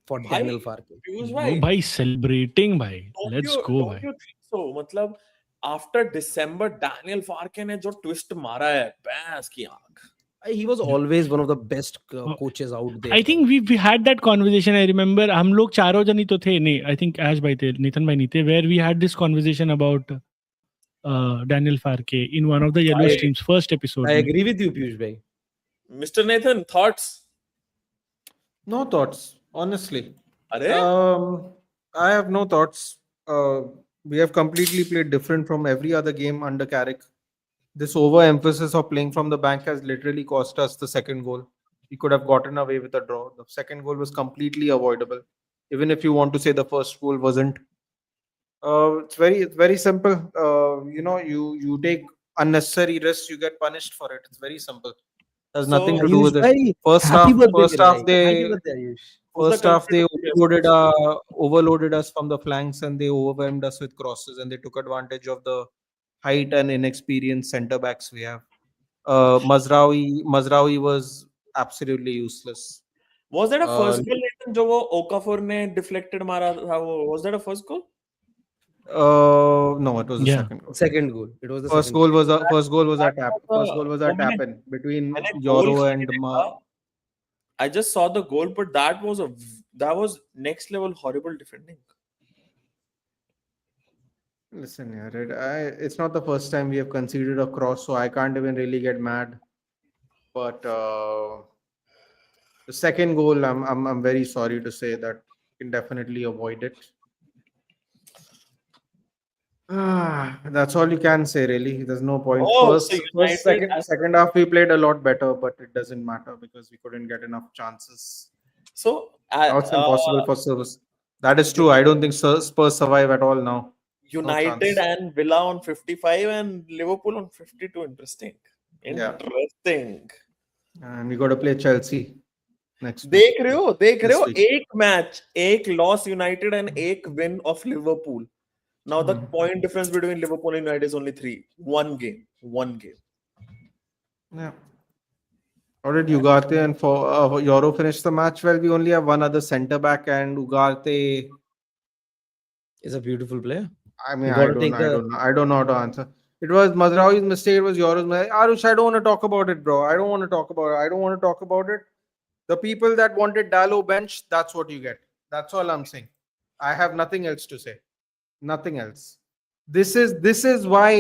for भाई, Daniel Farke. पीयूष No, भाई, bhai, celebrating bhai. Let's go don't bhai. you think so? मतलब after December Daniel फार्के ने जो twist मारा है, भैंस की आंख. He was always one of the best coaches out there. I think we had that conversation. I remember हम लोग चारों जन ही तो थे नहीं. I think Ash भाई थे, Nathan भाई नहीं थे. Where we had this conversation about Daniel Farke in one of the Yellow Streams first episode. I में. agree with you, Piyush bhai. Mr. Nathan, thoughts? No thoughts, honestly. अरे I have no thoughts. We have completely played different from every other game under Carrick. This overemphasis of playing from the bank has literally cost us the second goal. We could have gotten away with a draw. The second goal was completely avoidable. Even if you want to say the first goal wasn't. It's very simple. You take unnecessary risks, you get punished for it. It's very simple. Has nothing to do with it. Bhai, First happy half, birthday, first मेरा half भाई. they Happy birthday, Ayush. First half they overloaded us from the flanks, and they overwhelmed us with crosses, and they took advantage of the height and inexperienced centre backs we have. Mazraoui was absolutely useless. was that a first goal, Nathan, जो वो ओकाफोर ने deflected मारा था, वो was that a first goal? No, it was the Yeah. second goal. Second goal. It was the First second goal was a first goal was a That tap. was First goal was a वो tap in between मैंने Euro goal and नहीं देखा. I just saw the goal, but that was next level horrible defending. Listen here, it's not the first time we have conceded a cross, so I can't even really get mad. But the second goal, I'm very sorry to say that you can definitely avoid it. That's all you can say, really. There's no point. Oh, First, so United second half we played a lot better, but it doesn't matter because we couldn't get enough chances. So Now it's impossible for Spurs. That is true. I don't think Spurs survive at all now. United and Villa on 55 and Liverpool on 52. Interesting. Yeah. Interesting. And we got to play Chelsea next week. देख रहे हो This week. एक match, एक loss United and एक win of Liverpool. Now the point difference between Liverpool and United is only 3. One game. Yeah. How did Ugarte and Euro finish the match? Well, we only have one other centre back, and Ugarte. is a beautiful player. I mean, You I gotta take don't know how to answer. It was Mazraoui's mistake. It was Euro's mistake. Arush, I don't want to talk about it, bro. I don't want to talk about it. The people that wanted Dallo bench, that's what you get. That's all I'm saying. I have nothing else to say. Nothing else. This is why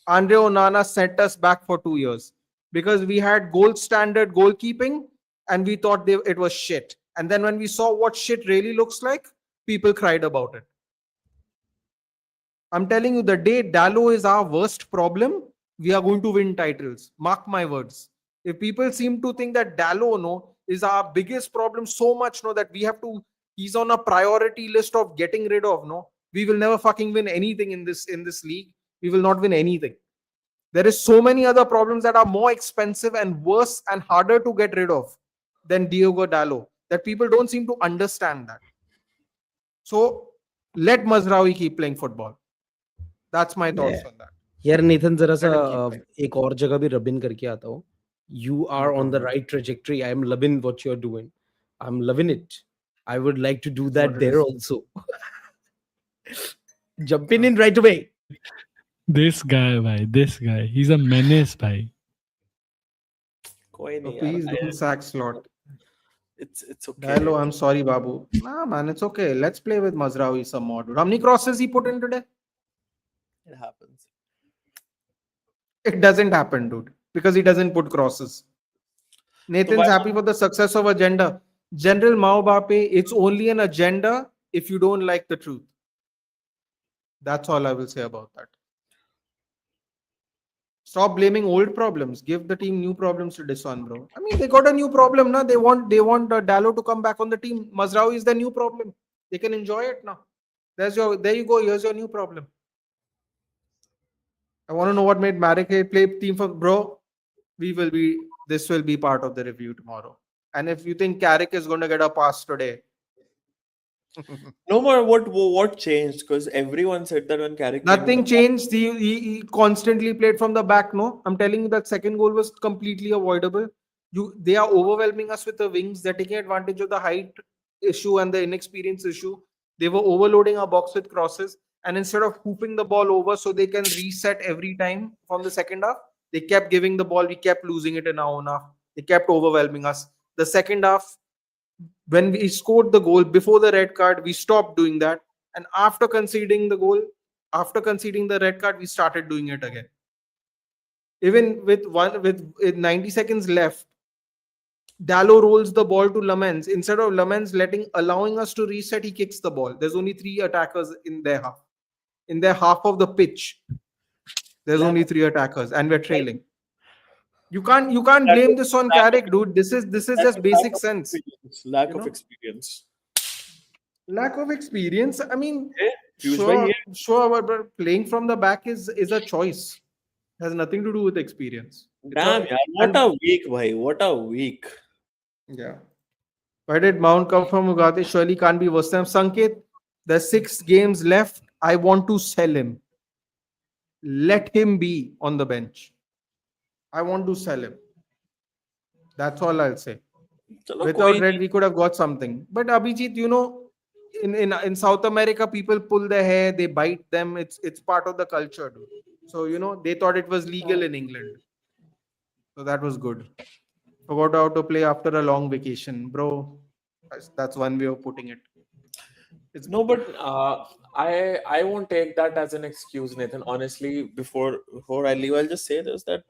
Andre Onana sent us back for 2 years, because we had gold standard goalkeeping and we thought it was shit, And then when we saw what shit really looks like, people cried about it. I'm telling you, the day Dallo is our worst problem, we are going to win titles. Mark my words. If people seem to think that Dallo, no, is our biggest problem so much, no, that we have to, he's on a priority list of getting rid of, no, we will never fucking win anything in this league. We will not win anything. There is so many other problems that are more expensive and worse and harder to get rid of than Diogo Dallo, that people don't seem to understand that. So let Mazraoui keep playing football. That's my thoughts on that. यार Nathan जरा सा Let him keep playing. एक और जगह भी रब इन करके आता हूँ. You are on the problem. right trajectory. I am loving what you're doing. I'm loving it. I would like to do that What it there is. also. Jumping in right away. This guy, bhai, this guy. He's a menace, bhai. कोई So नहीं please यार. don't sack slot. It's okay. Hello, I'm sorry, Babu. Nah, man, it's okay. Let's play with Mazraoui some more. Dude. How many crosses he put in today? It happens. It doesn't happen, dude, because he doesn't put crosses. Nathan's why- happy for the success of agenda. General Mao Bape, it's only an agenda if you don't like the truth. That's all I will say about that. Stop blaming old problems. Give the team new problems to disown, bro. I mean, they got a new problem now. They want Dallo to come back on the team. Mazraoui is the new problem. They can enjoy it now. There you go. Here's your new problem. I want to know what made Marek play team for bro. This will be part of the review tomorrow. And if you think Carrick is going to get a pass today, No more. What changed? Because everyone said that when Carrick nothing changed. He constantly played from the back. No, I'm telling you that second goal was completely avoidable. They are overwhelming us with the wings. They're taking advantage of the height issue and the inexperience issue. They were overloading our box with crosses, and instead of hooping the ball over so they can reset every time from the second half, they kept giving the ball. We kept losing it in our own half. They kept overwhelming us. The second half, when we scored the goal before the red card, we stopped doing that. And after conceding the red card, we started doing it again. Even with 90 seconds left, Dallo rolls the ball to Lamens. Instead of Lamens allowing us to reset, he kicks the ball. There's only 3 attackers in their half. In their half of the pitch, there's only 3 attackers, and we're trailing. You can't blame this on Carrick, dude. This is just basic sense. Lack You of know? experience. Lack of experience. I mean, Usually, sure, but playing from the back is a choice. It has nothing to do with experience. damn, yeah. What a week, bhai. What a week. Yeah. Why did Mount come from Ugarte? Surely can't be worse than Sanket. There's 6 games left. I want to sell him. Let him be on the bench. I want to sell him. That's all I'll say. Chalo, Without koi Red, nahi. we could have got something. But Abhijit, in South America, people pull their hair, they bite them. It's part of the culture, dude. So they thought it was legal in England. So that was good. Forgot how to play after a long vacation, bro. That's one way of putting it. No, but I won't take that as an excuse, Nathan. Honestly, before I leave, I'll just say this, that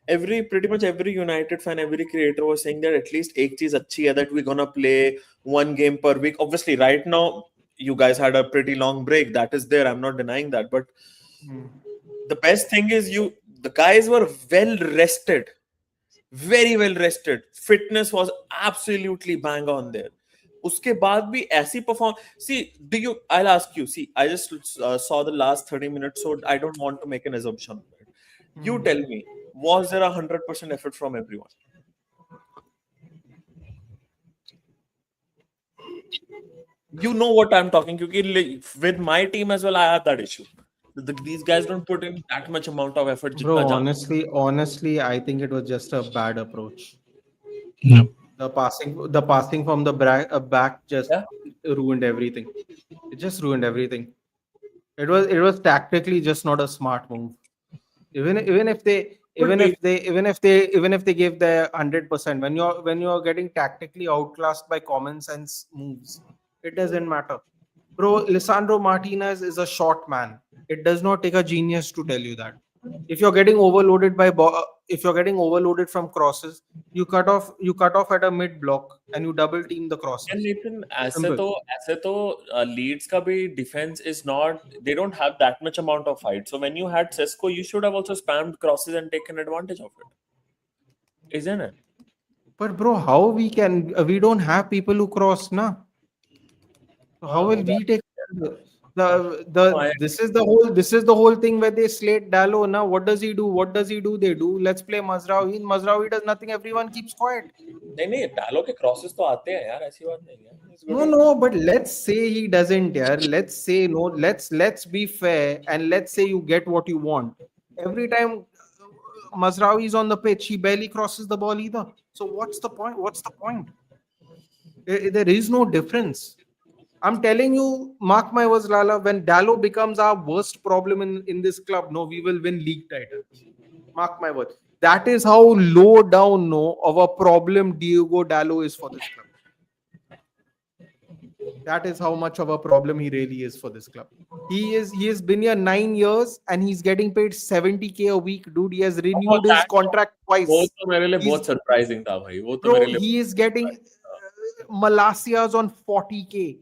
pretty much every United fan, every creator was saying that at least ek cheez achhi hai, that we're gonna play 1 game per week. Obviously, right now you guys had a pretty long break. That is there. I'm not denying that. But the best thing is the guys were well rested, very well rested. Fitness was absolutely bang on there. उसके बाद भी ऐसी perform. See, I'll ask you. See, I just saw the last 30 minutes, so I don't want to make an assumption. You tell me, was there 100% effort from everyone? You know what I'm talking. Because with my team as well, I have that issue. These guys don't put in that much amount of effort. Bro, jitna honestly, I think it was just a bad approach. Yeah. The passing from the back just Yeah. ruined everything. It just ruined everything. It was tactically just not a smart move. Even if they give their 100%, when you're getting tactically outclassed by common sense moves, it doesn't matter. Bro, Lisandro Martinez is a short man. It does not take a genius to tell you that. If you're getting overloaded if you're getting overloaded from crosses, you cut off at a mid block and you double team the And crosses. Nathan, Simple. ऐसे तो Leeds का भी defense is not, they don't have that much amount of height. So when you had Sesko, you should have also spammed crosses and taken advantage of it, isn't it? But bro, how we don't have people who cross, na? So how will we take this is the whole thing where they slate Dallo. Now what does he do? They do, let's play Mazraoui. Mazraoui does nothing, everyone keeps quiet. नहीं डालो के crosses तो आते हैं यार, ऐसी बात नहीं है. He's good No, at- but let's say he doesn't, yeah. Let's say no. Let's be fair and let's say you get what you want. Every time Mazraoui is on the pitch, he barely crosses the ball either. So what's the point? There is no difference. I'm telling you, mark my words, Lala. When Dallo becomes our worst problem in this club, no, we will win league titles. Mark my words. That is how low down, no, of a problem Diego Dallo is for this club. That is how much of a problem he really is for this club. He has been here 9 years and he's getting paid 70K a week, dude. He has renewed his contract twice. वो तो मेरे लिए He's- बहुत surprising था भाई. वो तो Bro, मेरे लिए he is getting Malasia's on 40K.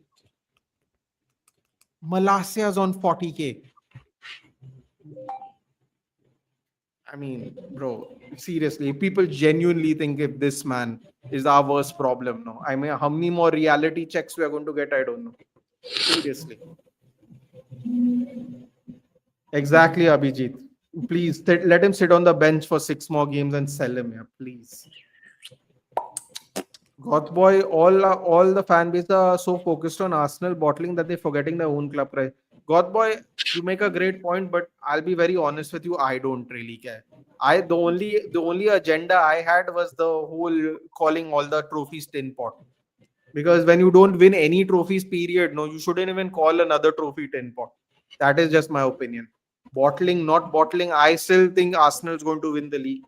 Malasia's on 40K. I mean, bro, seriously, people genuinely think if this man is our worst problem, no. I mean, how many more reality checks we are going to get, I don't know. Seriously. Exactly, Abhijit. Please let him sit on the bench for 6 more games and sell him, yeah, please. Gothboy, all the fan base are so focused on Arsenal bottling that they're forgetting their own club, right? Gothboy, you make a great point, but I'll be very honest with you, I don't really care. The only agenda I had was the whole calling all the trophies tin pot. Because when you don't win any trophies, period, no, you shouldn't even call another trophy tin pot. That is just my opinion. Bottling, not bottling, I still think Arsenal is going to win the league.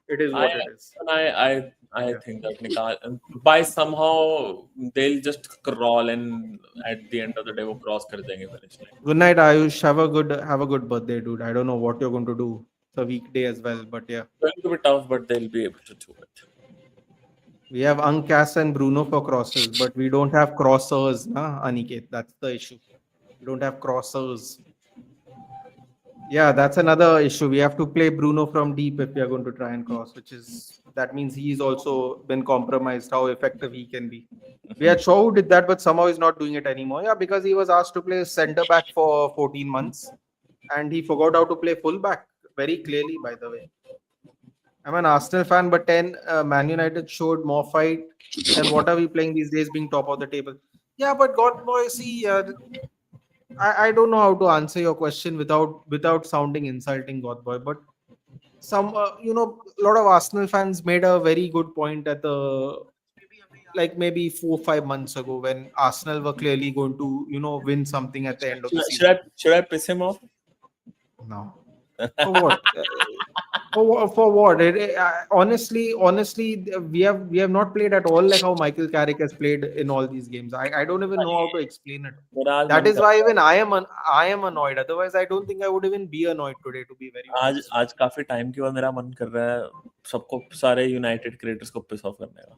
It is what it is. I think that Nikal, by somehow they'll just crawl and at the end of the day वो cross कर देंगे finish line. Good night, Ayush. Have a good birthday, dude. I don't know what you're going to do. It's a weekday as well, but yeah. Going to be tough, but they'll be able to do it. We have Ankas and Bruno for crosses, but we don't have crossers, nah, Aniket. That's the issue. We don't have crossers. Yeah, that's another issue. We have to play Bruno from deep if we are going to try and cross, that means he's also been compromised how effective he can be. We had Shaw who did that, but somehow he's not doing it anymore. Yeah, because he was asked to play center back for 14 months and he forgot how to play full back very clearly, by the way. I'm an Arsenal fan, but 10 Man United showed more fight. And what are we playing these days being top of the table? Yeah, but God boy, see, I don't know how to answer your question without sounding insulting, God boy. But some, a lot of Arsenal fans made a very good point at maybe 4-5 months ago when Arsenal were clearly going to, win something at the end of the season. Should I piss him off? No. For what? For what? Honestly, we have not played at all like how Michael Carrick has played in all these games. I don't even know how to explain it. That is why even I am annoyed. Otherwise, I don't think I would even be annoyed today. To be very honest. आज काफी time के बाद मेरा मन कर रहा है सबको सारे यूनाइटेड क्रिएटर्स को पिस ऑफ करने का.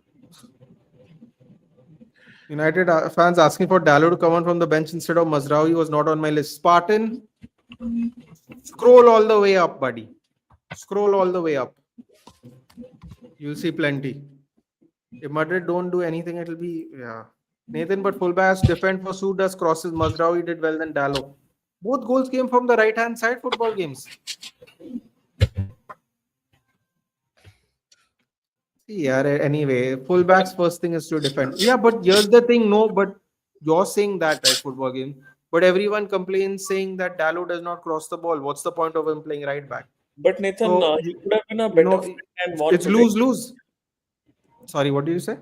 United fans asking for Dallo to come on from the bench instead of Mazraoui was not on my list. Spartan, scroll all the way up, buddy. Scroll all the way up. You'll see plenty. If Madrid don't do anything, it'll be Nathan, but fullbacks defend for Su does crosses. Mazraoui did well than Dallo. Both goals came from the right hand side football games. Yeah, anyway, fullbacks first thing is to defend. Yeah, but here's the thing, no, but you're saying that, right, football game. But everyone complains saying that Dallo does not cross the ball. What's the point of him playing right back? But Nathan, So, you could have been a better friend and won it's today. lose-lose. Sorry, what did you say?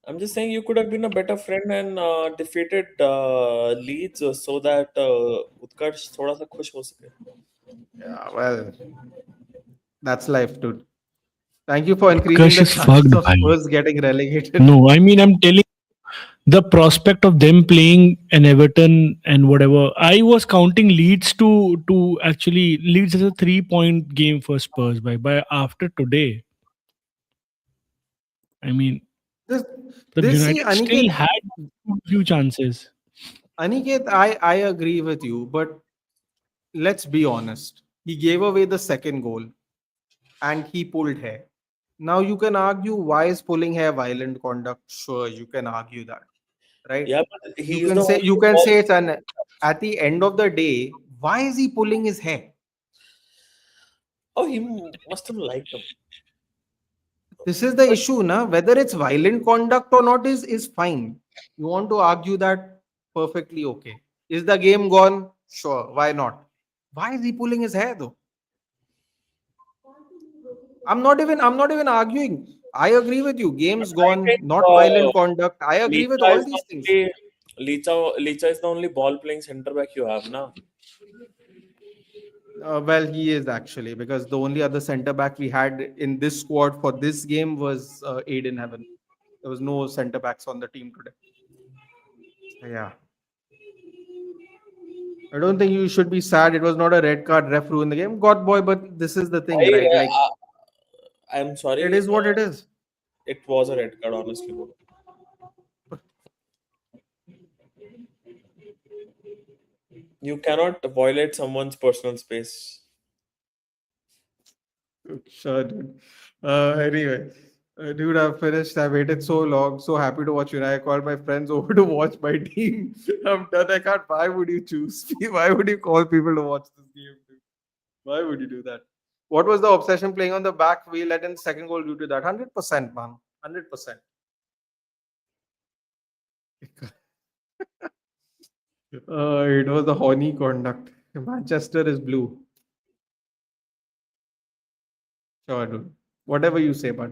I'm just saying you could have been a better friend and defeated Leeds so that Utkarsh थोड़ा सा खुश हो सके. Yeah, well, that's life, dude. Thank you for increasing Utkarsh the is chances fucked, of bhai. Spurs getting relegated. No, I mean, I'm telling the prospect of them playing an Everton and whatever, I was counting Leeds to actually Leeds as a 3-point game for Spurs by after today. I mean, This, the this see, United still Aniket, had few chances. Aniket, I agree with you, but let's be honest. He gave away the second goal and he pulled hair. Now you can argue why is pulling hair violent conduct? Sure, you can argue that, right? Yeah, but You he's can the say only you can ball. say it's an at the end of the day, why is he pulling his hair? Oh, he must have liked him. This is the issue, na? Whether it's violent conduct or not is fine. You want to argue that perfectly okay. Is the game gone? Sure, why not? Why is he pulling his hair though? I'm not even arguing. I agree with you. Game's I gone, think not violent conduct. I agree with Licha all is these the things. only Licha is the only ball playing centre back you have now. Well, he is actually because the only other centre back we had in this squad for this game was Aiden Heaven. There was no centre backs on the team today. Yeah. I don't think you should be sad. It was not a red card. Ref ruined the game. God boy, but this is the thing, right? Like I'm it sorry. is what it is. It was a red card, honestly. Bro. You cannot violate someone's personal space. Sure, dude. Anyway, dude, I've finished. I waited so long. So happy to watch you. I called my friends over to watch my team. I'm done. I can't. Why would you choose me? Why would you call people to watch this game, dude? Why would you do that? What was the obsession playing on the back? We let in second goal due to that. 100%, man. 100%. It was the horny conduct. Manchester is blue. Sure, dude. Whatever you say, but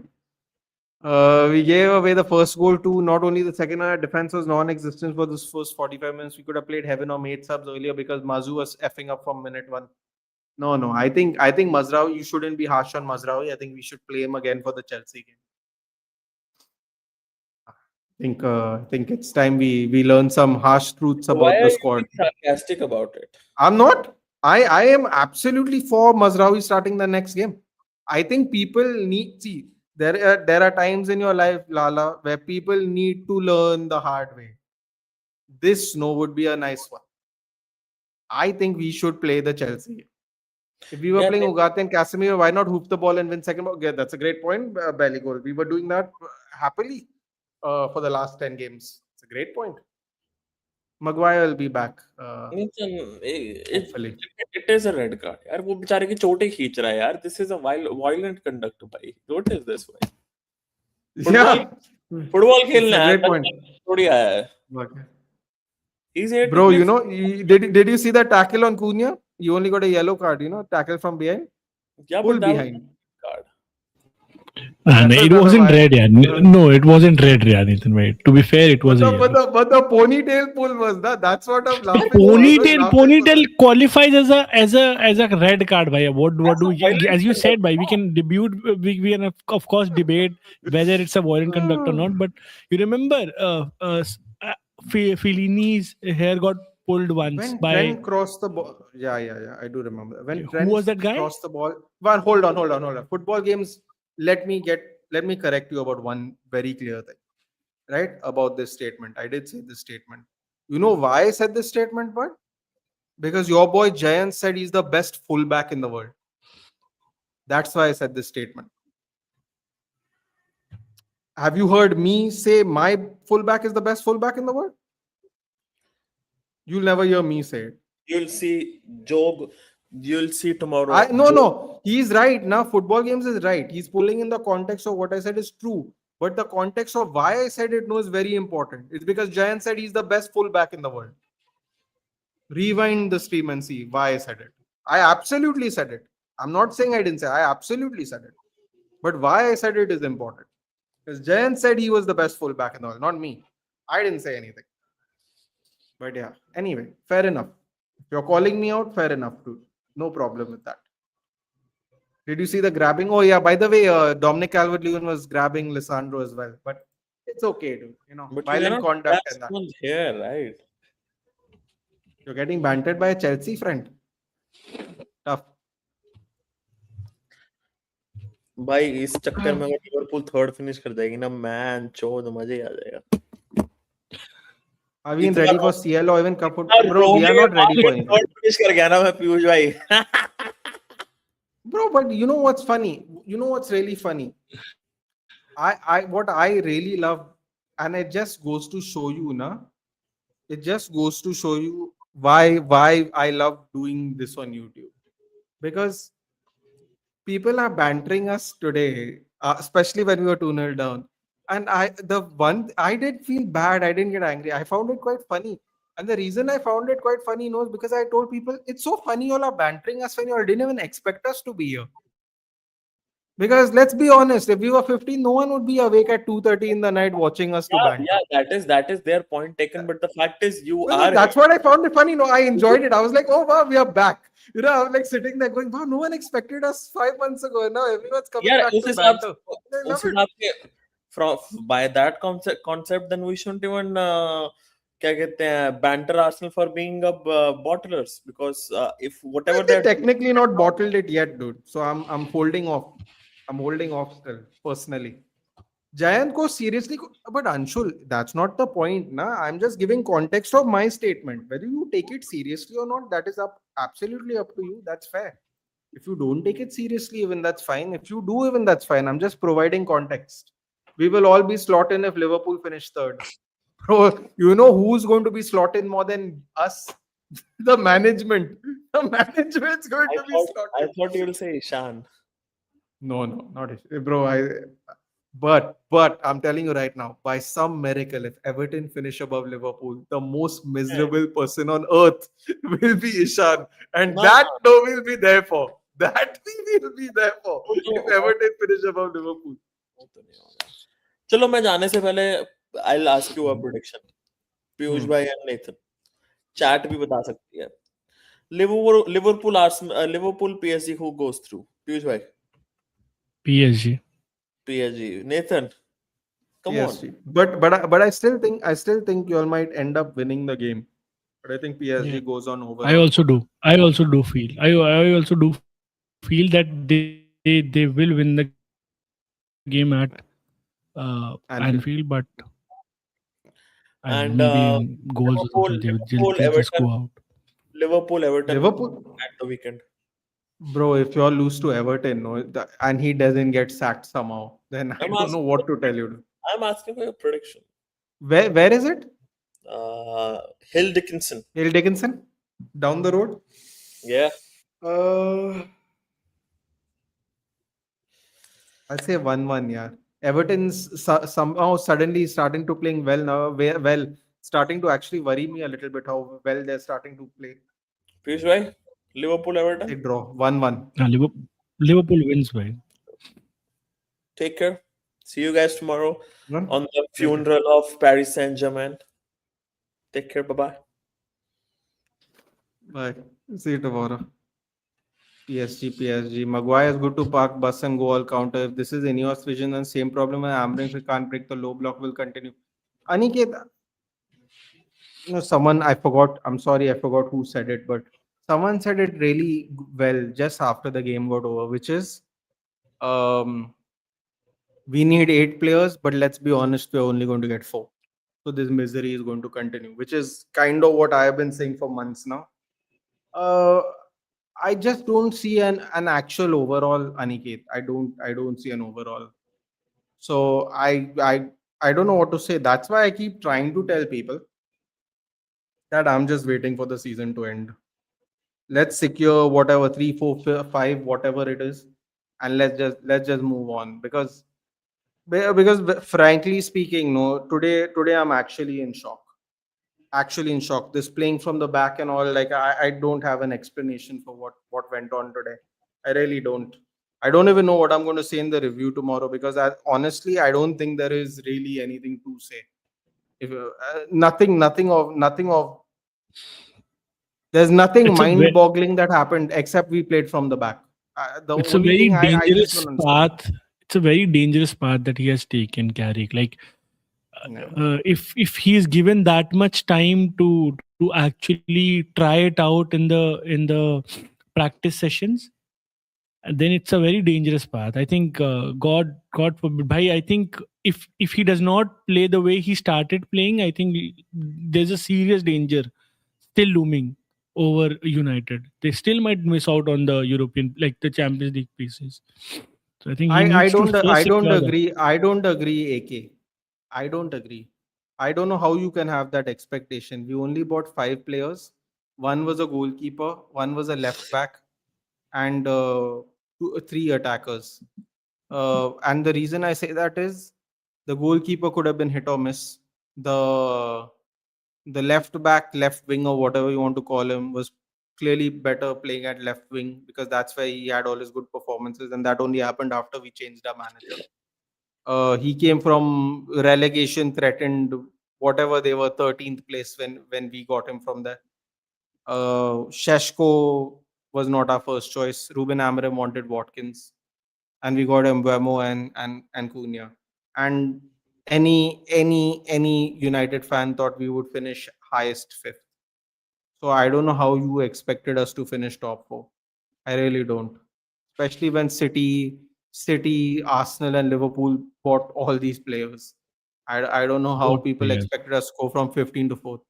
we gave away the first goal too. Not only the second, our defense was non-existent for this first 45 minutes. We could have played heaven or made subs earlier because Mazu was effing up from minute one. No. I think Mazraoui, you shouldn't be harsh on Mazraoui. I think we should play him again for the Chelsea game. I think it's time we learn some harsh truths Why about are the you squad. being sarcastic about it? I'm not. I am absolutely for Mazraoui starting the next game. I think people need see there are times in your life, Lala, where people need to learn the hard way. This snow would be a nice one. I think we should play the Chelsea game. If we were Yeah, playing Ugarte and Casemiro, why not hoop the ball and win second ball? Yeah, that's a great point. Belly goal. We were doing that happily for the last 10 games. It's a great point. Maguire will be back. Hopefully. It is a red card. यार वो बेचारे की चोटें खींच रहा है यार. This is a violent conduct भाई. What is this भाई? Yeah. फुटबॉल It's खेलना a है. great point. थोड़ी आया है. Okay. He's here to Bro, play. did you see that tackle on Cunha? You only got a yellow card, tackle from behind. Yeah, Pull but that was behind. card. And That it was wasn't not a red, yeah. No, it wasn't red, yeah, Nathan. Wait. To be fair, it was a yellow. But the ponytail pull was that. That's what I'm laughing. Ponytail qualifies as a red card, bhaiya. What do violent as you said, conduct. bhai, we can debut. We can of course debate whether it's a violent conduct or not. But you remember, Fellini's hair got pulled once When by Trent crossed the ball, yeah, I do remember. When who Trent was that guy? crossed the ball, well, hold on. Football games. Let me correct you about one very clear thing, right? About this statement. I did say this statement. You know why I said this statement, but because your boy Jayan said he's the best fullback in the world. That's why I said this statement. Have you heard me say my fullback is the best fullback in the world? You'll never hear me say it. You'll see Job. You'll see tomorrow. No. He's right. Now, football games is right. He's pulling in the context of what I said is true. But the context of why I said it no is very important. It's because Jayan said he's the best fullback in the world. Rewind the stream and see why I said it. I absolutely said it. I'm not saying I didn't say. I absolutely said it. But why I said it is important. Because Jayan said he was the best fullback in the world, not me. I didn't say anything. But yeah, anyway, fair enough. If you're calling me out, fair enough, dude. No problem with that. Did you see the grabbing? Oh yeah, by the way, Dominic Calvert-Lewin was grabbing Lisandro as well. But It's okay, dude. But you Violent cannot conduct grab and that. someone's hair, right? You're getting bantered by a Chelsea friend. Tough. भाई इस चक्कर में अगर Liverpool third finish कर जाएगी ना, man चोद मजे ही आ जाएगा. Are we इतना ready for CL or even Cup? इतना Bro, we are not ready for Ronge anything. Third finish कर गया ना मैं पीयूष भाई. Bro, but you know what's funny? You know what's really funny? What I really love, and it just goes to show you, na. It just goes to show you why I love doing this on YouTube. Because people are bantering us today, especially when we were 2-0 down. And I did feel bad. I didn't get angry. I found it quite funny. And the reason I found it quite funny was because I told people, it's so funny you all are bantering us when you all didn't even expect us to be here. Because let's be honest, if we were 15, no one would be awake at 2:30 in the night watching us to banter. Yeah, that is their point taken. But the fact is, you Well, are. that's what I found it funny. No, I enjoyed it. I was like, oh wow, we are back. I was like sitting there going, wow, no one expected us 5 months ago. And now everyone's coming Yeah, back उस to हिसाब banter. से- I love उस it. हिसाब से from by that concept, then we shouldn't even क्या कहते हैं banter Arsenal for being bottlers, because if whatever They're they're technically not bottled it yet, dude. So I'm holding off. I'm holding off still, personally. Giant ko seriously, but Anshul, that's not the point, na. I'm just giving context of my statement. Whether you take it seriously or not, that is absolutely up to you. That's fair. If you don't take it seriously, even that's fine. If you do, even that's fine. I'm just providing context. We will all be slot in if Liverpool finish third. Bro, you know who's going to be slot in more than us? The management. The management's going to be slot I in. thought you'll say Ishan. No, not it. Bro. But I'm telling you right now, by some miracle, if Everton finish above Liverpool, the most miserable person on earth will be Ishan, and No. that no will be there for. That we will be there for if Everton finish above Liverpool. चलो मैं जाने से पहले I'll ask you a prediction. Piyush भाई and Nathan. Chat भी बता सकती है. Liverpool PSG, who goes through? Piyush भाई. PSG. PSG. Nathan. Come PSG. on. But I still think you all might end up winning the game. But I think PSG Yeah. goes on over. I also do feel. I also do feel that they will win the game at Anfield, but And maybe in goals Liverpool, also, Liverpool, they'll just go Everton. out. Everton Liverpool. at the weekend. Bro, if you all lose to Everton, and he doesn't get sacked somehow, then I I'm don't know what to tell you. I'm asking for your prediction. Where is it? Hill Dickinson. Hill Dickinson? Down the road? Yeah. I'll say 1-1, yeah. Everton's somehow suddenly starting to playing well now. Well, starting to actually worry me a little bit how well they're starting to play. Piyush bhai, Liverpool, They Everton. draw 1-1. Liverpool wins, right? Take care. See you guys tomorrow One? on the funeral of Paris Saint-Germain. Take care. Bye-bye. Bye. See you tomorrow. PSG. Maguire is good to park bus and go all counter. If this is Ineos vision, then same problem with Ambrings. We can't break the low block will continue. Aniket, someone I forgot. I'm sorry, I forgot who said it, but someone said it really well just after the game got over, which is, we need 8 players, but let's be honest, we're only going to get 4. So this misery is going to continue, which is kind of what I have been saying for months now. I just don't see an actual overall, Aniket. I don't see an overall. So I don't know what to say. That's why I keep trying to tell people that I'm just waiting for the season to end. Let's secure whatever 3, 4, 5, whatever it is, and let's just move on. Because frankly speaking, no, today I'm actually in shock. This playing from the back and all, like I don't have an explanation for what went on today. I really don't. I don't even know what I'm going to say in the review tomorrow, because honestly I don't think there is really anything to say. If nothing of there's nothing It's a mind-boggling that happened except we played from the back. The It's a only very thing I just dangerous don't understand. path. It's a very dangerous path that he has taken, Carrick. Like, If he's given that much time to actually try it out in the practice sessions, then it's a very dangerous path. I think God forbid, bhai, I think if he does not play the way he started playing, I think there's a serious danger still looming over United. They still might miss out on the European, like the Champions League pieces. So I think he I needs to don't first I don't secure that. agree. I don't agree, AK. I don't agree. I don't know how you can have that expectation. We only bought 5 players. One was a goalkeeper, one was a left back, and 3 attackers. And the reason I say that is the goalkeeper could have been hit or miss. The the left back, left wing, or whatever you want to call him, was clearly better playing at left wing because that's where he had all his good performances, and that only happened after we changed our manager. He came from relegation threatened, whatever they were, 13th place when we got him from there. Sheshko was not our first choice. Ruben Amorim wanted Watkins, and we got Mbeumo and Cunha. And any United fan thought we would finish highest fifth. So I don't know how you expected us to finish top four. I really don't. Especially when City, Arsenal, and Liverpool bought all these players. I don't know how Both people players. expected us to go from 15 to 4th.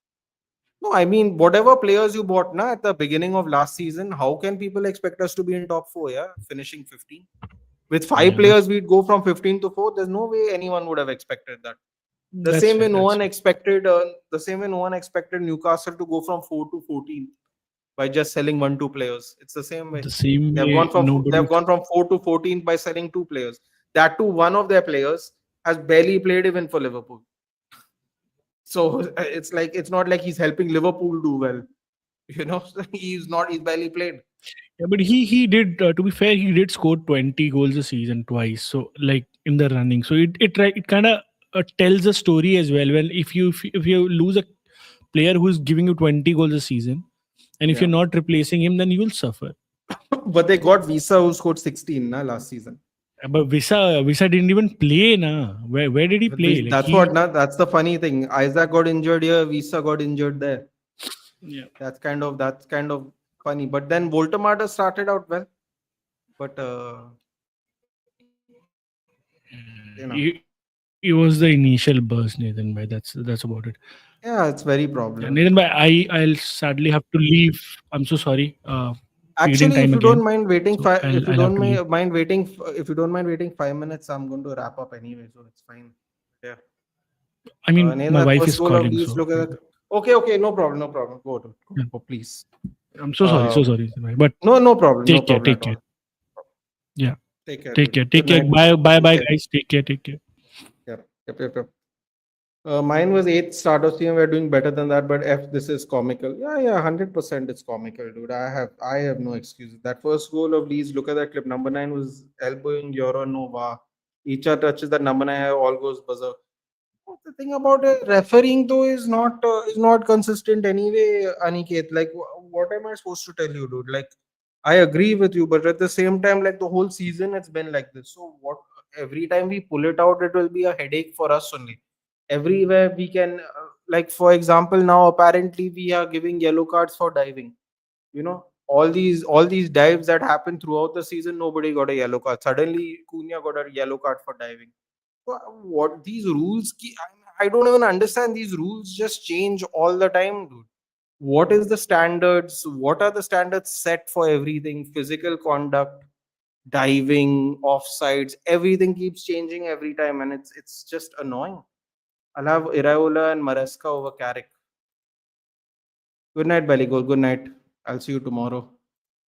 No, I mean whatever players you bought na at the beginning of last season, how can people expect us to be in top four? Yeah, finishing 15 with five Yeah, that's players, we'd go from 15 to 4th. There's no way anyone would have expected that. The that's same way fair. no That's one fair. expected. The same way no one expected Newcastle to go from 4 to 14 by just selling 1-2 players. It's the same way. The same They've gone way from nobody. they've gone from 4 to 14 by selling 2 players. That too, one of their players has barely played even for Liverpool. So it's not like he's helping Liverpool do well. You know, he's not. He's barely played. Yeah, but he did. To be fair, he did score 20 goals a season twice. So like in the running, so it kind of tells a story as well. Well, if you lose a player who's giving you 20 goals a season, and if Yeah, you're not replacing him, then you will suffer. but they got Visa who scored 16 na last season. But Visa didn't even play na. Where did he But play? Like that's what. Na, that's the funny thing. Isaac got injured here. Visa got injured there. yeah. That's kind of funny. But then Voltemata started out well. But It was the initial burst, Nathan. Bhai, that's about it. yeah, it's very Yeah, problematic. Nathan, bhai, I'll sadly have to leave. I'm so sorry. Feeding Actually, if time you don't again. mind waiting, So if you I'll have don't to leave. mind waiting, if you don't mind waiting 5 minutes, I'm going to wrap up anyway, so it's fine. Yeah. I mean, Nathan, my that wife first is goal of calling, Leeds, so look at that. Okay, no problem, no problem. yeah. Go, please. I'm so sorry, so Um, sorry. Bhai. But no problem, no take care, problem take at all. care. Yeah, Take care, take dude. care, Good take care. night. Bye, Take bye, care. guys. Take care, take care. Yep. Mine was 8th start of season. We're doing better than that, but this is comical. Yeah, 100% it's comical, dude. I have no excuses. That first goal of Leeds, look at that clip. Number 9 was elbowing Euronova. Each touches that number 9, all goes buzzer. But the thing about refereeing though is not consistent anyway, Aniket. Like, what am I supposed to tell you, dude? Like, I agree with you, but at the same time, like the whole season, it's been like this. So what? Every time we pull it out, it will be a headache for us only. Everywhere we can, like for example, now apparently we are giving yellow cards for diving. All these dives that happened throughout the season, nobody got a yellow card. Suddenly, Cunha got a yellow card for diving. So, what these rules? I don't even understand. These rules just change all the time, dude. What is the standards? What are the standards set for everything? Physical conduct, diving, offsides, everything keeps changing every time, and it's just annoying. I'll have Iraola and Maresca over Carrick. Good night, Belligol. Good night. I'll see you tomorrow.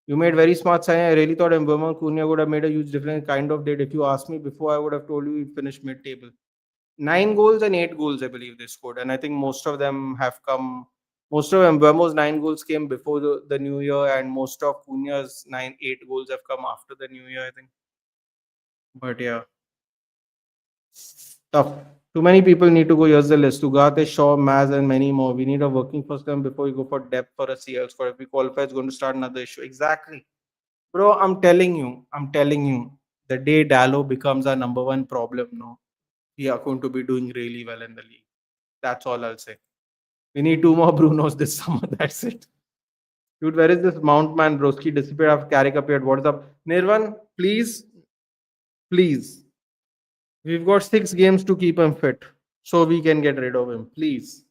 You made very smart sign. I really thought Mbeumo and Cunha would have made a huge difference. Kind of did. If you asked me before, I would have told you he'd finish mid-table. 9 goals and 8 goals, I believe they scored, and I think most of them have come. Most of Mbeumo's 9 goals came before the new year, and most of Cunha's 8 goals have come after the new year, I think. But yeah, tough. Too many people need to go. Here's the list: Ugarte, Shaw, Maz, and many more. We need a working first time before we go for depth for a CL squad. If we qualify, it's going to start another issue. Exactly, bro. I'm telling you. The day Dallo becomes our number one problem, no, we are going to be doing really well in the league. That's all I'll say. We need 2 more Brunos this summer. That's it. Dude, where is this Mount Man Broski disappeared after Carrick appeared? What is up? Nirvan, please, please. We've got 6 games to keep him fit so we can get rid of him. Please.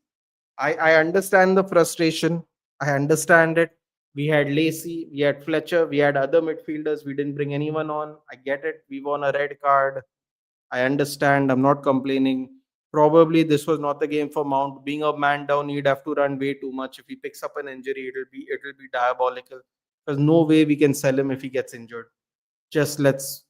I understand the frustration. I understand it. We had Lacey, we had Fletcher, we had other midfielders. We didn't bring anyone on. I get it. We won a red card. I understand. I'm not complaining. Probably this was not the game for Mount. Being a man down, he'd have to run way too much. If he picks up an injury, it'll be diabolical. There's no way we can sell him if he gets injured. Just let's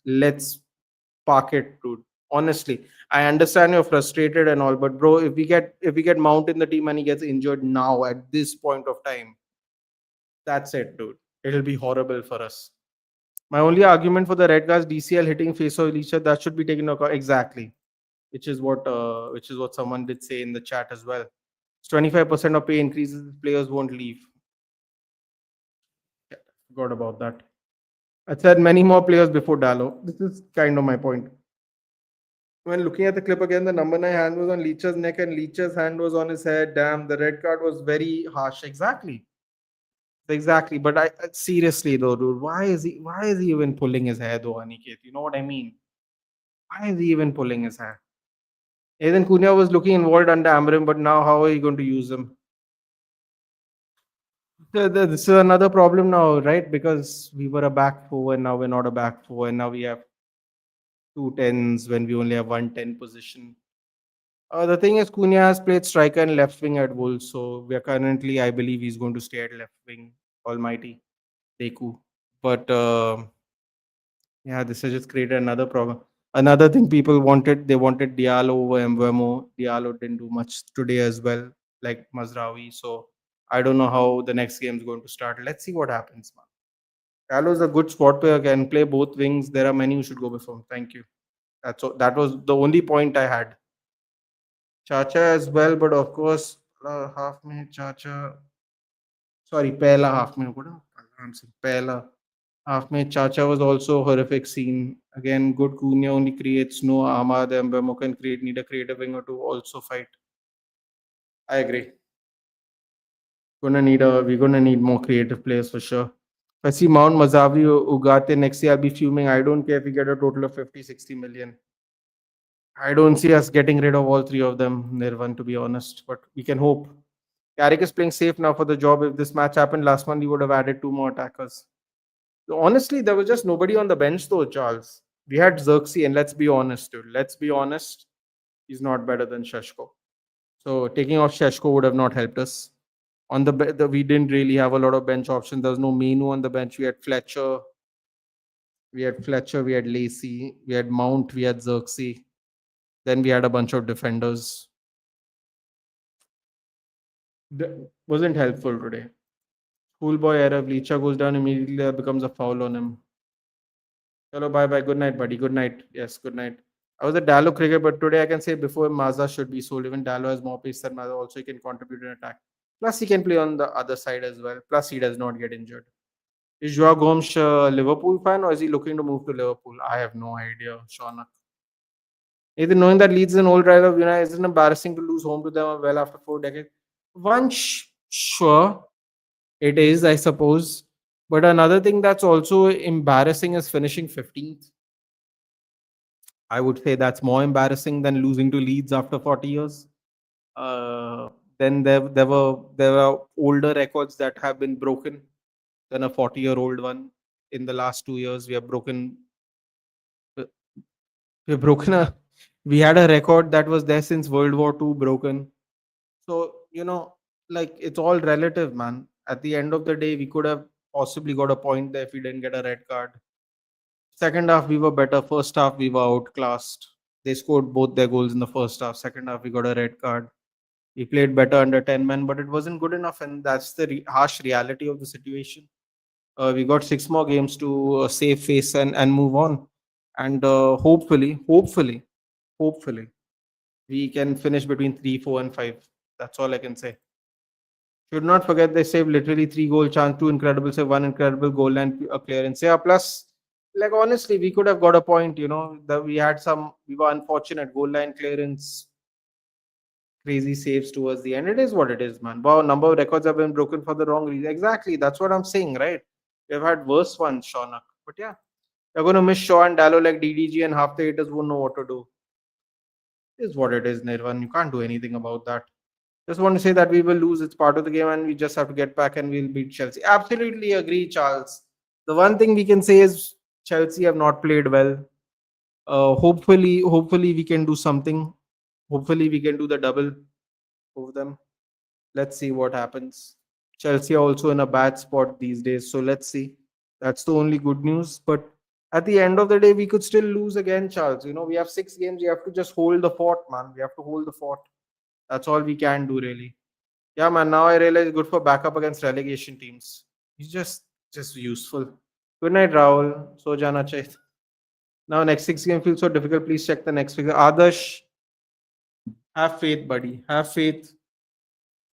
park it, dude. Honestly, I understand you're frustrated and all, but bro, if we get Mount in the team and he gets injured now at this point of time, that's it, dude. It'll be horrible for us. My only argument for the red cards, DCL hitting face of each other, that should be taken into account. Exactly, which is what someone did say in the chat as well. It's 25% of pay increases, players won't leave. Yeah, forgot about that. I said many more players before Dallo. This is kind of my point. When looking at the clip again, the number 9 hand was on Leach's neck and Leach's hand was on his head. Damn, the red card was very harsh. Exactly. But I seriously though, dude, why is he even pulling his hair though, Aniket? You know what I mean? Why is he even pulling his hair? Ethan Cunha was looking involved under Amrim, but now how are you going to use him? This is another problem now, right? Because we were a back four and now we're not a back four, and now we have 2 10s when we only have 1 10 position. The thing is, Cunha has played striker and left wing at Wolves, so we are currently, I believe, he's going to stay at left wing. Almighty Deku. But yeah, this has just created another problem. Another thing people wanted, they wanted Diallo over Mbeumo. Diallo didn't do much today as well, like Mazraoui. So I don't know how the next game is going to start. Let's see what happens, man. Diallo is a good squad player, can play both wings. There are many who should go before him. Thank you. That was the only point I had. Chacha as well, but of course, half minute Chacha. Sorry, Pehla half minute. What I'm saying, Pehla half minute Chacha was also a horrific scene. Again, good Cunha only creates no Ahmad and Mbeumo can need a creative winger to also fight. I agree. We're gonna need more creative players for sure. If I see Mount Mazavi Ugarte next year, I'll be fuming. I don't care if we get a total of 50, 60 million. I don't see us getting rid of all 3 of them, Nirvan, to be honest, but we can hope. Carrick is playing safe now for the job. If this match happened last month, he would have added 2 more attackers. Honestly, there was just nobody on the bench though, Charles. We had Xerxes, and let's be honest, dude. Let's be honest. He's not better than Sheshko. So taking off Sheshko would have not helped us. On we didn't really have a lot of bench options. There was no Mainoo on the bench. We had Fletcher, we had Lacey, we had Mount, we had Xerxes. Then we had a bunch of defenders. Wasn't helpful today. Schoolboy error. Licha goes down immediately. There becomes a foul on him. Hello, bye. Good night, buddy. Good night. Yes, good night. I was a Dallo cricket, but today I can say before Maza should be sold. Even Dallo has more pace than Maza. Also, he can contribute in attack. Plus, he can play on the other side as well. Plus, he does not get injured. Is Joao Gomes a Liverpool fan or is he looking to move to Liverpool? I have no idea, Shaunak. Either knowing that Leeds is an old rival of United, isn't embarrassing to lose home to them well after 4 decades. Sure, it is, I suppose. But another thing that's also embarrassing is finishing 15th. I would say that's more embarrassing than losing to Leeds after 40 years. Then there were older records that have been broken than a 40-year-old one. In the last 2 years, we had a record that was there since World War II broken. So, like it's all relative, man. At the end of the day, we could have possibly got a point there if we didn't get a red card. Second half, we were better. First half, we were outclassed. They scored both their goals in the first half. Second half, we got a red card. We played better under 10 men, but it wasn't good enough. And that's the harsh reality of the situation. We got 6 more games to save face and move on. And hopefully, we can finish between 3, 4, and 5. That's all I can say. Should not forget they saved literally 3 goal chance, 2 incredible save, 1 incredible goal and a clearance. Yeah, plus like honestly, we could have got a point. That we were unfortunate goal line clearance, crazy saves towards the end. It is what it is, man. Wow, number of records have been broken for the wrong reason. Exactly, that's what I'm saying, right? We've had worse ones, Shaunak. But yeah, you're going to miss Shaw and Dallo like DDG, and half the haters won't know what to do. It is what it is, Nirvan. You can't do anything about that. Just want to say that we will lose. It's part of the game, and we just have to get back and we'll beat Chelsea. Absolutely agree, Charles. The one thing we can say is Chelsea have not played well. Hopefully, we can do something. Hopefully, we can do the double over them. Let's see what happens. Chelsea are also in a bad spot these days, so let's see. That's the only good news. But at the end of the day, we could still lose again, Charles. We have 6 games. We have to just hold the fort, man. We have to hold the fort. That's all we can do, really. Yeah, man. Now I realize good for backup against relegation teams. He's just useful. Good night, Rahul. So jana chahiye. Now next 6 game feels so difficult. Please check the next figure. Adarsh, have faith, buddy. Have faith.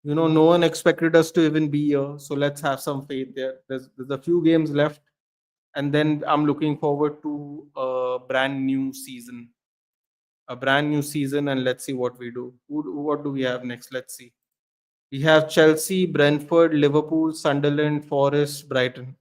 No one expected us to even be here, so let's have some faith there. There's a few games left, and then I'm looking forward to a brand new season. And let's see what we do. What do we have next? Let's see. We have Chelsea, Brentford, Liverpool, Sunderland, Forest, Brighton.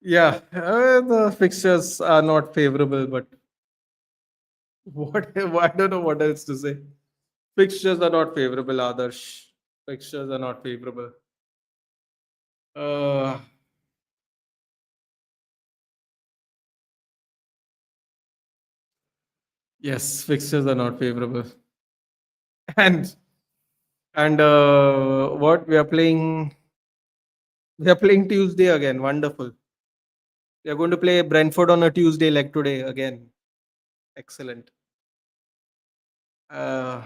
Yeah, the fixtures are not favorable, but what I don't know what else to say. Fixtures are not favorable, Adarsh. Fixtures are not favorable. Uh, yes, fixtures are not favorable. And what we are playing? We are playing Tuesday again. Wonderful. We are going to play Brentford on a Tuesday like today again. Excellent. Uh,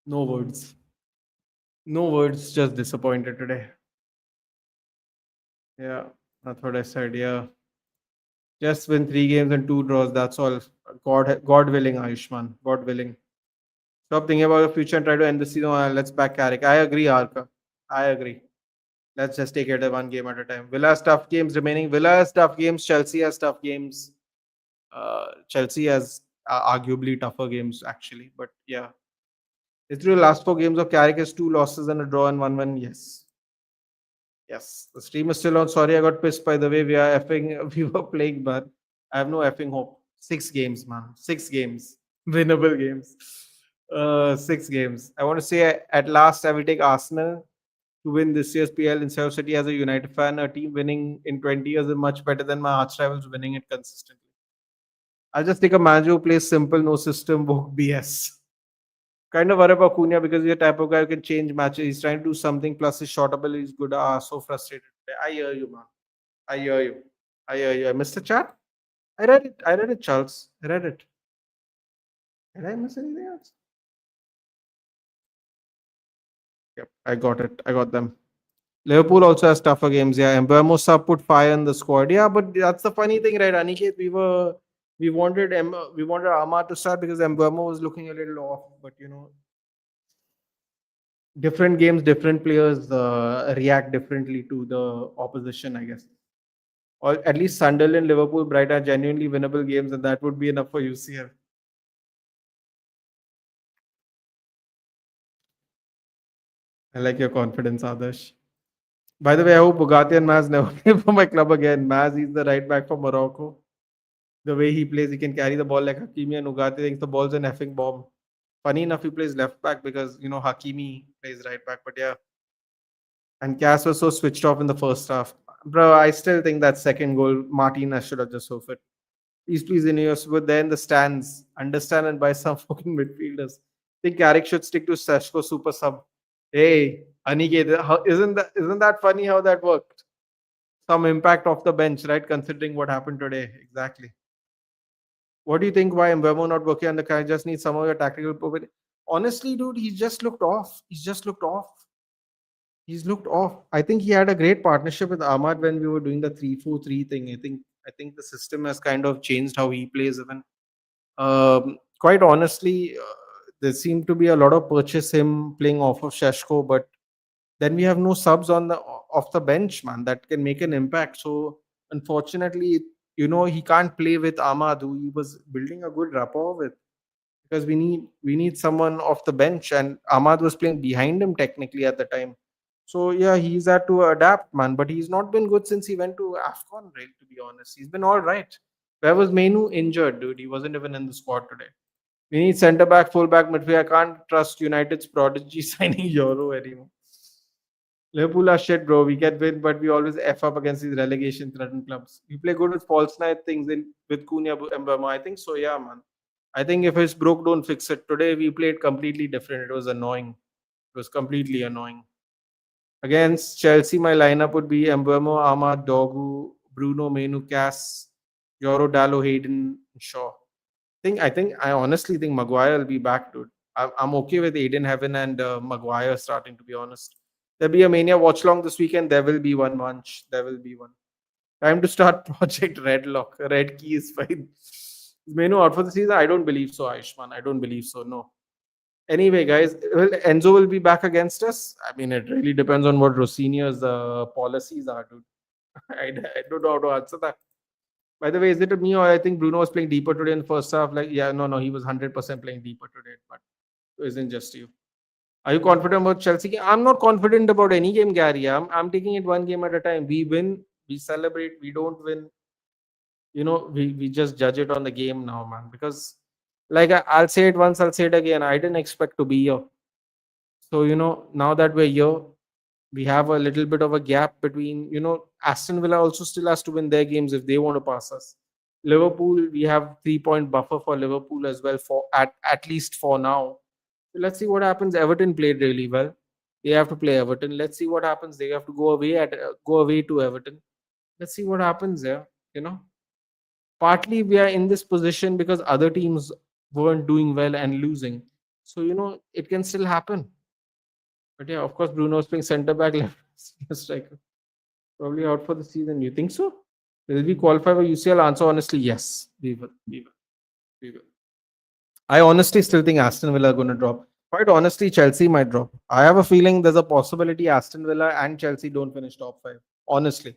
no words. No words. Just disappointed today. Yeah, that's what I said. Yeah, just win 3 games and 2 draws. That's all. God willing, Ayushman. God willing. Stop thinking about the future and try to end the season. Let's back Carrick. I agree, Arka. I agree. Let's just take it one game at a time. Villa has tough games remaining. Villa has tough games. Chelsea has tough games. Chelsea has arguably tougher games actually. But yeah, it's through the last 4 games of Carrick has 2 losses and a draw and 1 win. Yes. Yes. The stream is still on. Sorry, I got pissed by the way we are effing. We were playing, but I have no effing hope. 6 games, man. 6 games. Winnable games. 6 games. I want to say at last I will take Arsenal to win this year's PL instead of City as a United fan. A team winning in 20 years is much better than my arch rivals winning it consistently. I'll just take a manager who plays simple, no system, woke BS. Kind of worry about Cunha because he's a type of guy who can change matches. He's trying to do something, plus his shot ability is good. So frustrated. I hear you, man. I hear you. I hear you. I missed the chat. I read it. I read it, Charles. I read it. Did I miss anything else? Yep, I got it. I got them. Liverpool also has tougher games. Yeah, Mbeumo sub put fire in the squad. Yeah, but that's the funny thing, right, Aniket? We wanted Ahmad to start because Mbeumo was looking a little off. But different games, different players react differently to the opposition, I guess. Or at least Sunderland, Liverpool, Brighton are genuinely winnable games, and that would be enough for UCL. I like your confidence, Adarsh. By the way, I hope Bugatti and Maz never play for my club again. Maz is the right back for Morocco. The way he plays, he can carry the ball like Hakimi, and Ugarte thinks the ball's an effing bomb. Funny enough, he plays left back because Hakimi plays right back. But yeah, and Cass was so switched off in the first half. Bro, I still think that second goal, Martinez should have just hoof it. Please, in yours, but there in the stands, understand and buy some fucking midfielders. Think Carrick should stick to Seshko super sub. Hey, Aniket, isn't that funny how that worked? Some impact off the bench, right? Considering what happened today, exactly. What do you think? Why Mbeumo not working on the kind? Just need some of your tactical. honestly, dude, he just looked off. He's just looked off. He's looked off. I think he had a great partnership with Ahmad when we were doing the 3-4-3 thing. I think the system has kind of changed how he plays even. Quite honestly, there seemed to be a lot of purchase him playing off of Sheshko, but then we have no subs on the off the bench, man, that can make an impact. So unfortunately, he can't play with Ahmad, who he was building a good rapport with, because we need someone off the bench, and Ahmad was playing behind him technically at the time. So yeah, he's had to adapt, man. But he's not been good since he went to AFCON, right? To be honest, he's been all right. Where was Mainoo injured, dude? He wasn't even in the squad today. We need centre back, full back, midfield. I can't trust United's prodigy signing Euro anymore. Liverpool are shit, bro. We get win, but we always F up against these relegation threatened clubs. We play good with false night things with Cunha and Mbama. I think so, yeah, man. I think if it's broke, don't fix it. Today we played completely different. It was annoying. It was completely annoying. Against Chelsea, my lineup would be Mbemo, Ahmad, Dogu, Bruno, Mainoo, Cass, Yoro, Dallo, Hayden, Shaw. I honestly think Maguire will be back, dude. I'm okay with Aiden Heaven and Maguire starting, to be honest. There'll be a Mania watch long this weekend. There will be one munch. There will be one. Time to start Project Red Lock. Red Key is fine. Is Mainoo out for the season? I don't believe so, Aishman. I don't believe so. No. Anyway, guys, Enzo will be back against us. I mean, it really depends on what Rossinia's policies are, dude. I don't know how to answer that. By the way, is it me or I think Bruno was playing deeper today in the first half? Like, yeah, no, he was 100% playing deeper today, but it isn't just you. Are you confident about Chelsea? I'm not confident about any game, Gary. I'm taking it one game at a time. We win, we celebrate. We don't win. We just judge it on the game now, man. Because, like, I'll say it once, I'll say it again. I didn't expect to be here. So, now that we're here, we have a little bit of a gap between, Aston Villa also still has to win their games if they want to pass us. Liverpool, we have 3-point buffer for Liverpool as well, for at least for now. So let's see what happens. Everton played really well. They have to play Everton. Let's see what happens. They have to go away to Everton. Let's see what happens there. Partly we are in this position because other teams weren't doing well and losing. So it can still happen. But yeah, of course, Bruno's playing centre back, left striker. Probably out for the season. You think so? Will we qualify for UCL? Answer honestly, yes. We will. I honestly still think Aston Villa are going to drop. Quite honestly, Chelsea might drop. I have a feeling there's a possibility Aston Villa and Chelsea don't finish top 5. Honestly,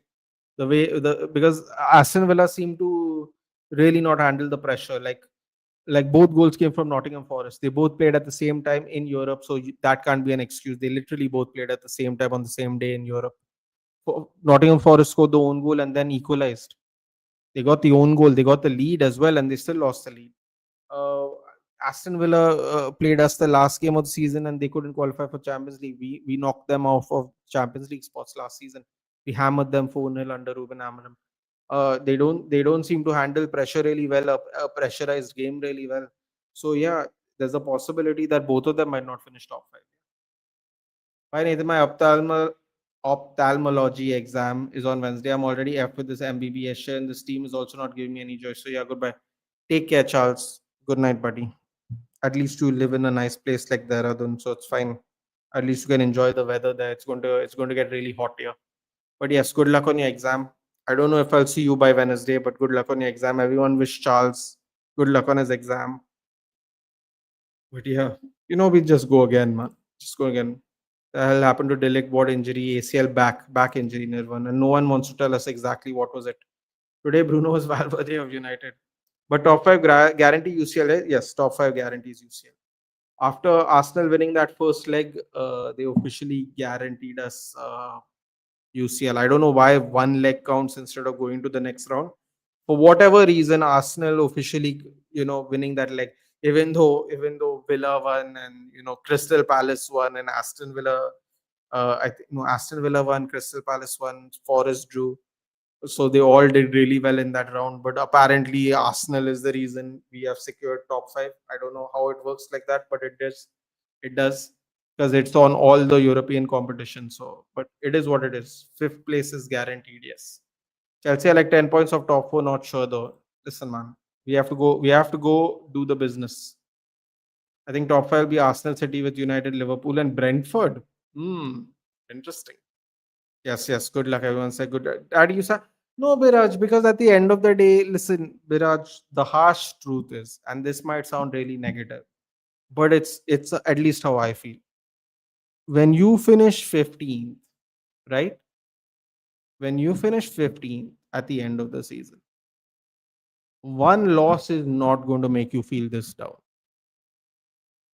because Aston Villa seem to really not handle the pressure. Like both goals came from Nottingham Forest. They both played at the same time in Europe, so that can't be an excuse. They literally both played at the same time on the same day in Europe. Nottingham Forest scored the own goal and then equalized. They got the own goal. They got the lead as well, and they still lost the lead. Uh, Aston Villa played us the last game of the season, and they couldn't qualify for Champions League. We knocked them off of Champions League spots last season. We hammered them 4-0 under Ruben Amorim. They don't seem to handle pressure really well, a pressurized game really well. So yeah, there's a possibility that both of them might not finish top 5. Fine, Nathan, my ophthalmology exam is on Wednesday. I'm already F with this MBBS share, and this team is also not giving me any joy. So yeah, goodbye. Take care, Charles. Good night, buddy. At least you live in a nice place like Dehradun, so it's fine. At least you can enjoy the weather there. It's going to get really hot here. But yes, good luck on your exam. I don't know if I'll see you by Wednesday, but good luck on your exam. Everyone wish Charles good luck on his exam. But yeah, we just go again, man. Just go again. The hell happened to Delic? What injury? ACL back injury, Nirvan. And no one wants to tell us exactly what was it. Today, Bruno was Valverde of United. But top 5 guarantee UCL, eh? Yes, top 5 guarantees UCL. After Arsenal winning that first leg, they officially guaranteed us UCL. I don't know why one leg counts instead of going to the next round. For whatever reason, Arsenal officially, winning that leg. Even though Villa won and Crystal Palace won and Aston Villa, I think Aston Villa won, Crystal Palace won, Forest drew. So they all did really well in that round. But apparently, Arsenal is the reason we have secured top 5. I don't know how it works like that, but it does. It does, because it's on all the European competition. So, but it is what it is. 5th place is guaranteed. Yes. Chelsea are like 10 points of top 4. Not sure though. Listen, man, we have to go do the business. I think top 5 will be Arsenal, City with United, Liverpool, and Brentford. Interesting. Yes. Good luck, everyone. Say good. Daddy, you said no, Biraj, because at the end of the day, listen, Biraj, the harsh truth is, and this might sound really negative, but it's at least how I feel. When you finish 15th, right? When you finish 15th at the end of the season, one loss is not going to make you feel this down.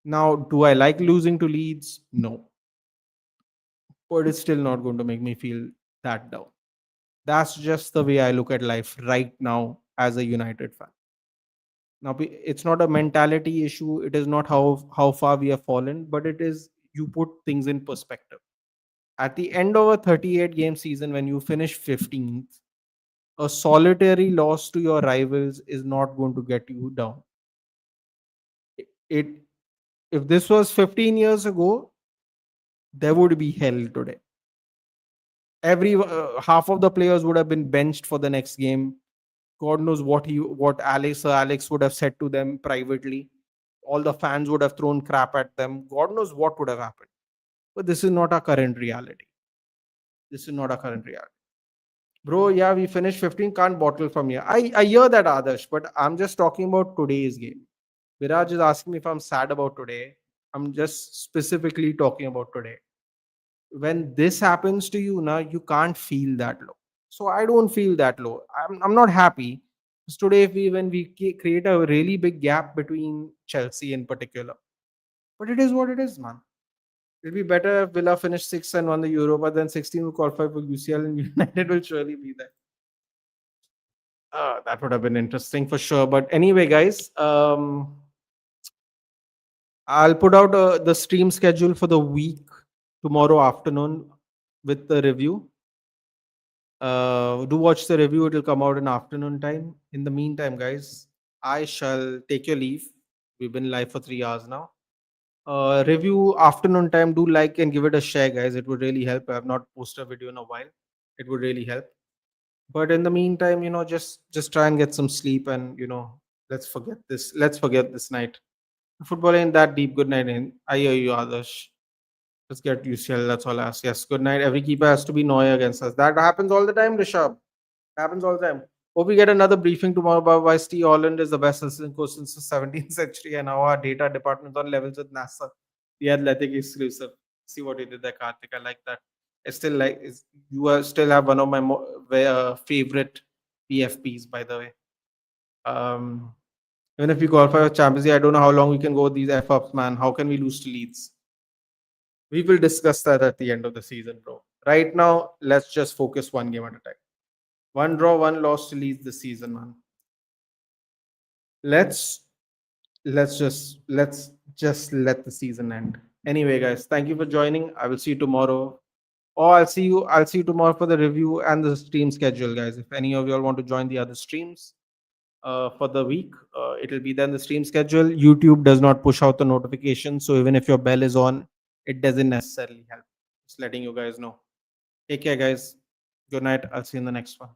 Now, do I like losing to Leeds? No, but it's still not going to make me feel that down. That's just the way I look at life right now as a United fan. Now, it's not a mentality issue. It is not how far we have fallen, but it is you put things in perspective. At the end of a 38 game season, when you finish 15th, a solitary loss to your rivals is not going to get you down. It if this was 15 years ago, there would be hell today. Every half of the players would have been benched for the next game. God knows what Alex would have said to them privately. All the fans would have thrown crap at them. God knows what would have happened. But this is not our current reality. This is not our current reality. Bro, yeah, we finished 15, can't bottle from here. I hear that, Adarsh, but I'm just talking about today's game. Viraj is asking me if I'm sad about today. I'm just specifically talking about today. When this happens to you, now you can't feel that low. So I don't feel that low. I'm not happy. Because today, when we create a really big gap between Chelsea in particular, but it is what it is, man. It'll be better if Villa finished 6th and won the Europa than 16 will qualify for UCL and United will surely be there. That would have been interesting for sure. But anyway, guys, I'll put out the stream schedule for the week tomorrow afternoon with the review. Do watch the review. It will come out in afternoon time. In the meantime, guys, I shall take your leave. We've been live for 3 hours now. Review afternoon time. Do like and give it a share, guys. It would really help. I have not posted a video in a while. It would really help. But in the meantime, just try and get some sleep, and let's forget this. Let's forget this night. Football ain't that deep. Good night. I hear you, Adarsh. Let's get UCL. That's all I ask. Yes, good night. Every keeper has to be Neuer against us. That happens all the time, Rishabh. Happens all the time. Hope we get another briefing tomorrow about why Steve Holland is the best assistant coach since the 17th century and how our data department on levels with NASA. The Athletic exclusive. See what you did there, Karthik. I like that. I still like. Still have one of my favorite PFPs, by the way. Even if we qualify for Champions League, I don't know how long we can go with these F-ups, man. How can we lose to Leeds? We will discuss that at the end of the season, bro. Right now, let's just focus one game at a time. One draw, one loss to Leeds this season, man. Let's just let the season end. Anyway, guys, thank you for joining. I will see you tomorrow. Or I'll see you tomorrow for the review and the stream schedule, guys. If any of y'all want to join the other streams for the week, it'll be then the stream schedule. YouTube does not push out the notification, so even if your bell is on, it doesn't necessarily help. Just letting you guys know. Take care, guys. Good night. I'll see you in the next one.